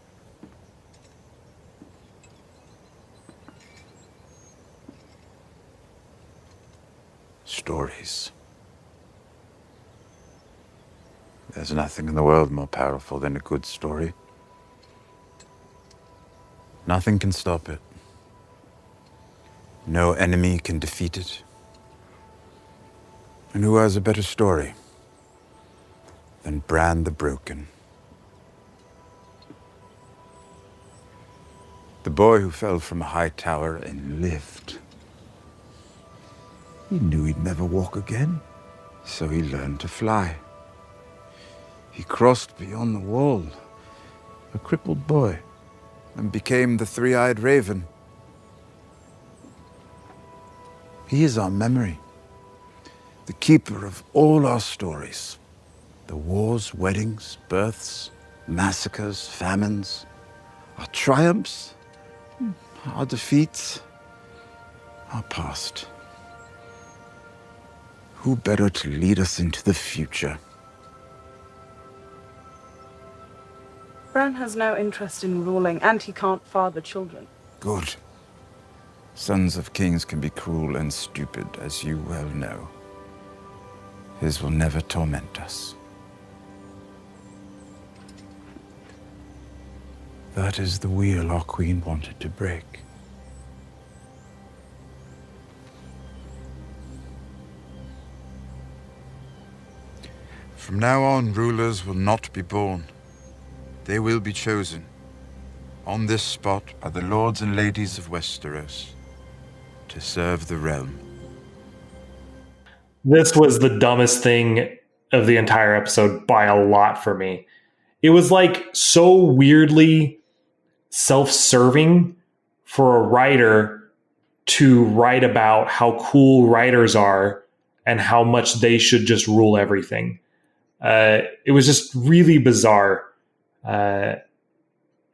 Stories. There's nothing in the world more powerful than a good story. Nothing can stop it. No enemy can defeat it. And who has a better story than Bran the Broken? The boy who fell from a high tower and lived. He knew he'd never walk again, so he learned to fly. He crossed beyond the wall, a crippled boy, and became the three-eyed raven. He is our memory, the keeper of all our stories. The wars, weddings, births, massacres, famines, our triumphs, our defeats, our past. Who better to lead us into the future? Bran has no interest in ruling, and he can't father children. Good. Sons of kings can be cruel and stupid, as you well know. His will never torment us. That is the wheel our queen wanted to break. From now on, rulers will not be born. They will be chosen, on this spot, by the lords and ladies of Westeros, to serve the realm. This was the dumbest thing of the entire episode by a lot for me. It was like so weirdly self-serving for a writer to write about how cool writers are and how much they should just rule everything. It was just really bizarre. And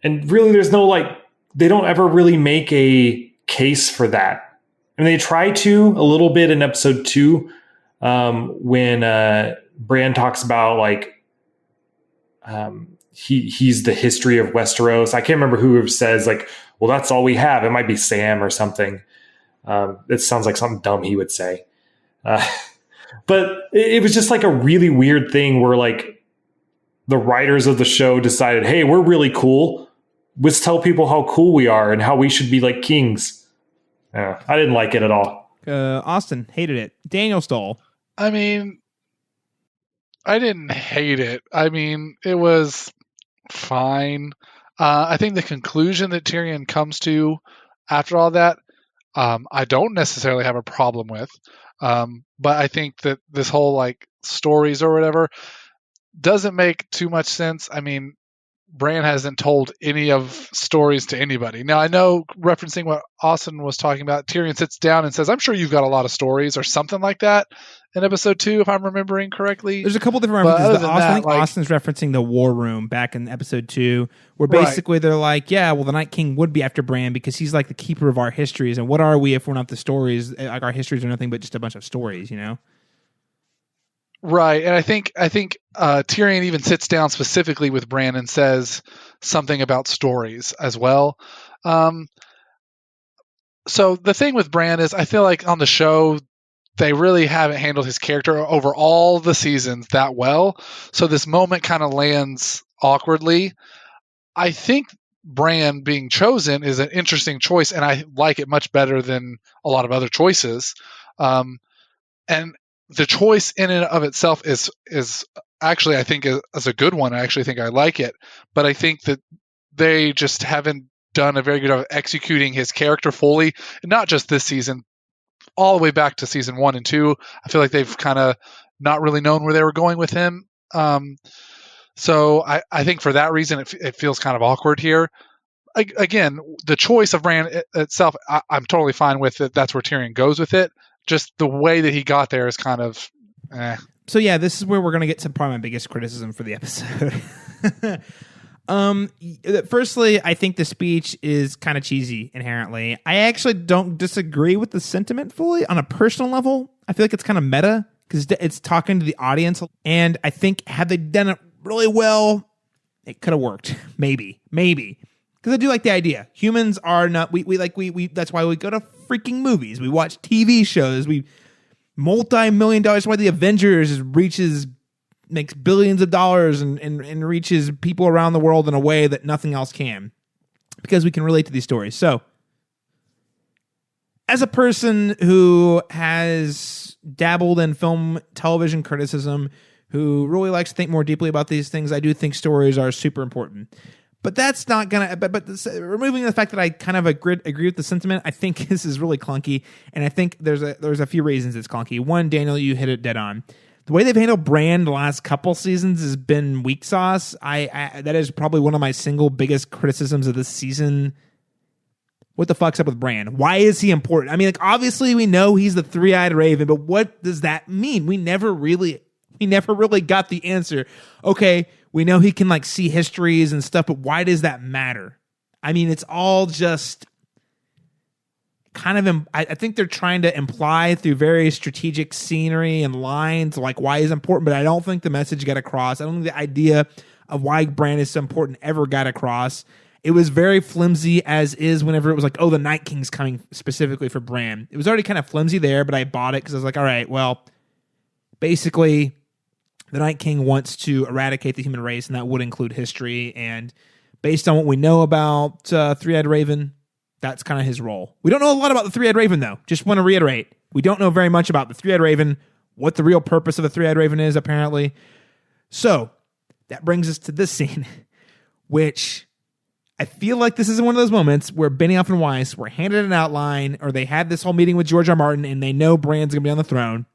really, there's no they don't ever really make a case for that. And they try to a little bit in episode 2 when Bran talks about he's the history of Westeros. I can't remember who says well, that's all we have. It might be Sam or something. It sounds like something dumb he would say. But it was just a really weird thing where the writers of the show decided, hey, we're really cool. Let's tell people how cool we are and how we should be like kings. I didn't like it at all. Austin hated it. Daniel Stull. I mean, I didn't hate it. I mean, it was fine. I think the conclusion that Tyrion comes to after all that, I don't necessarily have a problem with. But I think that this whole stories or whatever doesn't make too much sense. I mean, Bran hasn't told any of stories to anybody. Now, I know, referencing what Austin was talking about, Tyrion sits down and says, I'm sure you've got a lot of stories or something like that in episode 2, if I'm remembering correctly. There's a couple different references. I think Austin's referencing the war room back in episode 2, where basically they're like, yeah, well, the Night King would be after Bran because he's the keeper of our histories. And what are we if we're not the stories? Our histories are nothing but just a bunch of stories, you know? Right, and I think Tyrion even sits down specifically with Bran and says something about stories as well. So the thing with Bran is, I feel like on the show they really haven't handled his character over all the seasons that well. So this moment kind of lands awkwardly. I think Bran being chosen is an interesting choice, and I like it much better than a lot of other choices. And the choice in and of itself is actually, I think, is a good one. I actually think I like it, but I think that they just haven't done a very good job of executing his character fully, and not just this season, all the way back to season 1 and 2. I feel like they've kind of not really known where they were going with him. So I think for that reason, it feels kind of awkward here. Again, the choice of Bran itself, I'm totally fine with it. That's where Tyrion goes with it. Just the way that he got there is kind of So yeah, this is where we're going to get to probably my biggest criticism for the episode. Firstly, I think the speech is kind of cheesy inherently. I actually don't disagree with the sentiment fully on a personal level. I feel like it's kind of meta because it's talking to the audience. And I think had they done it really well, it could have worked. Maybe. Because I do like the idea. Humans are not, we that's why we go to freaking movies. We watch TV shows. We multi-million dollars. That's why the Avengers makes billions of dollars and reaches people around the world in a way that nothing else can. Because we can relate to these stories. So, as a person who has dabbled in film, television criticism, who really likes to think more deeply about these things, I do think stories are super important. But that's not gonna. But removing the fact that I kind of agree with the sentiment, I think this is really clunky, and I think there's a few reasons it's clunky. One, Daniel, you hit it dead on. The way they've handled Bran the last couple seasons has been weak sauce. That is probably one of my single biggest criticisms of this season. What the fuck's up with Bran? Why is he important? I mean, like, obviously we know he's the three-eyed raven, but what does that mean? We never really got the answer. Okay, we know he can like see histories and stuff, but why does that matter? I mean, it's all just kind of, I think they're trying to imply through very strategic scenery and lines, like why is important, but I don't think the message got across. I don't think the idea of why Bran is so important ever got across. It was very flimsy as is whenever it was like, oh, the Night King's coming specifically for Bran. It was already kind of flimsy there, but I bought it because I was like, all right, well, basically the Night King wants to eradicate the human race, and that would include history. And based on what we know about Three-Eyed Raven, that's kind of his role. We don't know a lot about the Three-Eyed Raven, though. Just want to reiterate. We don't know very much about the Three-Eyed Raven, what the real purpose of the Three-Eyed Raven is, apparently. So, that brings us to this scene, which I feel like this is one of those moments where Benioff and Weiss were handed an outline, or they had this whole meeting with George R. Martin, and they know Bran's going to be on the throne,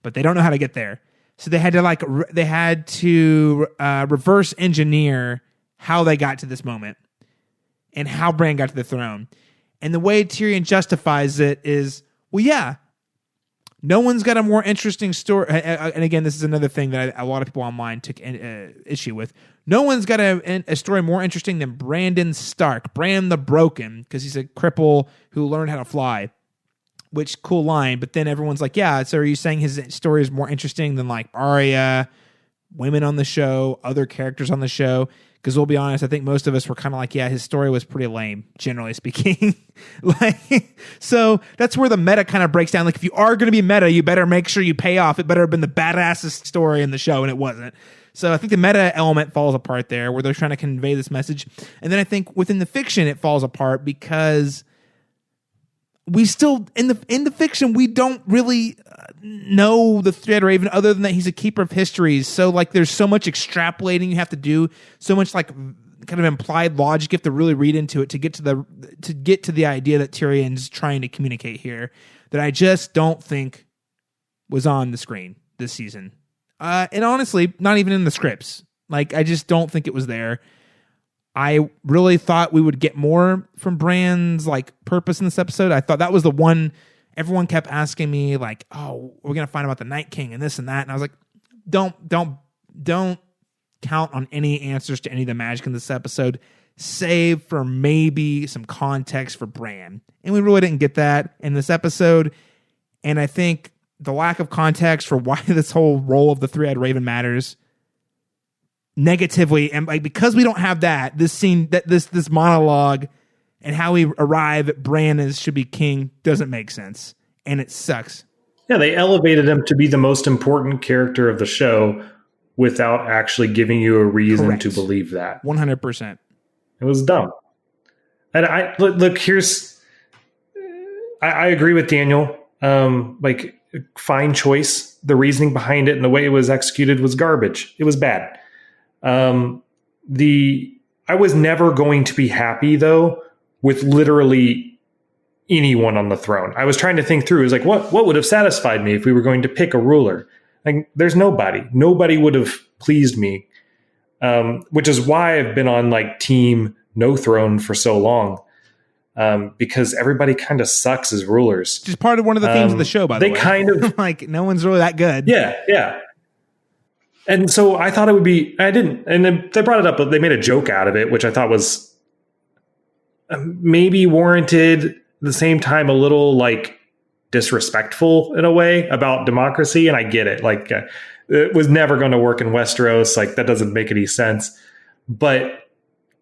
but they don't know how to get there. So they had to reverse engineer how they got to this moment and how Bran got to the throne. And the way Tyrion justifies it is, well, yeah, no one's got a more interesting story. And again, this is another thing that a lot of people online took issue with. No one's got a story more interesting than Brandon Stark, Bran the Broken, because he's a cripple who learned how to fly. Which, cool line, but then everyone's like, yeah, so are you saying his story is more interesting than like Arya, women on the show, other characters on the show? Because we'll be honest, I think most of us were kind of like, yeah, his story was pretty lame, generally speaking. So that's where the meta kind of breaks down. Like, if you are going to be meta, you better make sure you pay off. It better have been the badassest story in the show, and it wasn't. So I think the meta element falls apart there, where they're trying to convey this message. And then I think within the fiction, it falls apart because we still, in the fiction, we don't really know the Three-Eyed Raven other than that he's a keeper of histories. So like there's so much extrapolating you have to do, so much like kind of implied logic you have to really read into it to get to the idea that Tyrion's trying to communicate here, that I just don't think was on the screen this season. And honestly, not even in the scripts. Like, I just don't think it was there. I really thought we would get more from Bran's like purpose in this episode. I thought that was the one everyone kept asking me, like, oh, we're going to find about the Night King and this and that. And I was like, don't count on any answers to any of the magic in this episode, save for maybe some context for Bran. And we really didn't get that in this episode. And I think the lack of context for why this whole role of the three-eyed raven matters negatively, and like because we don't have that, this scene, that this monologue and how we arrive at Bran as should be king doesn't make sense, and it sucks. Yeah, they elevated him to be the most important character of the show without actually giving you a reason Correct. to believe that. 100%. It was dumb. And I look, here's, I agree with Daniel. Like, fine choice. The reasoning behind it and the way it was executed was garbage. It was bad. I was never going to be happy though with literally anyone on the throne. I was trying to think through. It was like, what would have satisfied me if we were going to pick a ruler? Like, there's nobody. Nobody would have pleased me. Which is why I've been on like team no throne for so long. Because everybody kind of sucks as rulers. Which is part of one of the themes of the show, by the way. They kind of like no one's really that good. Yeah. And so I thought it would be, and then they brought it up, but they made a joke out of it, which I thought was maybe warranted, at the same time a little like disrespectful in a way about democracy. And I get it. Like it was never going to work in Westeros. Like that doesn't make any sense. But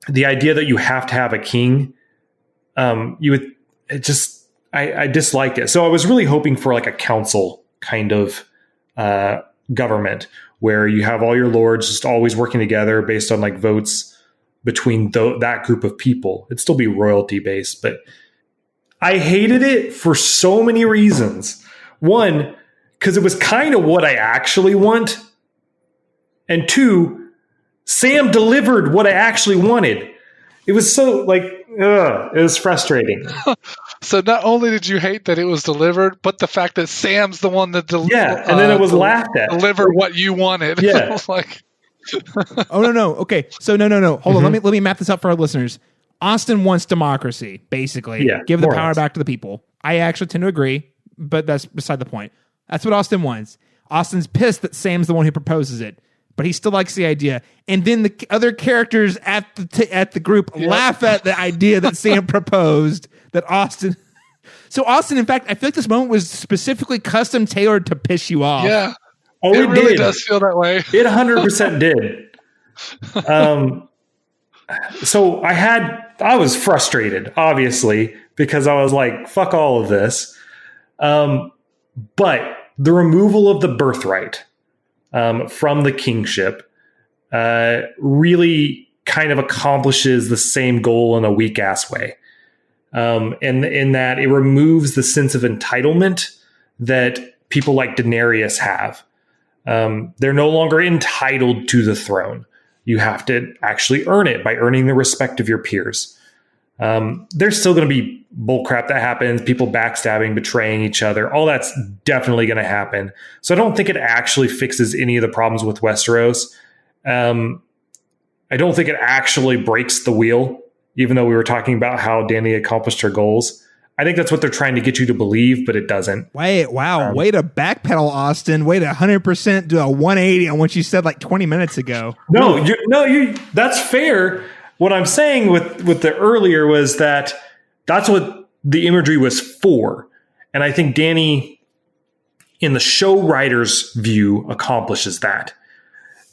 the idea that you have to have a king, I disliked it. So I was really hoping for like a council kind of government where you have all your lords just always working together based on like votes between that group of people. It'd still be royalty based, but I hated it for so many reasons. One, because it was kind of what I actually want. And two, Sam delivered what I actually wanted. It was so like, it was frustrating. So not only did you hate that it was delivered, but the fact that Sam's the one that and then it was laughed at. Delivered what you wanted. Yeah. Was like, oh no. Okay, so no. Hold on. Let me map this up for our listeners. Austin wants democracy, basically. Yeah, give the power back to the people. I actually tend to agree, but that's beside the point. That's what Austin wants. Austin's pissed that Sam's the one who proposes it, but he still likes the idea. And then the other characters at the group laugh at the idea that Sam proposed. That Austin. So Austin, in fact, I feel like this moment was specifically custom tailored to piss you off. Yeah. Oh, it really does feel that way. It 100% did. So I was frustrated, obviously, because I was like, fuck all of this. But the removal of the birthright from the kingship really kind of accomplishes the same goal in a weak ass way. And in that it removes the sense of entitlement that people like Daenerys have. They're no longer entitled to the throne. You have to actually earn it by earning the respect of your peers. There's still going to be bullcrap that happens, people backstabbing, betraying each other. All that's definitely going to happen. So I don't think it actually fixes any of the problems with Westeros. I don't think it actually breaks the wheel, even though we were talking about how Dany accomplished her goals. I think that's what they're trying to get you to believe, but it doesn't. Way to backpedal, Austin. Way to 100% do a 180 on what you said like 20 minutes ago. No, that's fair. What I'm saying with the earlier was that that's what the imagery was for. And I think Dany, in the show writer's view, accomplishes that.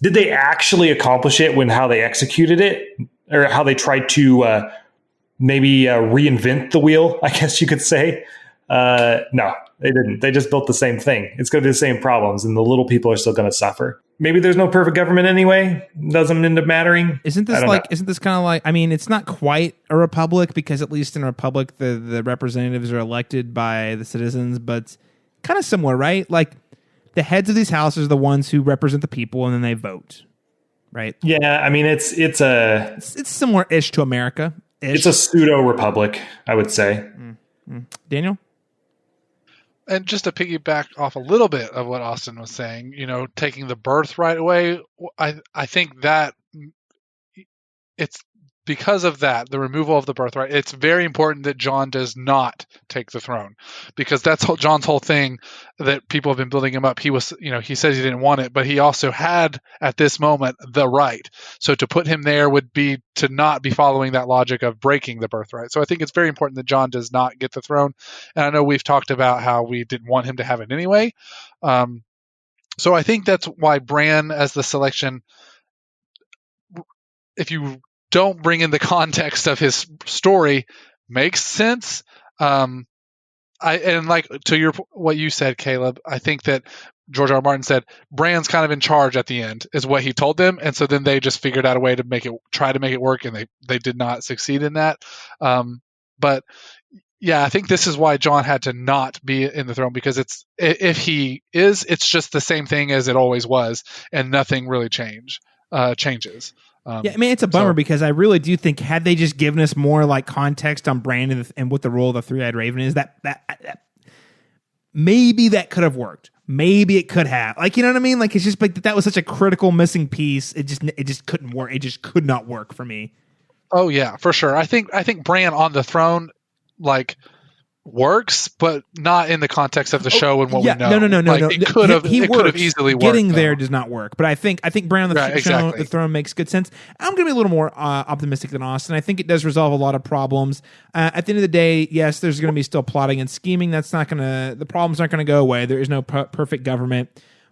Did they actually accomplish it when how they executed it? Or how they tried to maybe reinvent the wheel, I guess you could say. No, they didn't. They just built the same thing. It's going to be the same problems, and the little people are still going to suffer. Maybe there's no perfect government anyway. Doesn't end up mattering. Isn't this kind of like, I mean, it's not quite a republic, because at least in a republic, the representatives are elected by the citizens, but kind of similar, right? Like the heads of these houses are the ones who represent the people, and then they vote. Right. Yeah, I mean it's similar-ish to America. It's a pseudo republic, I would say. Daniel? And just to piggyback off a little bit of what Austin was saying, taking the birthright away, I think that it's because of that, the removal of the birthright, it's very important that Jon does not take the throne, because that's Jon's whole thing that people have been building him up. He was, he says he didn't want it, but he also had at this moment the right. So to put him there would be to not be following that logic of breaking the birthright. So I think it's very important that Jon does not get the throne. And I know we've talked about how we didn't want him to have it anyway. So I think that's why Bran as the selection, if you don't bring in the context of his story, makes sense. And like to what you said, Caleb, I think that George R.R. Martin said Bran's kind of in charge at the end is what he told them, and so then they just figured out a way to try to make it work, and they did not succeed in that. But yeah, I think this is why Jon had to not be in the throne, because if he is, it's just the same thing as it always was, and nothing really changes. Yeah, I mean, it's a bummer because I really do think had they just given us more like context on Bran and what the role of the Three-Eyed Raven is, that maybe that could have worked. Maybe it could have. Like, you know what I mean? Like, it's just like that was such a critical missing piece. It just couldn't work. It just could not work for me. Oh yeah, for sure. I think Bran on the throne like works, but not in the context of the show and what we know. No. Like, it could have easily worked. Getting there does not work, but I think Bran on the throne makes good sense. I'm going to be a little more optimistic than Austin. I think it does resolve a lot of problems. At the end of the day, yes, there's going to be still plotting and scheming. The problems aren't going to go away. There is no perfect government.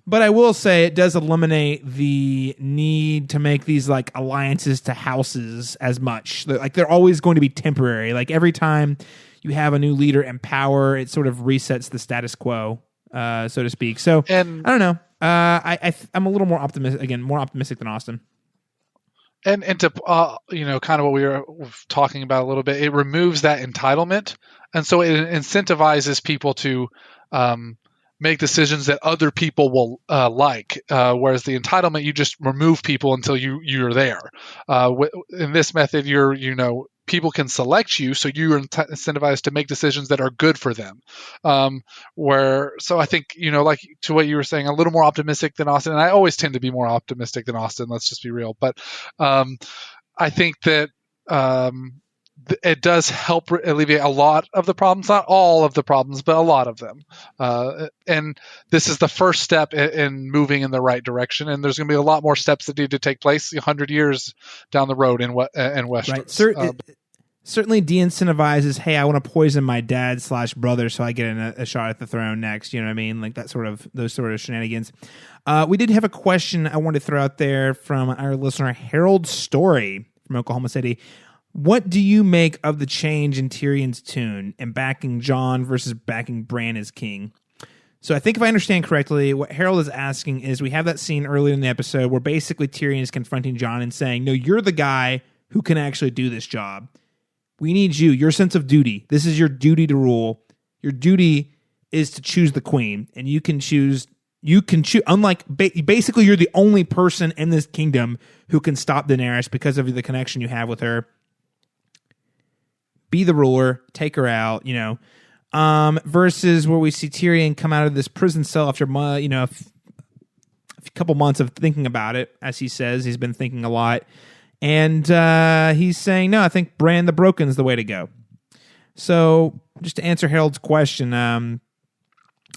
But I will say it does eliminate the need to make these like alliances to houses as much. Like they're always going to be temporary. Like every time you have a new leader in power, it sort of resets the status quo, so to speak. So I don't know. I'm a little more optimistic than Austin. And to kind of what we were talking about a little bit, it removes that entitlement, and so it incentivizes people to make decisions that other people will like. Whereas the entitlement, you just remove people until you're there. In this method, people can select you, so you're incentivized to make decisions that are good for them. So I think, like to what you were saying, a little more optimistic than Austin, and I always tend to be more optimistic than Austin, let's just be real. But I think that it does help alleviate a lot of the problems, not all of the problems, but a lot of them. And this is the first step in moving in the right direction. And there's going to be a lot more steps that need to take place 100 years down the road in Westeros. Right. Certainly de-incentivizes, hey, I want to poison my dad / brother so I get a shot at the throne next. You know what I mean? Like those sort of shenanigans. We did have a question I wanted to throw out there from our listener, Harold Story from Oklahoma City. What do you make of the change in Tyrion's tune and backing Jon versus backing Bran as king? So I think if I understand correctly, what Harold is asking is we have that scene earlier in the episode where basically Tyrion is confronting Jon and saying, no, you're the guy who can actually do this job. We need you, your sense of duty. This is your duty to rule. Your duty is to choose the queen, and you can choose, unlike, basically you're the only person in this kingdom who can stop Daenerys because of the connection you have with her. Be the ruler, take her out, versus where we see Tyrion come out of this prison cell after, a couple months of thinking about it. As he says, he's been thinking a lot. And he's saying, no, I think Bran the Broken is the way to go. So just to answer Harold's question, I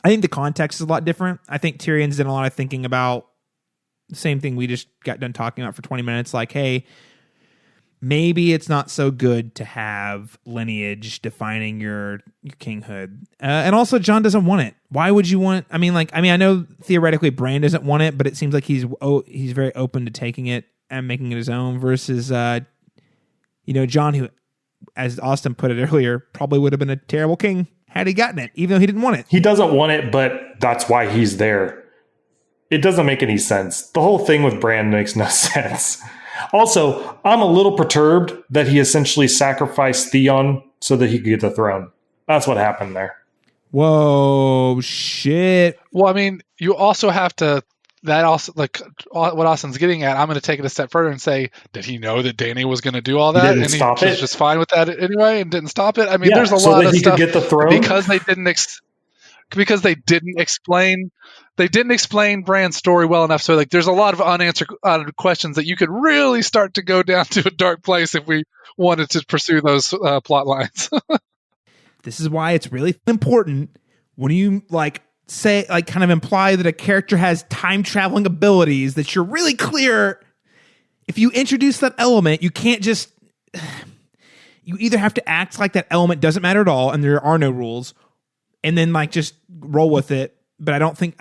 think the context is a lot different. I think Tyrion's done a lot of thinking about the same thing we just got done talking about for 20 minutes. Like, hey, maybe it's not so good to have lineage defining your kinghood. And also, Jon doesn't want it. Why would you want? I know theoretically Bran doesn't want it, but it seems like he's very open to taking it and making it his own. Versus, Jon, who, as Austin put it earlier, probably would have been a terrible king had he gotten it, even though he didn't want it. He doesn't want it, but that's why he's there. It doesn't make any sense. The whole thing with Bran makes no sense. Also, I'm a little perturbed that he essentially sacrificed Theon so that he could get the throne. That's what happened there. Whoa, shit. Well, I mean, you also have to, that also, like what Austin's getting at, I'm going to take it a step further and say, did he know that Dany was going to do all that? And he was just fine with that anyway and didn't stop it? I mean, there's a lot of stuff. Could get the throne? Because they didn't because they didn't explain Bran's story well enough. So like, there's a lot of unanswered questions that you could really start to go down to a dark place if we wanted to pursue those plot lines. This is why it's really important when you say, kind of imply that a character has time traveling abilities, that you're really clear. If you introduce that element, you can't just, you either have to act like that element doesn't matter at all and there are no rules, and then just roll with it. But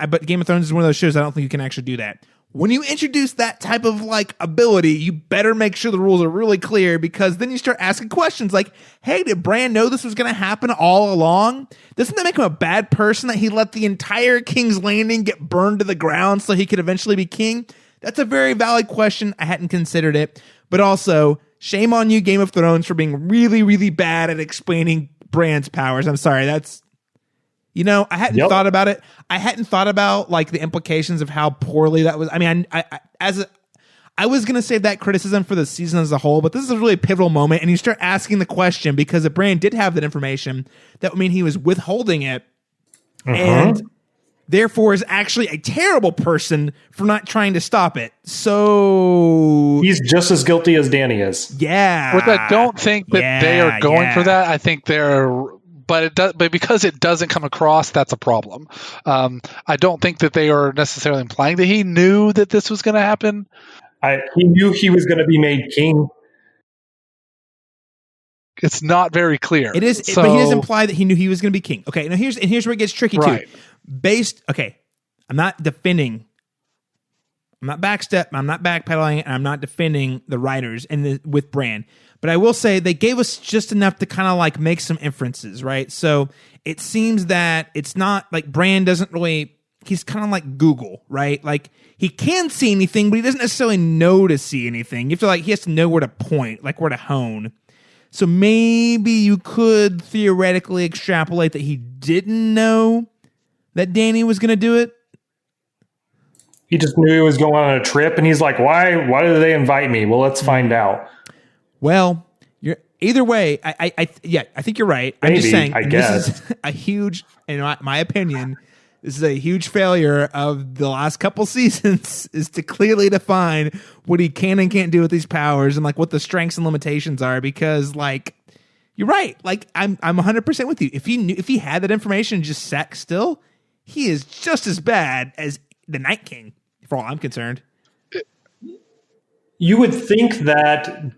but Game of Thrones is one of those shows I don't think you can actually do that. When you introduce that type of ability, you better make sure the rules are really clear, because then you start asking questions like, hey, did Bran know this was going to happen all along? Doesn't that make him a bad person that he let the entire King's Landing get burned to the ground so he could eventually be king? That's a very valid question. I hadn't considered it. But also, shame on you, Game of Thrones, for being really, really bad at explaining Bran's powers. I'm sorry. I hadn't thought about it. I hadn't thought about the implications of how poorly that was. I mean, I was going to save that criticism for the season as a whole, but this is a really pivotal moment, and you start asking the question because if Bran did have that information, that would mean he was withholding it, and therefore is actually a terrible person for not trying to stop it. So he's just as guilty as Dany is. Yeah. Which I don't think that they are going for that. I think but because it doesn't come across, that's a problem. I don't think that they are necessarily implying that he knew that this was going to happen. He knew he was going to be made king. It's not very clear. It is, but he does imply that he knew he was going to be king. Okay, now here's where it gets tricky too. I'm not defending. I'm not backpedaling, and I'm not defending the writers with Bran. But I will say they gave us just enough to kind of make some inferences, right? So it seems that it's not Bran doesn't really, he's kind of like Google, right? He can see anything, but he doesn't necessarily know to see anything. You have to he has to know where to point, where to hone. So maybe you could theoretically extrapolate that he didn't know that Dany was going to do it. He just knew he was going on a trip, and he's like, why did they invite me? Well, let's find out. Well, either way, I think you're right. Maybe, I'm just saying, I guess. This is a huge, in my opinion, this is a huge failure of the last couple seasons, is to clearly define what he can and can't do with these powers and what the strengths and limitations are. Because you're right. I'm 100% with you. If he had that information and just sat still, he is just as bad as the Night King, for all I'm concerned. You would think that.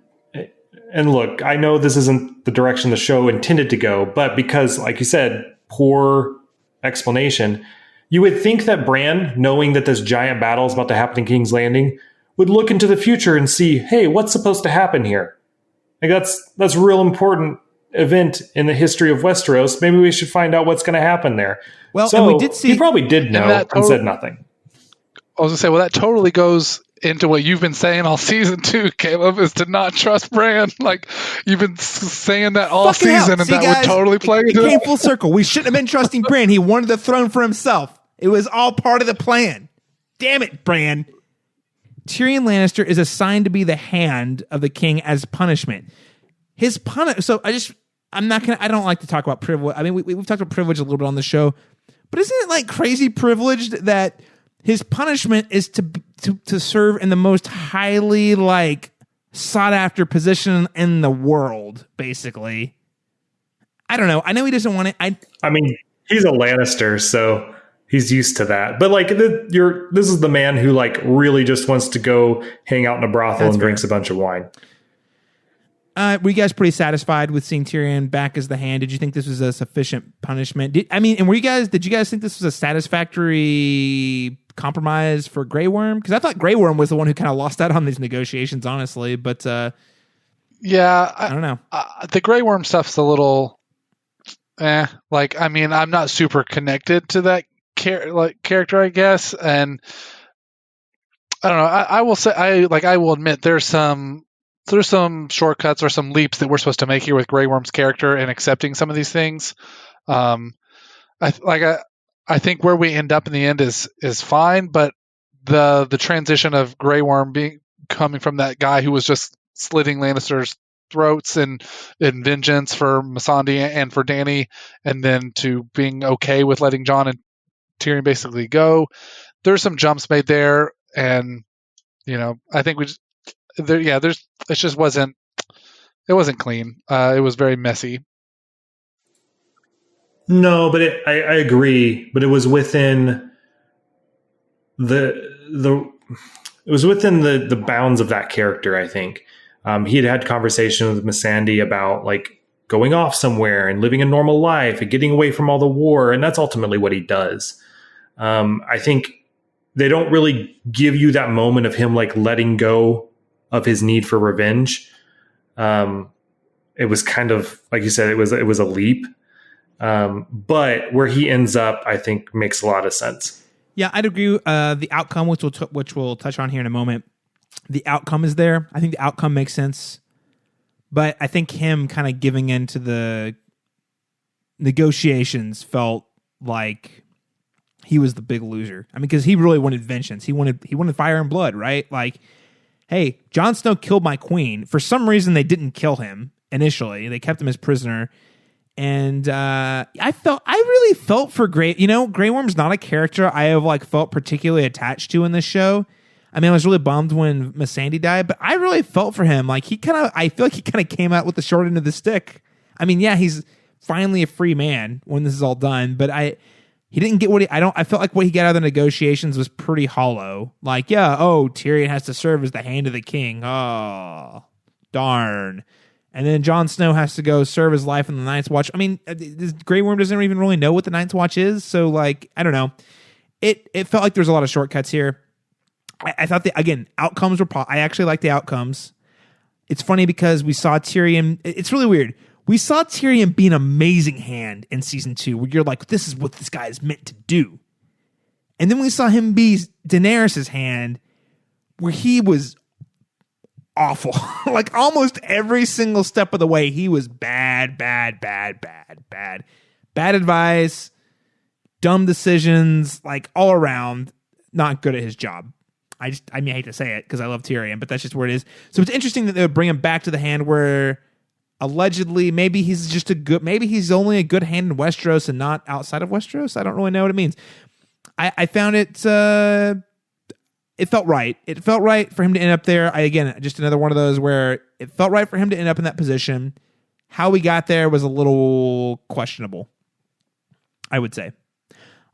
And look, I know this isn't the direction the show intended to go, but because, like you said, poor explanation, you would think that Bran, knowing that this giant battle is about to happen in King's Landing, would look into the future and see, hey, what's supposed to happen here? That's a real important event in the history of Westeros. Maybe we should find out what's going to happen there. Well, so and we did see, he probably did know and said nothing. I was going to say, well, that totally goes into what you've been saying all season 2, Caleb, is to not trust Bran. You've been saying that all season, and that would totally play into it. It came full circle. We shouldn't have been trusting Bran. He wanted the throne for himself. It was all part of the plan. Damn it, Bran. Tyrion Lannister is assigned to be the hand of the king as punishment. So I don't like to talk about privilege. I mean, we've talked about privilege a little bit on the show, but isn't it crazy privileged that his punishment is to serve in the most highly sought after position in the world, basically? I don't know. I know he doesn't want it. I mean, he's a Lannister, so he's used to that. But this is the man who really just wants to go hang out in a brothel and drinks a bunch of wine. Were you guys pretty satisfied with seeing Tyrion back as the hand? Did you think this was a sufficient punishment? Did you guys think this was a satisfactory compromise for Grey Worm? Because I thought Grey Worm was the one who kind of lost out on these negotiations, honestly. But I don't know. The Grey Worm stuff's a little, I'm not super connected to that character, I guess, and I don't know. I will say, I will admit, there's some shortcuts or some leaps that we're supposed to make here with Grey Worm's character and accepting some of these things. I think where we end up in the end is fine, but the transition of Grey Worm coming from that guy who was just slitting Lannister's throats and vengeance for Missandei and for Dany, and then to being okay with letting Jon and Tyrion basically go. There's some jumps made there, and I think it wasn't clean. It was very messy. No, but I agree. But it was within the bounds of that character. I think he had conversation with Missandei about like going off somewhere and living a normal life and getting away from all the war, and that's ultimately what he does. I think they don't really give you that moment of him like letting go of his need for revenge. It was kind of like you said, it was a leap. But where he ends up, I think makes a lot of sense. Yeah, I'd agree. The outcome, which we'll touch on here in a moment, the outcome is there. I think the outcome makes sense. But I think him kind of giving into the negotiations felt like he was the big loser. I mean, because he really wanted vengeance. He wanted fire and blood, right? Like, hey, Jon Snow killed my queen. For some reason, they didn't kill him initially. They kept him as prisoner. And I really felt for Grey. Grey Worm's not a character I have like felt particularly attached to in this show. I mean, I was really bummed when Missandei died, but I really felt for him. Like I feel like he kind of came out with the short end of the stick. I mean, yeah, he's finally a free man when this is all done, but he didn't get what I felt like what he got out of the negotiations was pretty hollow. Like, yeah, Tyrion has to serve as the hand of the king. Oh, darn. And then Jon Snow has to go serve his life in the Night's Watch. I mean, Grey Worm doesn't even really know what the Night's Watch is. So, like, I don't know. It felt like there's a lot of shortcuts here. I thought outcomes were... I actually like the outcomes. It's funny because we saw Tyrion... It's really weird. We saw Tyrion be an amazing hand in season 2, where you're like, this is what this guy is meant to do. And then we saw him be Daenerys' hand, where he was awful. Like almost every single step of the way, he was bad. Bad advice, dumb decisions, like all around, not good at his job. I hate to say it because I love Tyrion, but that's just where it is. So it's interesting that they would bring him back to the hand where allegedly maybe he's only a good hand in Westeros and not outside of Westeros. I don't really know what it means. I found it it felt right. It felt right for him to end up there. Just another one of those where it felt right for him to end up in that position. How we got there was a little questionable, I would say.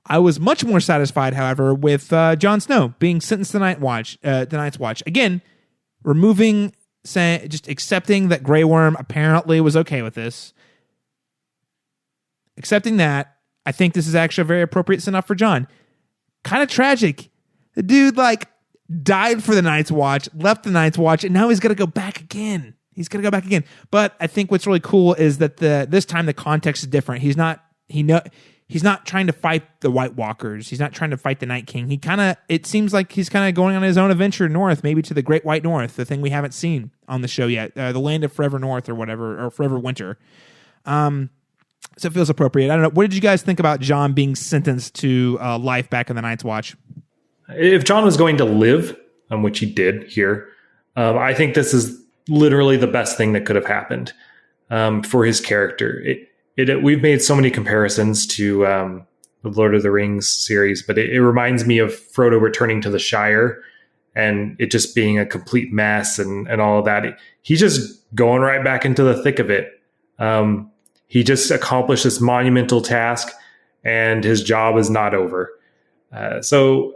I was much more satisfied, however, with Jon Snow being sentenced to the Night's Watch. Again, just accepting that Grey Worm apparently was okay with this. Accepting that, I think this is actually a very appropriate send-off for Jon. Kind of tragic. The dude, died for the Night's Watch, left the Night's Watch, and now he's got to go back again. But I think what's really cool is that this time the context is different. He's not trying to fight the White Walkers. He's not trying to fight the Night King. It seems like he's kind of going on his own adventure north, maybe to the Great White North, the thing we haven't seen on the show yet, the land of Forever North or whatever, or Forever Winter. So it feels appropriate. I don't know. What did you guys think about Jon being sentenced to life back in the Night's Watch? If Jon was going to live, which he did here, I think this is literally the best thing that could have happened for his character. We've made so many comparisons to the Lord of the Rings series, but it reminds me of Frodo returning to the Shire and it just being a complete mess and all of that. He's just going right back into the thick of it. He just accomplished this monumental task and his job is not over. So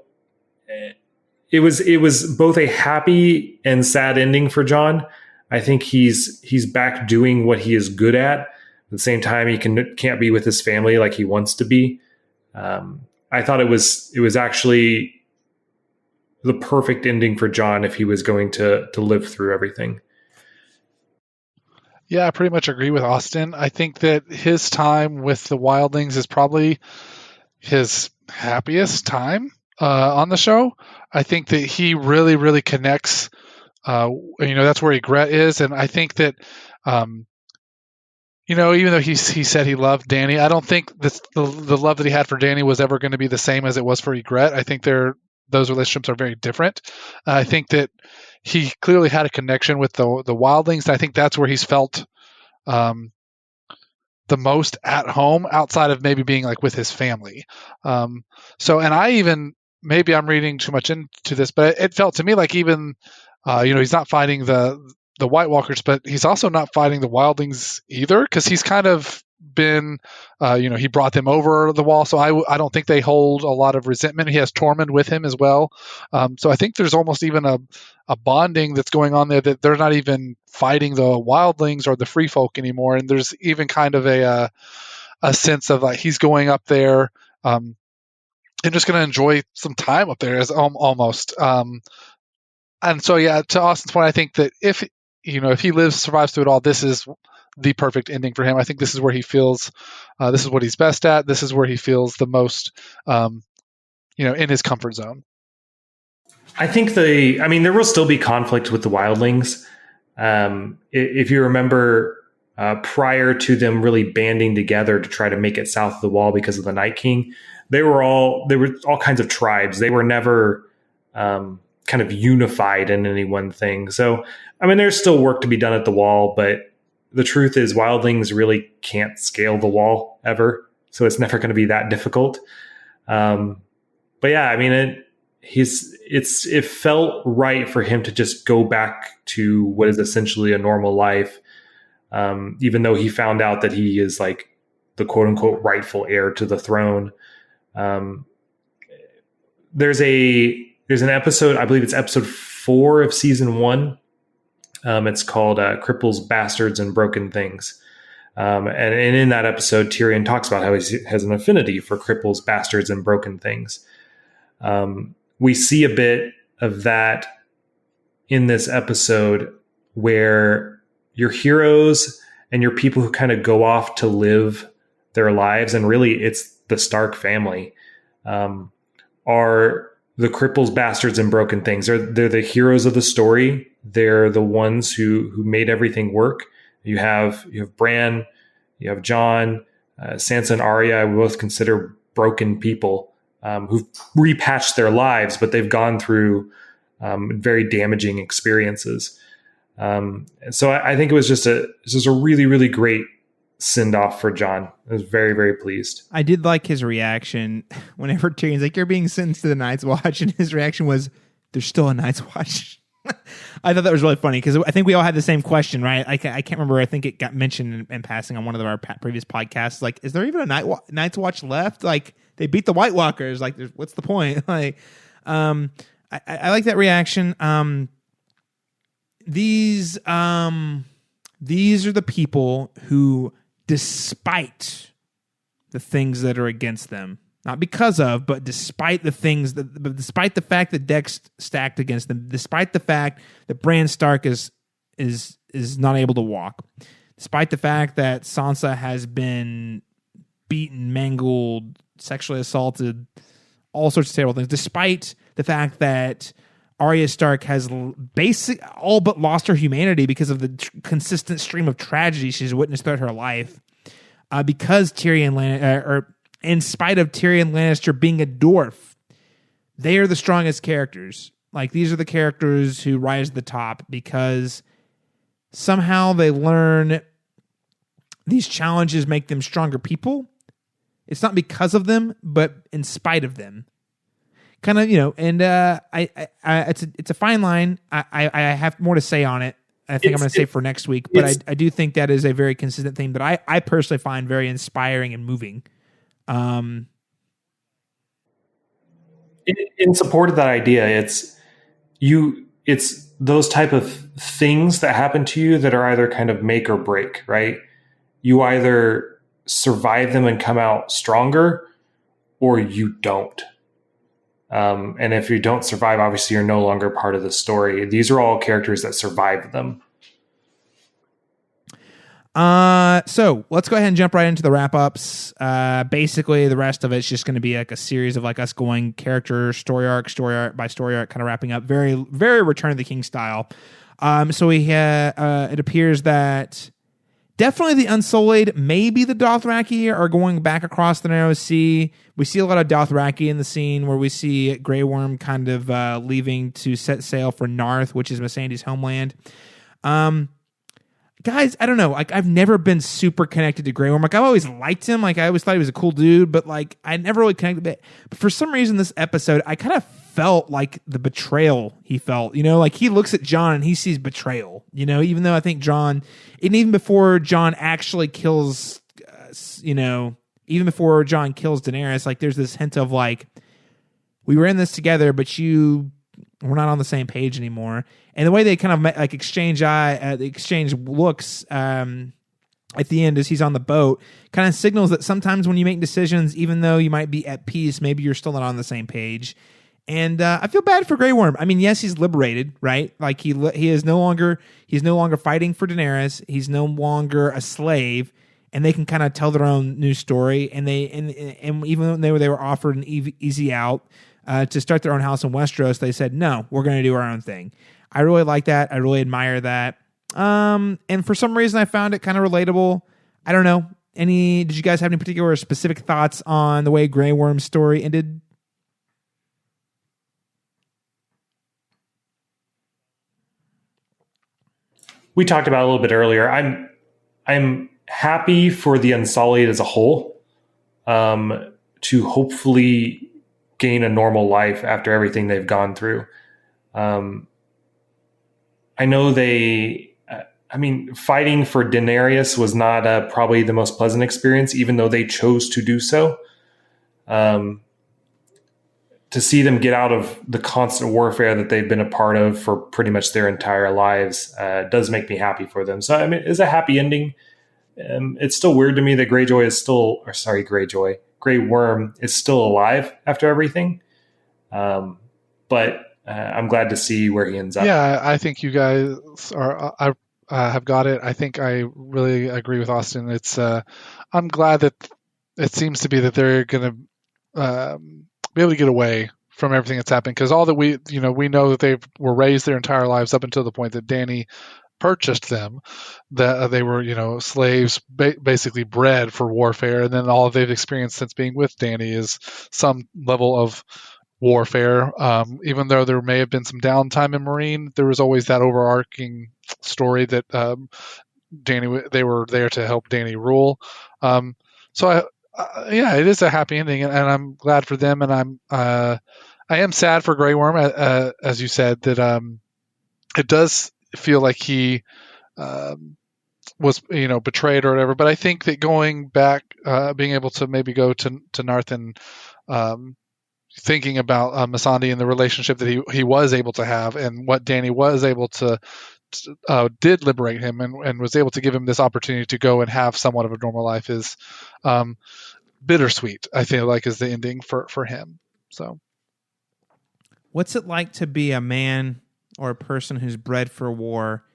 it was both a happy and sad ending for Jon. I think he's back doing what he is good at. At the same time, he can't be with his family like he wants to be. I thought it was actually the perfect ending for Jon if he was going to live through everything. Yeah, I pretty much agree with Austin. I think that his time with the Wildlings is probably his happiest time on the show. I think that he really, really connects. That's where Ygritte is, and I think that, even though he said he loved Dany, I don't think the love that he had for Dany was ever going to be the same as it was for Ygritte. I think they're those relationships are very different. I think that he clearly had a connection with the wildlings. I think that's where he's felt the most at home outside of maybe being like with his family. So, and I even, maybe I'm reading too much into this, but it felt to me like even, he's not fighting the White Walkers, but he's also not fighting the wildlings either, because he's kind of been, he brought them over the wall. So I don't think they hold a lot of resentment. He has Tormund with him as well. So I think there's almost even a bonding that's going on there, that they're not even fighting the wildlings or the free folk anymore. And there's even kind of a sense of like he's going up there and just going to enjoy some time up there as almost. And so, yeah, to Austin's point, I think that if he survives through it all, this is the perfect ending for him. I think this is where he feels, this is what he's best at. This is where he feels the most, in his comfort zone. I think there will still be conflict with the wildlings. If you remember, prior to them really banding together to try to make it south of the wall because of the Night King, they were all kinds of tribes. They were never kind of unified in any one thing. So, there's still work to be done at the wall, but the truth is wildlings really can't scale the wall ever. So it's never going to be that difficult. But yeah, it felt right for him to just go back to what is essentially a normal life. Even though he found out that he is like the quote unquote rightful heir to the throne. There's an episode, I believe it's episode 4 of season 1. It's called Cripples, Bastards, and Broken Things. And in that episode, Tyrion talks about how he has an affinity for cripples, bastards, and broken things. We see a bit of that in this episode where your heroes and your people who kind of go off to live their lives, and really it's the Stark family, are the cripples, bastards, and broken things. They're the heroes of the story. They're the ones who made everything work. You have Bran, you have Jon, Sansa and Arya. I would both consider broken people who've repatched their lives, but they've gone through very damaging experiences. So I think it was just a really, really great send off for Jon. I was very, very pleased. I did like his reaction whenever Tyrion's like, "You're being sentenced to the Night's Watch," and his reaction was, "There's still a Night's Watch." I thought that was really funny because I think we all had the same question, right? I can't remember. I think it got mentioned in passing on one of our previous podcasts. Like, is there even a Night's Watch left? Like, they beat the White Walkers. Like, what's the point? Like, I like that reaction. These are the people who, despite the things that are against them, not because of, but despite the things despite the fact that deck's stacked against them, despite the fact that Bran Stark is not able to walk, despite the fact that Sansa has been beaten, mangled, sexually assaulted, all sorts of terrible things, despite the fact that Arya Stark has all but lost her humanity because of the consistent stream of tragedy she's witnessed throughout her life, because in spite of Tyrion Lannister being a dwarf, they are the strongest characters. Like, these are the characters who rise to the top because somehow they learn these challenges make them stronger people. It's not because of them, but in spite of them. Kind of, and it's a fine line. I have more to say on it. I think I'm going to say for next week, but I do think that is a very consistent theme that I personally find very inspiring and moving. In support of that idea, it's those type of things that happen to you that are either kind of make or break, right? You either survive them and come out stronger, or you don't. And if you don't survive, obviously you're no longer part of the story. These are all characters that survived them. So let's go ahead and jump right into the wrap-ups. Basically, the rest of it's just going to be like a series of like us going character, story arc by story arc, kind of wrapping up. Very, very Return of the King style. So it appears that Definitely the Unsullied, maybe the Dothraki are going back across the Narrow Sea. We see a lot of Dothraki in the scene where we see Grey Worm kind of leaving to set sail for Narth, which is Missandei's homeland. Guys, I don't know. Like, I've never been super connected to Grey Worm. Like, I've always liked him. Like, I always thought he was a cool dude, but like, I never really connected with it. But for some reason, this episode, I kind of felt like the betrayal he felt. You know, like he looks at Jon and he sees betrayal. You know, even though I think Jon, and even before Jon actually kills, even before Jon kills Daenerys, like there's this hint of like, we were in this together, but we're not on the same page anymore. And the way they kind of like exchange looks at the end as he's on the boat kind of signals that sometimes when you make decisions, even though you might be at peace, maybe you're still not on the same page. And I feel bad for Grey Worm. I mean, yes, he's liberated, right? Like he's no longer fighting for Daenerys. He's no longer a slave, and they can kind of tell their own new story. And even though they were offered an easy out to start their own house in Westeros, they said, no, we're going to do our own thing. I really like that. I really admire that. And for some reason, I found it kind of relatable. I don't know. Did you guys have any particular specific thoughts on the way Grey Worm's story ended? We talked about it a little bit earlier. I'm happy for the Unsullied as a whole, to hopefully gain a normal life after everything they've gone through. I know fighting for Daenerys was not probably the most pleasant experience, even though they chose to do so. To see them get out of the constant warfare that they've been a part of for pretty much their entire lives does make me happy for them. So, I mean, it's a happy ending. It's still weird to me that Grey Worm is still alive after everything. But I'm glad to see where he ends up. Yeah, I think you guys have got it. I think I really agree with Austin. It's I'm glad that it seems to be that they're going to be able to get away from everything that's happened, because all that we know that they were raised their entire lives up until the point that Dany purchased them, that they were slaves basically bred for warfare, and then all they've experienced since being with Dany is some level of warfare. Even though there may have been some downtime in Marine, there was always that overarching story that they were there to help Dany rule. So it is a happy ending, and I'm glad for them. And I am sad for Grey Worm, as you said, that it does feel like he was betrayed or whatever. But I think that going back, being able to maybe go to Narth and thinking about Missandei and the relationship that he was able to have, and what Dany was able to did liberate him and was able to give him this opportunity to go and have somewhat of a normal life is bittersweet, I feel like, is the ending for him. So what's it like to be a man or a person who's bred for war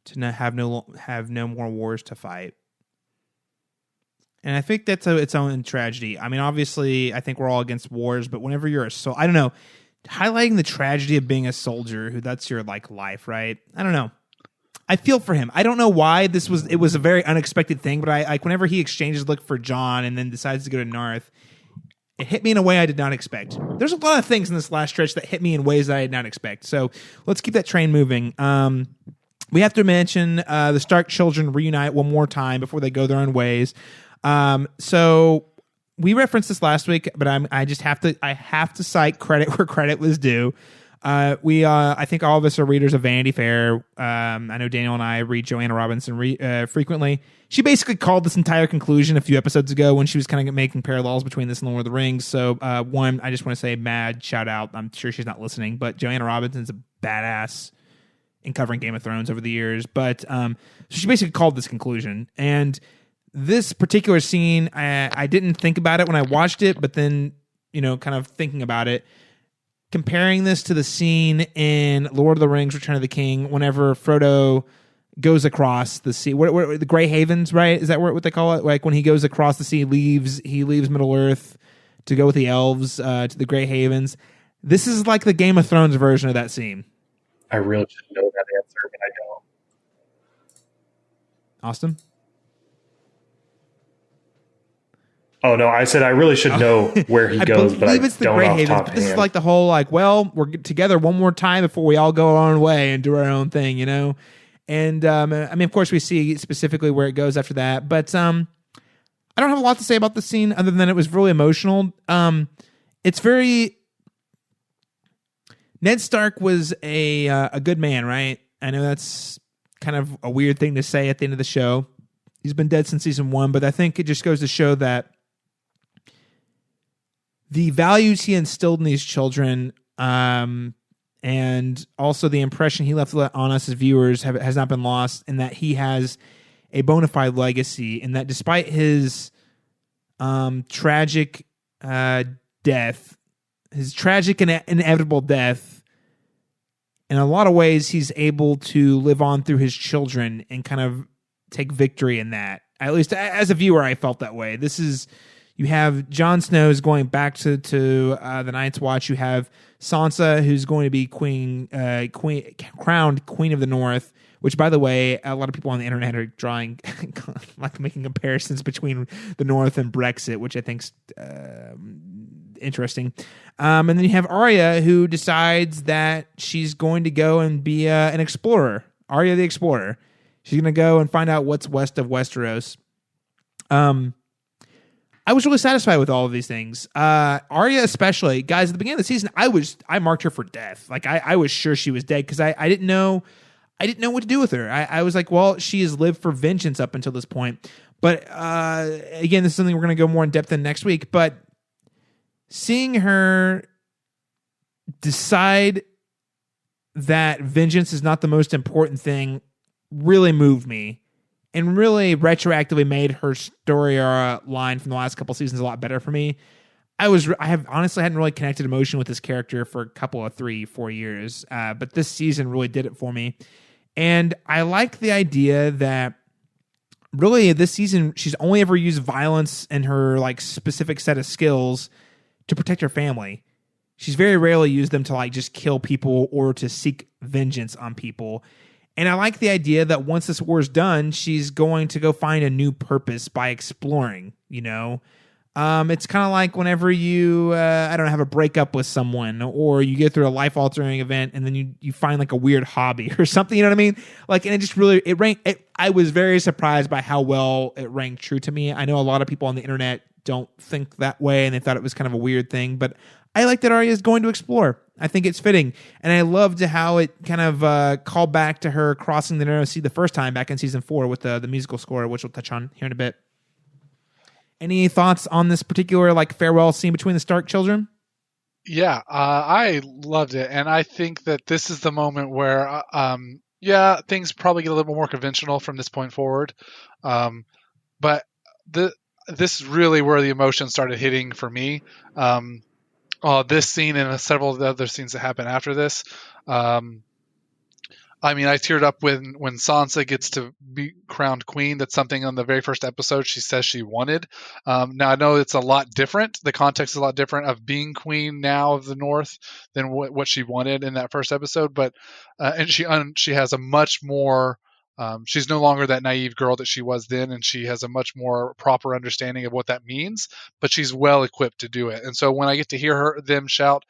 to have no more wars to fight? And I think that's its own tragedy. I mean, obviously, I think we're all against wars, but whenever you're I don't know, highlighting the tragedy of being a soldier, that's your life, right? I don't know. I feel for him. I don't know why it was a very unexpected thing, but I whenever he exchanges look for Jon and then decides to go to Narth, it hit me in a way I did not expect. There's a lot of things in this last stretch that hit me in ways that I did not expect. So let's keep that train moving. We have to mention the Stark children reunite one more time before they go their own ways. So we referenced this last week, but I have to cite credit where credit was due. I think all of us are readers of Vanity Fair. I know Daniel and I read Joanna Robinson frequently. She basically called this entire conclusion a few episodes ago when she was kind of making parallels between this and Lord of the Rings. So, one, I just want to say mad shout out. I'm sure she's not listening, but Joanna Robinson's a badass in covering Game of Thrones over the years. But so she basically called this conclusion. And this particular scene, I didn't think about it when I watched it, but then, kind of thinking about it, comparing this to the scene in Lord of the Rings, Return of the King, whenever Frodo goes across the sea, where the Grey Havens, right? Is that what they call it? Like when he goes across the sea, he leaves Middle Earth to go with the elves to the Grey Havens. This is like the Game of Thrones version of that scene. I really should know that answer, but I don't. Austin? Oh no, I said I really should know where he goes, but I it's the don't Grey off Havens. top But this is hand. like the whole we're together one more time before we all go our own way and do our own thing, And I mean, of course, we see specifically where it goes after that. But I don't have a lot to say about the scene other than it was really emotional. It's very. Ned Stark was a good man, right? I know that's kind of a weird thing to say at the end of the show. He's been dead since season 1, but I think it just goes to show that the values he instilled in these children, and also the impression he left on us as viewers has not been lost, and that he has a bona fide legacy, and that despite his tragic death, his tragic and inevitable death, in a lot of ways, he's able to live on through his children and kind of take victory in that. At least as a viewer, I felt that way. You have Jon Snow's going back to the Night's Watch. You have Sansa, who's going to be crowned Queen of the North, which, by the way, a lot of people on the internet are drawing, making comparisons between the North and Brexit, which I think's interesting. And then you have Arya, who decides that she's going to go and be an explorer. Arya the Explorer. She's going to go and find out what's west of Westeros. I was really satisfied with all of these things. Arya especially. Guys, at the beginning of the season, I marked her for death. I was sure she was dead because I didn't know what to do with her. I was like, well, she has lived for vengeance up until this point. But again, this is something we're going to go more in depth in next week. But seeing her decide that vengeance is not the most important thing really moved me and really retroactively made her story line from the last couple seasons a lot better for me. I have honestly hadn't really connected emotion with this character for a couple of 3-4 years, but this season really did it for me. And I like the idea that really this season she's only ever used violence and her specific set of skills to protect her family. She's very rarely used them to just kill people or to seek vengeance on people. And I like the idea that once this war is done, she's going to go find a new purpose by exploring, It's kind of like whenever you, have a breakup with someone or you get through a life-altering event and then you find a weird hobby or something, you know what I mean? And it just really, I was very surprised by how well it rang true to me. I know a lot of people on the internet don't think that way and they thought it was kind of a weird thing, but I like that Arya is going to explore. I think it's fitting. And I loved how it kind of called back to her crossing the narrow sea the first time back in season 4 with the musical score, which we'll touch on here in a bit. Any thoughts on this particular farewell scene between the Stark children? Yeah, I loved it. And I think that this is the moment where, things probably get a little more conventional from this point forward. But this is really where the emotion started hitting for me. This scene and several of the other scenes that happen after this. I teared up when Sansa gets to be crowned queen. That's something on the very first episode she says she wanted. Now, I know it's a lot different. The context is a lot different of being queen now of the North than what she wanted in that first episode. But and she has a much more... she's no longer that naive girl that she was then, and she has a much more proper understanding of what that means, but she's well equipped to do it. And so when I get to hear them shout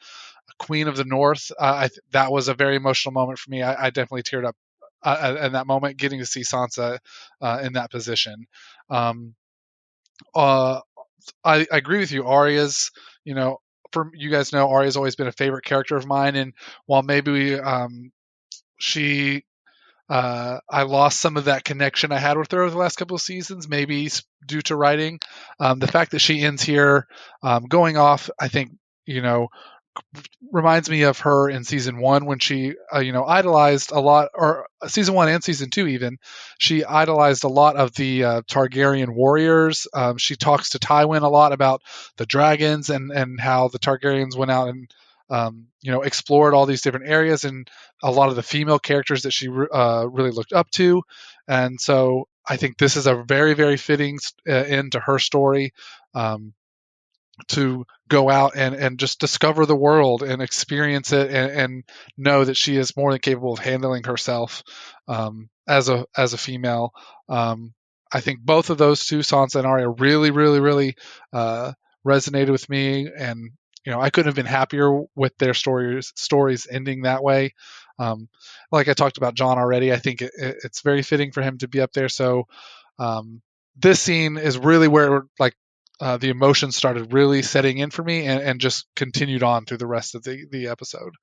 Queen of the North, that was a very emotional moment for me. I definitely teared up in that moment, getting to see Sansa in that position. I agree with you. Arya's, for you guys know, Arya's always been a favorite character of mine, and while maybe I lost some of that connection I had with her over the last couple of seasons, maybe due to writing. The fact that she ends here going off, I think, reminds me of her in season 1 when she, idolized a lot, or season 1 and season 2 even, she idolized a lot of the Targaryen warriors. She talks to Tywin a lot about the dragons and how the Targaryens went out and explored all these different areas and a lot of the female characters that she really looked up to. And so I think this is a very, very fitting end to her story, to go out and just discover the world and experience it and know that she is more than capable of handling herself as a female. I think both of those two, Sansa and Arya, really, really, really resonated with me, and I couldn't have been happier with their stories ending that way. Like I talked about John already, I think it's very fitting for him to be up there. So this scene is really where the emotions started really setting in for me, and just continued on through the rest of the episode.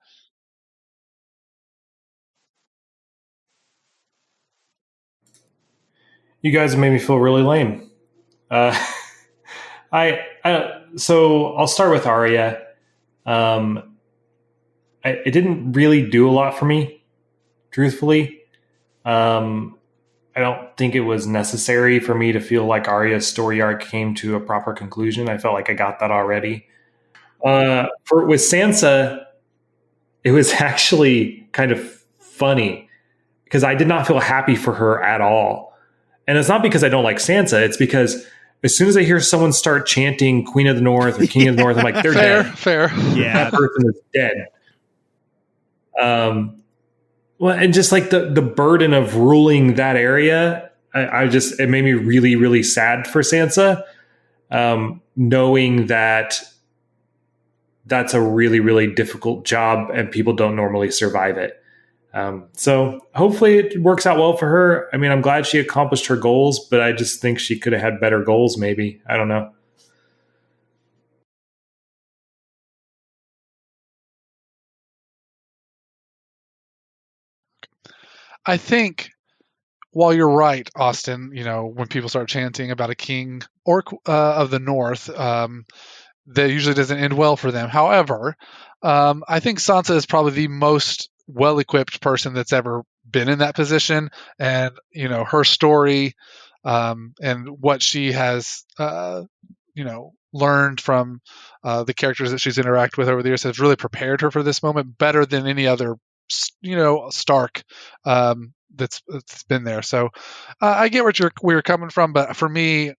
You guys made me feel really lame. So I'll start with Arya. It didn't really do a lot for me, truthfully. I don't think it was necessary for me to feel like Arya's story arc came to a proper conclusion. I felt like I got that already. With Sansa, it was actually kind of funny because I did not feel happy for her at all. And it's not because I don't like Sansa. It's because as soon as I hear someone start chanting Queen of the North or King of the North, I'm like, they're dead. Fair. Yeah. That person is dead. Well, and just like the burden of ruling that area, it made me really, really sad for Sansa. Knowing that that's a really, really difficult job and people don't normally survive it. So hopefully it works out well for her. I mean, I'm glad she accomplished her goals, but I just think she could have had better goals. Maybe. I don't know. I think while you're right, Austin, when people start chanting about a king or of the North, that usually doesn't end well for them. However, I think Sansa is probably the most well-equipped person that's ever been in that position, and her story and what she has learned from the characters that she's interacted with over the years has really prepared her for this moment better than any other Stark that's been there. So I get where you're coming from, but for me,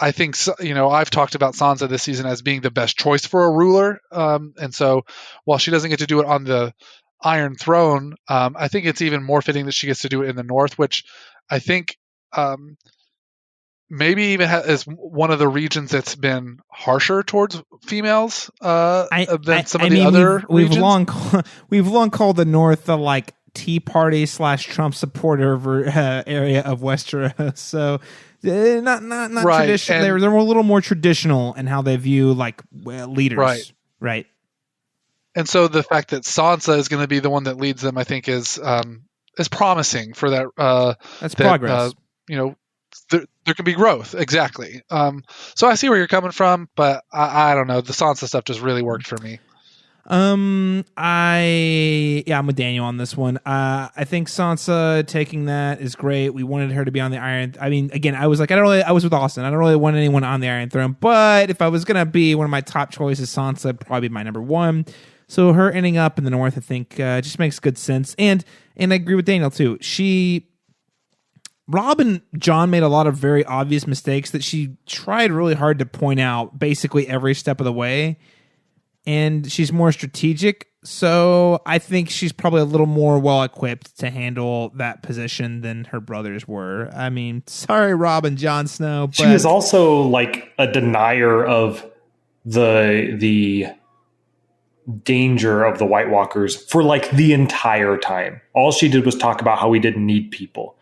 I think I've talked about Sansa this season as being the best choice for a ruler, and so while she doesn't get to do it on the Iron Throne, I think it's even more fitting that she gets to do it in the North, which I think maybe even is one of the regions that's been harsher towards females than some of the other regions. We've long called the North the Tea Party / Trump supporter area of Westeros. So not right. Traditional. They're a little more traditional in how they view leaders. Right. And so the fact that Sansa is going to be the one that leads them, I think, is promising for that. That's progress. There can be growth. Exactly. So I see where you're coming from, but I don't know. The Sansa stuff just really worked for me. I'm with Daniel on this one. I think Sansa taking that is great. We wanted her to be on the Iron. I mean, again, I was with Austin. I don't really want anyone on the Iron Throne, but if I was gonna be one of my top choices, Sansa would probably be my number one. So her ending up in the North, I think, just makes good sense. And I agree with Daniel too. Rob and John made a lot of very obvious mistakes that she tried really hard to point out basically every step of the way. And she's more strategic, so I think she's probably a little more well-equipped to handle that position than her brothers were. I mean, sorry, Rob and Jon Snow, but... She was also a denier of the danger of the White Walkers for the entire time. All she did was talk about how we didn't need people,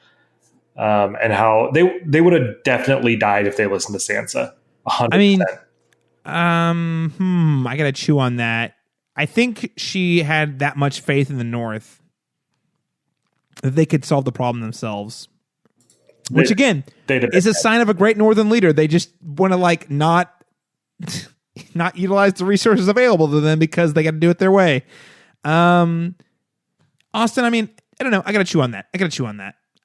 and how they would have definitely died if they listened to Sansa. 100%. I mean... I gotta chew on that. I think she had that much faith in the North that they could solve the problem themselves. Which again is a sign of a great Northern leader. They just want to not utilize the resources available to them because they got to do it their way. Austin, I mean, I don't know. I gotta chew on that.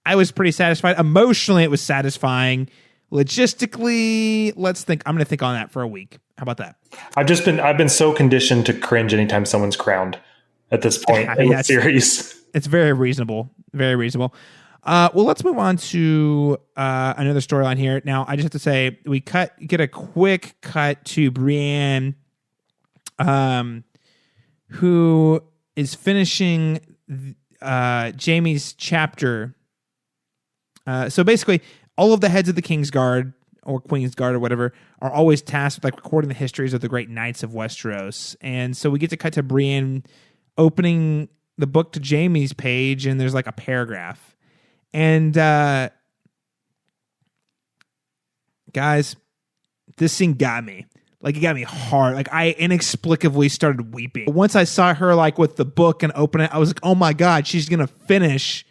I was pretty satisfied. Emotionally, it was satisfying. Logistically, let's think. I'm going to think on that for a week. How about that? I've been so conditioned to cringe anytime someone's crowned at this point in the series. It's very reasonable. Very reasonable. Well, let's move on to another storyline here. Now, I just have to say, we get a quick cut to Brienne, who is finishing Jaime's chapter So basically, all of the heads of the Kingsguard or Queen's Guard or whatever are always tasked with like recording the histories of the great knights of Westeros. And so we get to cut to Brienne opening the book to Jaime's page, and there's like a paragraph. And guys, this scene got me. Like, it got me hard. Like, I inexplicably started weeping. Once I saw her, like, with the book and open it, I was like, oh my God, she's going to finish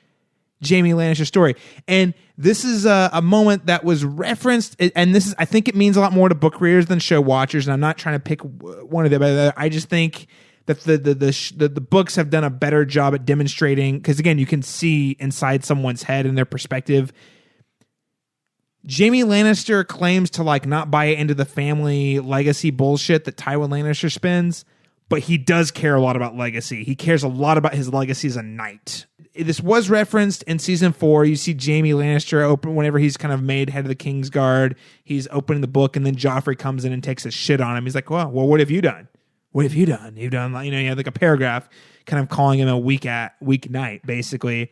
Jaime Lannister's story. And this is a moment that was referenced, and this is, I think it means a lot more to book readers than show watchers, and I'm not trying to pick one of them, but I just think that the books have done a better job at demonstrating, because again, you can see inside someone's head and their perspective. Jaime Lannister claims to like not buy into the family legacy bullshit that Tywin Lannister spins, but he does care a lot about legacy. He cares a lot about his legacy as a knight. This was referenced in season 4. You see Jaime Lannister open whenever he's kind of made head of the Kingsguard. He's opening the book, and then Joffrey comes in and takes a shit on him. He's like, well, what have you done? What have you done? You've done, you have like a paragraph kind of calling him a weak knight, basically.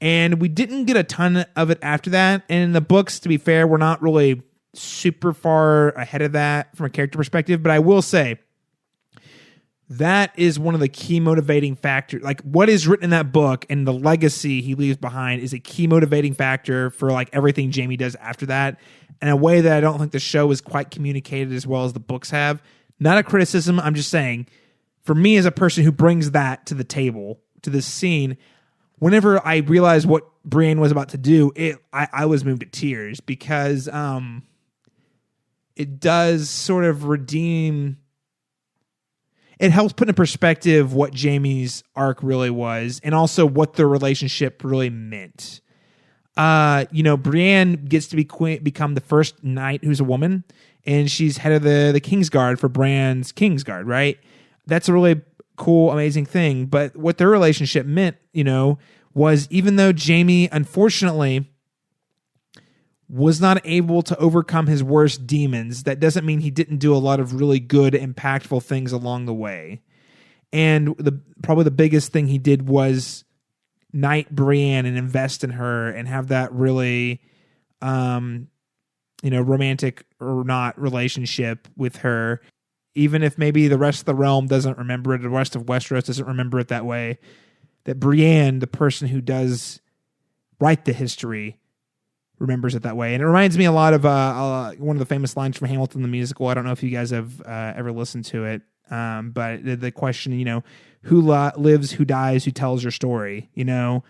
And we didn't get a ton of it after that. And in the books, to be fair, we're not really super far ahead of that from a character perspective. But I will say that is one of the key motivating factors. Like, what is written in that book and the legacy he leaves behind is a key motivating factor for like everything Jaime does after that, in a way that I don't think the show is quite communicated as well as the books have. Not a criticism. I'm just saying, for me as a person who brings that to the table, to this scene, whenever I realized what Brienne was about to do, I was moved to tears, because it does sort of redeem. It helps put in perspective what Jaime's arc really was, and also what their relationship really meant. Brienne gets to become the first knight who's a woman, and she's head of the Kingsguard for Bran's Kingsguard, right? That's a really cool, amazing thing. But what their relationship meant, was even though Jaime, unfortunately, was not able to overcome his worst demons, that doesn't mean he didn't do a lot of really good, impactful things along the way. And probably the biggest thing he did was knight Brienne and invest in her and have that really, romantic or not relationship with her. Even if maybe the rest of the realm doesn't remember it, the rest of Westeros doesn't remember it that way, that Brienne, the person who does write the history, remembers it that way. And it reminds me a lot of one of the famous lines from Hamilton the musical. I don't know if you guys have ever listened to it, but the question, who lives, who dies, who tells your story, I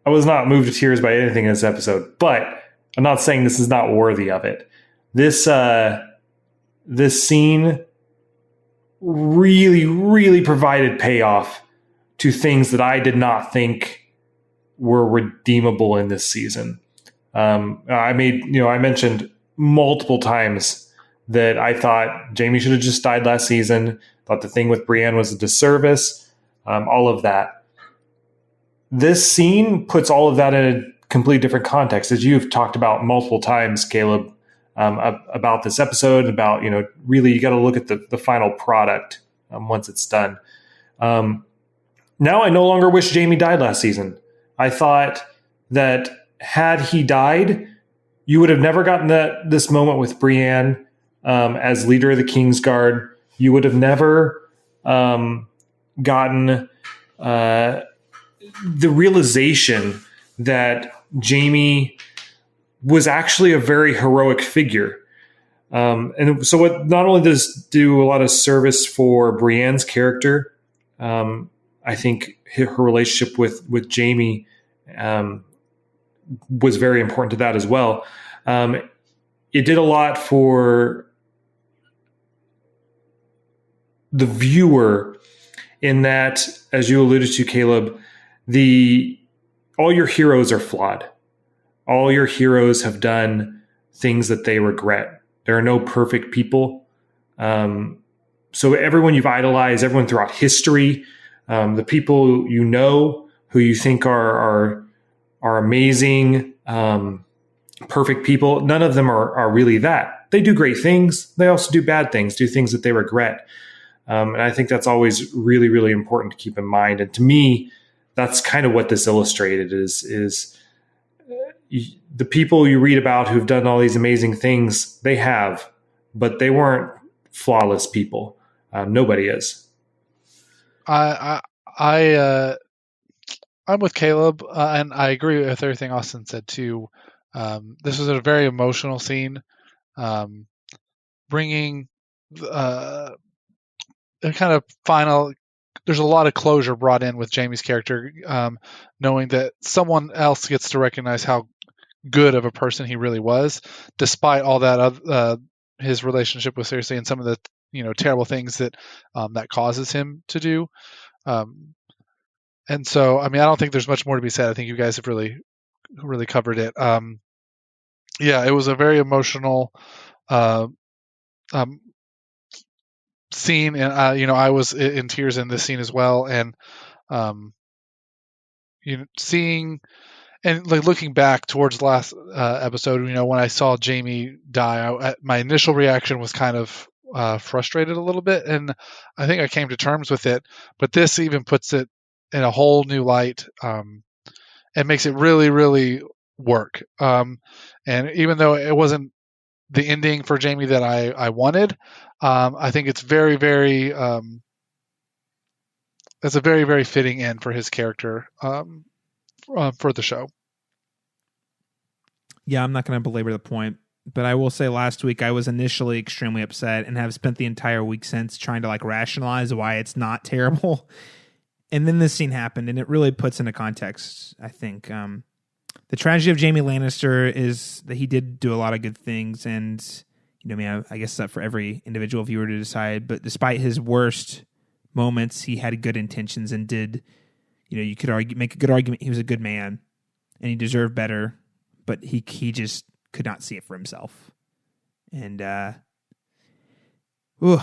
was not moved to tears by anything in this episode, but I'm not saying this is not worthy of it. This scene really, really provided payoff to things that I did not think were redeemable in this season. I mentioned multiple times that I thought Jaime should have just died last season. Thought the thing with Brienne was a disservice. All of that. This scene puts all of that in a completely different context, as you've talked about multiple times, Caleb, about this episode, about, really you got to look at the final product once it's done. Now I no longer wish Jaime died last season. I thought that had he died, you would have never gotten this moment with Brienne as leader of the Kingsguard. You would have never gotten the realization that Jaime was actually a very heroic figure. And so what not only does do a lot of service for Brienne's character, I think her relationship with Jaime was very important to that as well. It did a lot for the viewer in that, as you alluded to, Caleb, all your heroes are flawed. All your heroes have done things that they regret. There are no perfect people. So everyone you've idolized, everyone throughout history, the people who you think are amazing, perfect people, none of them are really that. They do great things. They also do bad things, do things that they regret. And I think that's always really, really important to keep in mind. And to me, that's kind of what this illustrated is the people you read about who've done all these amazing things, they have, but they weren't flawless people. Nobody is. I'm with Caleb, and I agree with everything Austin said too. This was a very emotional scene, bringing a kind of final. There's a lot of closure brought in with Jaime's character, knowing that someone else gets to recognize how good of a person he really was, despite all that his relationship with Cersei and some of the terrible things that that causes him to do. And so, I mean, I don't think there's much more to be said. I think you guys have really covered it. Yeah, it was a very emotional scene, and I was in tears in this scene as well. And seeing and like looking back towards the last episode, when I saw Jaime die, my initial reaction was kind of frustrated a little bit, and I think I came to terms with it. But this even puts it in a whole new light, and makes it really, really work. And even though it wasn't the ending for Jaime that I wanted, I think it's very, very it's a very, very fitting end for his character for the show. Yeah, I'm not going to belabor the point, but I will say last week I was initially extremely upset and have spent the entire week since trying to like rationalize why it's not terrible. And then this scene happened, and it really puts into context, I think. The tragedy of Jaime Lannister is that he did do a lot of good things, and I guess it's up for every individual viewer to decide. But despite his worst moments, he had good intentions and did. You could make a good argument he was a good man, and he deserved better, but he just could not see it for himself. And yeah, we're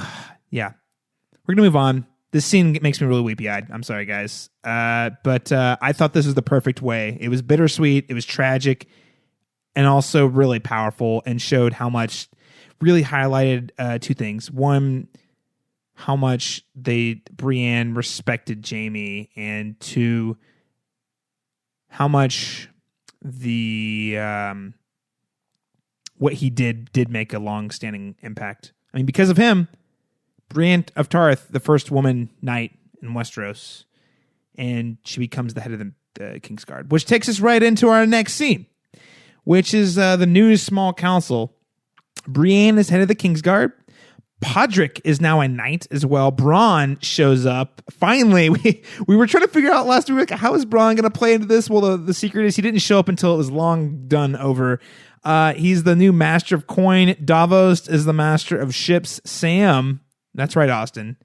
gonna move on. This scene makes me really weepy-eyed. I'm sorry, guys. But I thought this was the perfect way. It was bittersweet, it was tragic, and also really powerful, and showed how much, really highlighted two things. One, how much Brienne respected Jaime, and two, how much what he did make a long-standing impact. I mean, because of him, Brienne of Tarth, the first woman knight in Westeros, and she becomes the head of the Kingsguard, which takes us right into our next scene, which is the new small council. Brienne is head of the Kingsguard. Podrick is now a knight as well. Bronn shows up. Finally, we were trying to figure out last week, how is Bronn going to play into this? Well, the secret is he didn't show up until it was long done over. He's the new master of coin. Davos is the master of ships. Sam, that's right, Austin.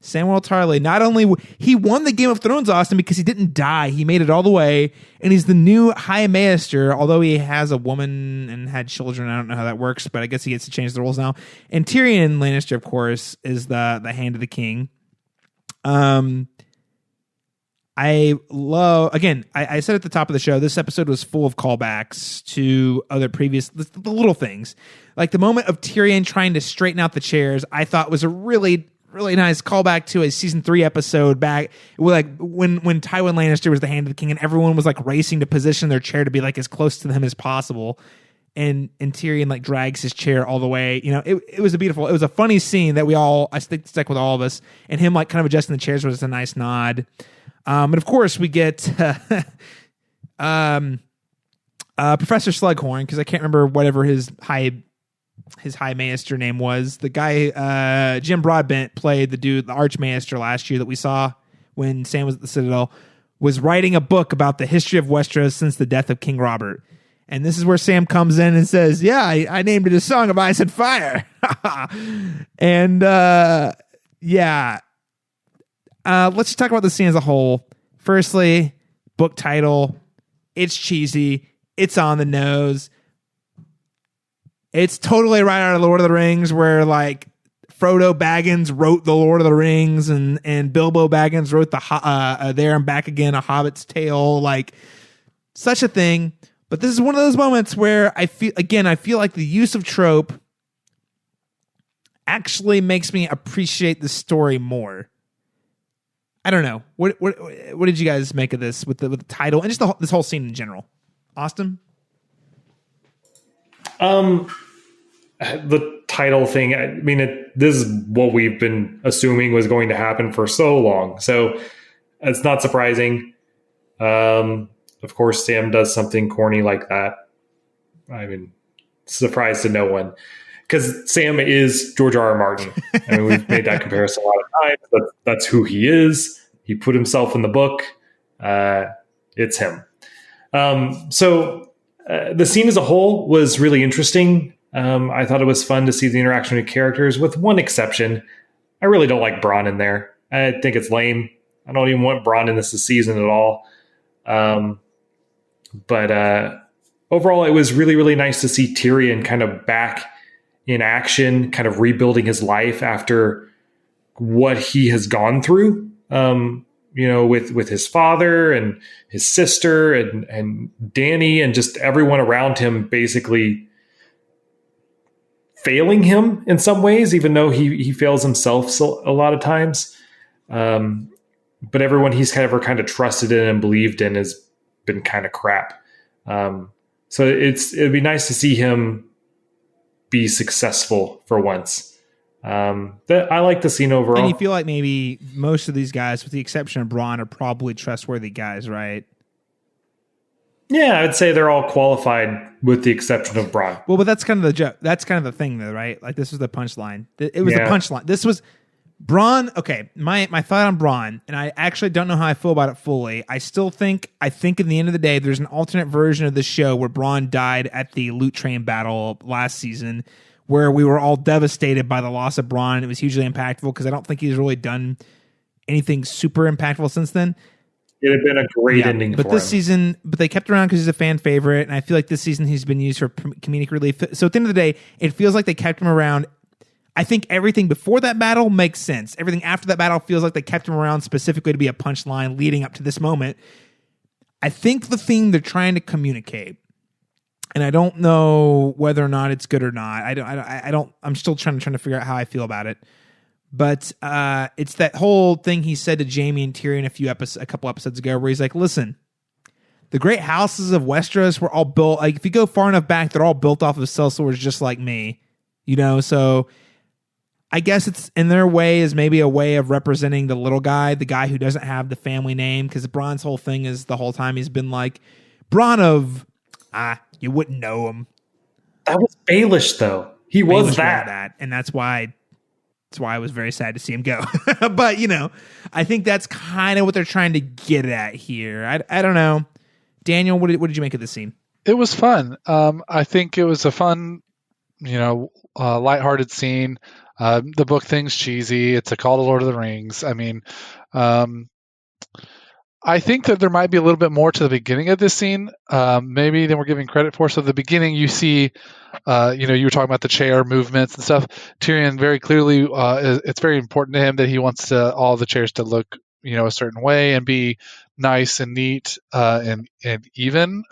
Samuel Tarly, not only he won the Game of Thrones, Austin, because he didn't die. He made it all the way, and he's the new High Maester, although he has a woman and had children. I don't know how that works, but I guess he gets to change the rules now. And Tyrion Lannister, of course, is the Hand of the King. I love, again, I said at the top of the show, this episode was full of callbacks to other previous, the little things. Like the moment of Tyrion trying to straighten out the chairs, I thought was a really nice callback to a season 3 episode back, like when Tywin Lannister was the Hand of the King and everyone was like racing to position their chair to be like as close to him as possible, and Tyrion like drags his chair all the way. It was it was a funny scene that I think stuck with all of us, and him like kind of adjusting the chairs was a nice nod. And of course we get Professor Slughorn, because I can't remember whatever his High Maester name was. The guy, Jim Broadbent, played the Archmaester last year that we saw when Sam was at the Citadel, was writing a book about the history of Westeros since the death of King Robert. And this is where Sam comes in and says, yeah, I named it A Song of Ice and Fire. And let's just talk about the scene as a whole. Firstly, book title. It's cheesy. It's on the nose. It's totally right out of Lord of the Rings, where like Frodo Baggins wrote the Lord of the Rings, and Bilbo Baggins wrote the There and Back Again, A Hobbit's Tale, like such a thing. But this is one of those moments where I feel like the use of trope actually makes me appreciate the story more. I don't know. What did you guys make of this with the title and just this whole scene in general? Austin? The title thing, I mean, this is what we've been assuming was going to happen for so long. So it's not surprising. Of course, Sam does something corny like that. I mean, surprise to no one. Because Sam is George R.R. Martin. I mean, we've made that comparison a lot of times, but that's who he is. He put himself in the book. It's him. So the scene as a whole was really interesting. I thought it was fun to see the interaction with characters, with one exception. I really don't like Bronn in there. I think it's lame. I don't even want Bronn in this season at all. But overall, it was really, really nice to see Tyrion kind of back in action, kind of rebuilding his life after what he has gone through, with his father and his sister and Dany and just everyone around him basically failing him in some ways, even though he fails himself a lot of times. But everyone he's kind of trusted in and believed in has been kind of crap. So it'd be nice to see him be successful for once. I like the scene overall. And you feel like maybe most of these guys, with the exception of Bronn, are probably trustworthy guys, right? Yeah, I would say they're all qualified with the exception of Bronn. Well, but that's kind of the joke. That's kind of the thing, though, right? Like, this was the punchline. It was the punchline. This was Bronn. Okay, my thought on Bronn, and I actually don't know how I feel about it fully. I think in the end of the day, there's an alternate version of the show where Bronn died at the loot train battle last season, where we were all devastated by the loss of Bronn, and it was hugely impactful because I don't think he's really done anything super impactful since then. It'd have been a great ending but for this him. season, but they kept around because he's a fan favorite, and I feel like this season he's been used for comedic relief. So at the end of the day, it feels like they kept him around. I think everything before that battle makes sense. Everything after that battle feels like they kept him around specifically to be a punchline leading up to this moment. I think the thing they're trying to communicate, and I don't know whether or not it's good or not. I'm still trying to figure out how I feel about it. But it's that whole thing he said to Jaime and Tyrion a couple episodes ago, where he's like, "Listen, the great houses of Westeros were all built. Like, if you go far enough back, they're all built off of sellswords, just like me, So I guess it's in their way is maybe a way of representing the little guy, the guy who doesn't have the family name, because Bronn's whole thing is the whole time he's been like, Bronn of you wouldn't know him. That was Baelish, though. He was that, and that's why I was very sad to see him go. But I think that's kind of what they're trying to get at here. I don't know, Daniel. What did you make of this scene? It was fun. I think it was a fun, lighthearted scene. The book thing's cheesy. It's a call to Lord of the Rings. I mean, I think that there might be a little bit more to the beginning of this scene, maybe than we're giving credit for. So at the beginning, you see, you were talking about the chair movements and stuff. Tyrion very clearly, it's very important to him that he wants all the chairs to look, a certain way and be nice and neat and even.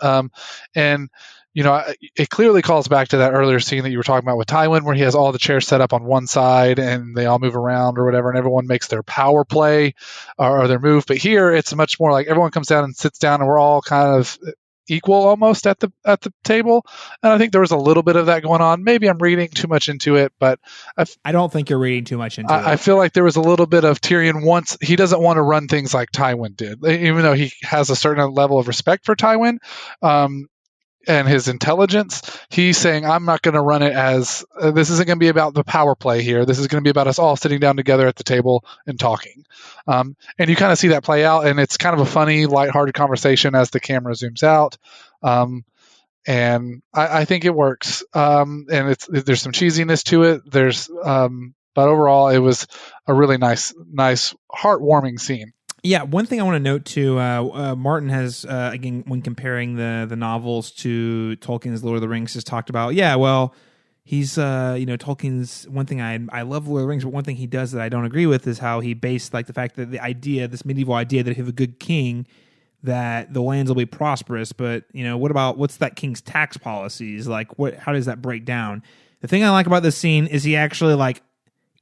It clearly calls back to that earlier scene that you were talking about with Tywin, where he has all the chairs set up on one side and they all move around or whatever, and everyone makes their power play or their move. But here, it's much more like everyone comes down and sits down, and we're all kind of equal almost at the table. And I think there was a little bit of that going on. Maybe I'm reading too much into it, but I don't think you're reading too much into it. I feel like there was a little bit of Tyrion he doesn't want to run things like Tywin did, even though he has a certain level of respect for Tywin. And his intelligence, he's saying, I'm not going to run it as this isn't going to be about the power play here. This is going to be about us all sitting down together at the table and talking. And you kind of see that play out, and it's kind of a funny, lighthearted conversation as the camera zooms out. And I think it works. And there's some cheesiness to it. But overall, it was a really nice, heartwarming scene. Yeah, one thing I want to note too, Martin has, again, when comparing the novels to Tolkien's Lord of the Rings, has talked about, he's, Tolkien's, one thing I love Lord of the Rings, but one thing he does that I don't agree with is how he based, like, the fact that this medieval idea that if you have a good king, that the lands will be prosperous, but, what's that king's tax policies? Like, how does that break down? The thing I like about this scene is he actually, like,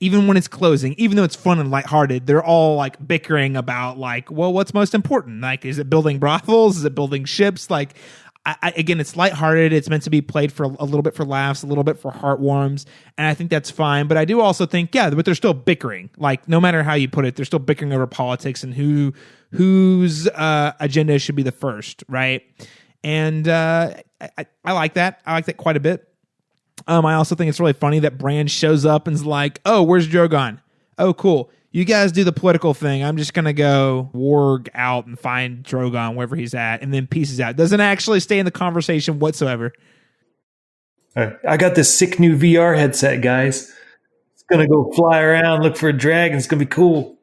even when it's closing, even though it's fun and lighthearted, they're all like bickering about like, well, what's most important? Like, is it building brothels? Is it building ships? Like, again, it's lighthearted. It's meant to be played for a little bit for laughs, a little bit for heartwarms, and I think that's fine. But I do also think, but they're still bickering. Like, no matter how you put it, they're still bickering over politics and whose agenda should be the first, right? And I like that. I like that quite a bit. I also think it's really funny that Bran shows up and's like, "Oh, where's Drogon? Oh, cool. You guys do the political thing. I'm just going to go warg out and find Drogon wherever he's at," and then pieces out. Doesn't actually stay in the conversation whatsoever. I got this sick new VR headset, guys. It's going to go fly around, look for a dragon. It's going to be cool.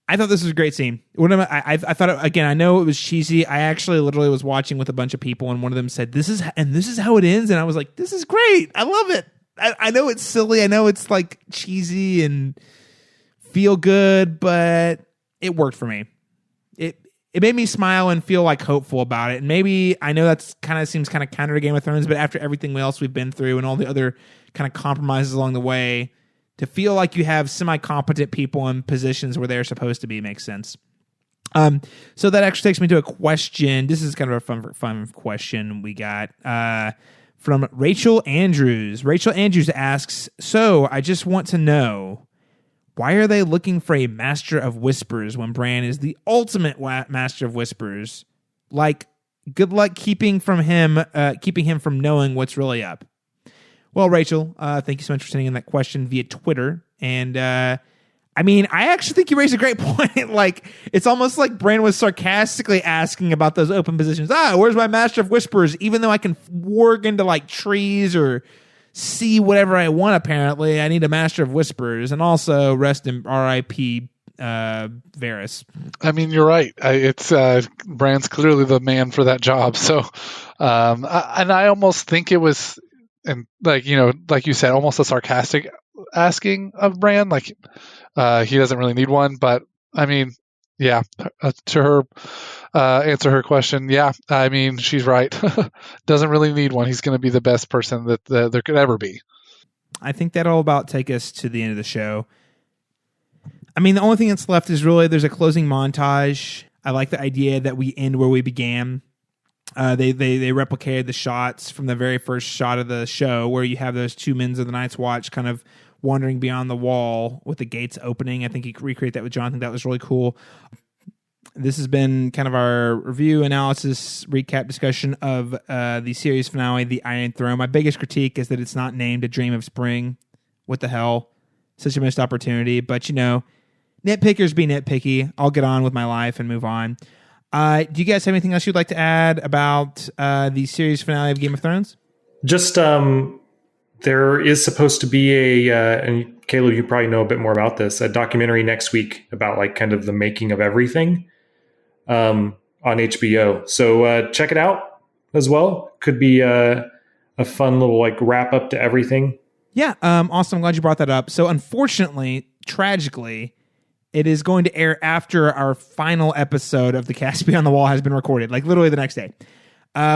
I thought this was a great scene. I thought, again, I know it was cheesy. I actually literally was watching with a bunch of people, and one of them said, this is how it ends. And I was like, this is great. I love it. I know it's silly. I know it's like cheesy and feel good, but it worked for me. It made me smile and feel like hopeful about it. And maybe, I know that's kind of seems kind of counter to Game of Thrones, but after everything else we've been through and all the other kind of compromises along the way, to feel like you have semi-competent people in positions where they're supposed to be makes sense. So that actually takes me to a question. This is kind of a fun question we got from Rachel Andrews. Rachel Andrews asks, "So I just want to know, why are they looking for a Master of Whispers when Bran is the ultimate Master of Whispers? Like, good luck keeping him from knowing what's really up." Well, Rachel, thank you so much for sending in that question via Twitter. And I actually think you raised a great point. Like, it's almost like Bran was sarcastically asking about those open positions. Where's my Master of Whispers? Even though I can warg into like trees or see whatever I want, apparently, I need a Master of Whispers. And also, rest in R.I.P. Varys. I mean, you're right. It's Bran's clearly the man for that job. So, I almost think it was, and like you said, almost a sarcastic asking of Bran. Like, he doesn't really need one, but I mean, yeah. To her answer her question, yeah. I mean, she's right. Doesn't really need one. He's going to be the best person that there could ever be. I think that'll about take us to the end of the show. I mean, the only thing that's left is really there's a closing montage. I like the idea that we end where we began. They replicated the shots from the very first shot of the show where you have those two men of the Night's Watch kind of wandering beyond the wall with the gates opening. I think you recreate that with John. I think that was really cool. This has been kind of our review, analysis, recap, discussion of the series finale, The Iron Throne. My biggest critique is that it's not named A Dream of Spring. What the hell? Such a missed opportunity. But, nitpickers be nitpicky. I'll get on with my life and move on. Do you guys have anything else you'd like to add about the series finale of Game of Thrones? Just there is supposed to be and Caleb, you probably know a bit more about this, a documentary next week about like kind of the making of everything on HBO. So check it out as well. Could be a fun little like wrap up to everything. Yeah, awesome. I'm glad you brought that up. So unfortunately, tragically, it is going to air after our final episode of The Cast Beyond the Wall has been recorded, like literally the next day,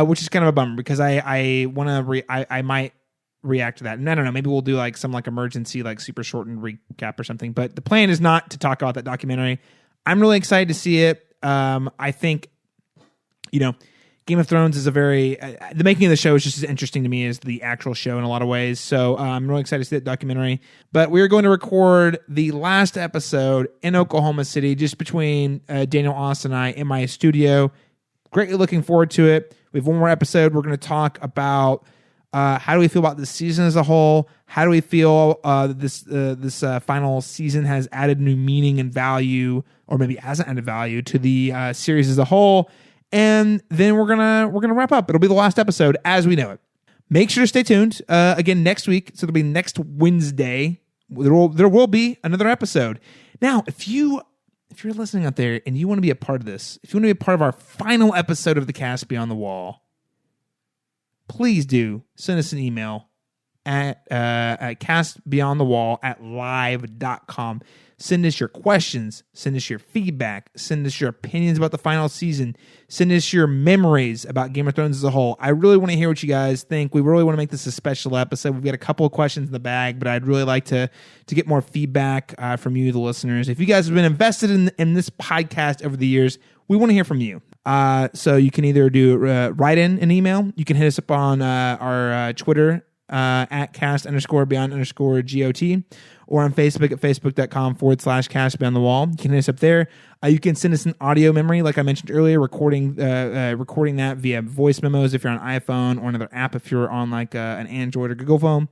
which is kind of a bummer because I want to I might react to that. And I don't know, maybe we'll do like some like emergency, like super shortened recap or something. But the plan is not to talk about that documentary. I'm really excited to see it. I think, Game of Thrones is a very the making of the show is just as interesting to me as the actual show in a lot of ways. So I'm really excited to see that documentary. But we're going to record the last episode in Oklahoma City, just between Daniel Austin and I in my studio. Greatly looking forward to it. We have one more episode. We're going to talk about how do we feel about this season as a whole. How do we feel this final season has added new meaning and value, or maybe hasn't added value to the series as a whole. And then we're gonna wrap up. It'll be the last episode as we know it. Make sure to stay tuned. Again, next week, so it'll be next Wednesday. There will be another episode. Now, if you're listening out there and you want to be a part of this, if you want to be a part of our final episode of The Cast Beyond the Wall, please do send us an email at castbeyondthewall@live.com. Send us your questions. Send us your feedback. Send us your opinions about the final season. Send us your memories about Game of Thrones as a whole. I really want to hear what you guys think. We really want to make this a special episode. We've got a couple of questions in the bag, but I'd really like to get more feedback from you, the listeners. If you guys have been invested in this podcast over the years, we want to hear from you. So you can either write in an email. You can hit us up on our Twitter at cast_beyond_GOT, or on Facebook at facebook.com/cast beyond the wall. You can hit us up there. You can send us an audio memory, like I mentioned earlier, recording that via voice memos if you're on iPhone, or another app if you're on like an Android or Google phone.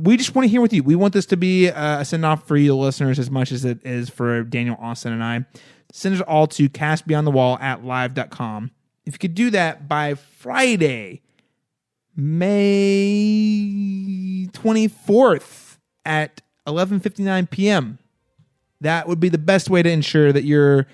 We just want to hear with you. We want this to be a send-off for you, the listeners, as much as it is for Daniel, Austin, and I. Send it all to castbeyondthewall@live.com. If you could do that by Friday, May 24th at 11:59 p.m., that would be the best way to ensure that your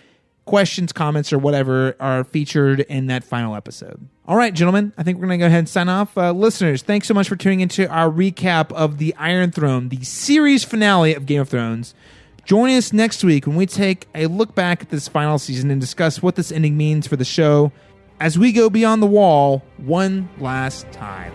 questions, comments, or whatever are featured in that final episode. All right, gentlemen, I think we're going to go ahead and sign off. Listeners, thanks so much for tuning into our recap of the Iron Throne, the series finale of Game of Thrones. Join us next week when we take a look back at this final season and discuss what this ending means for the show as we go beyond the wall one last time.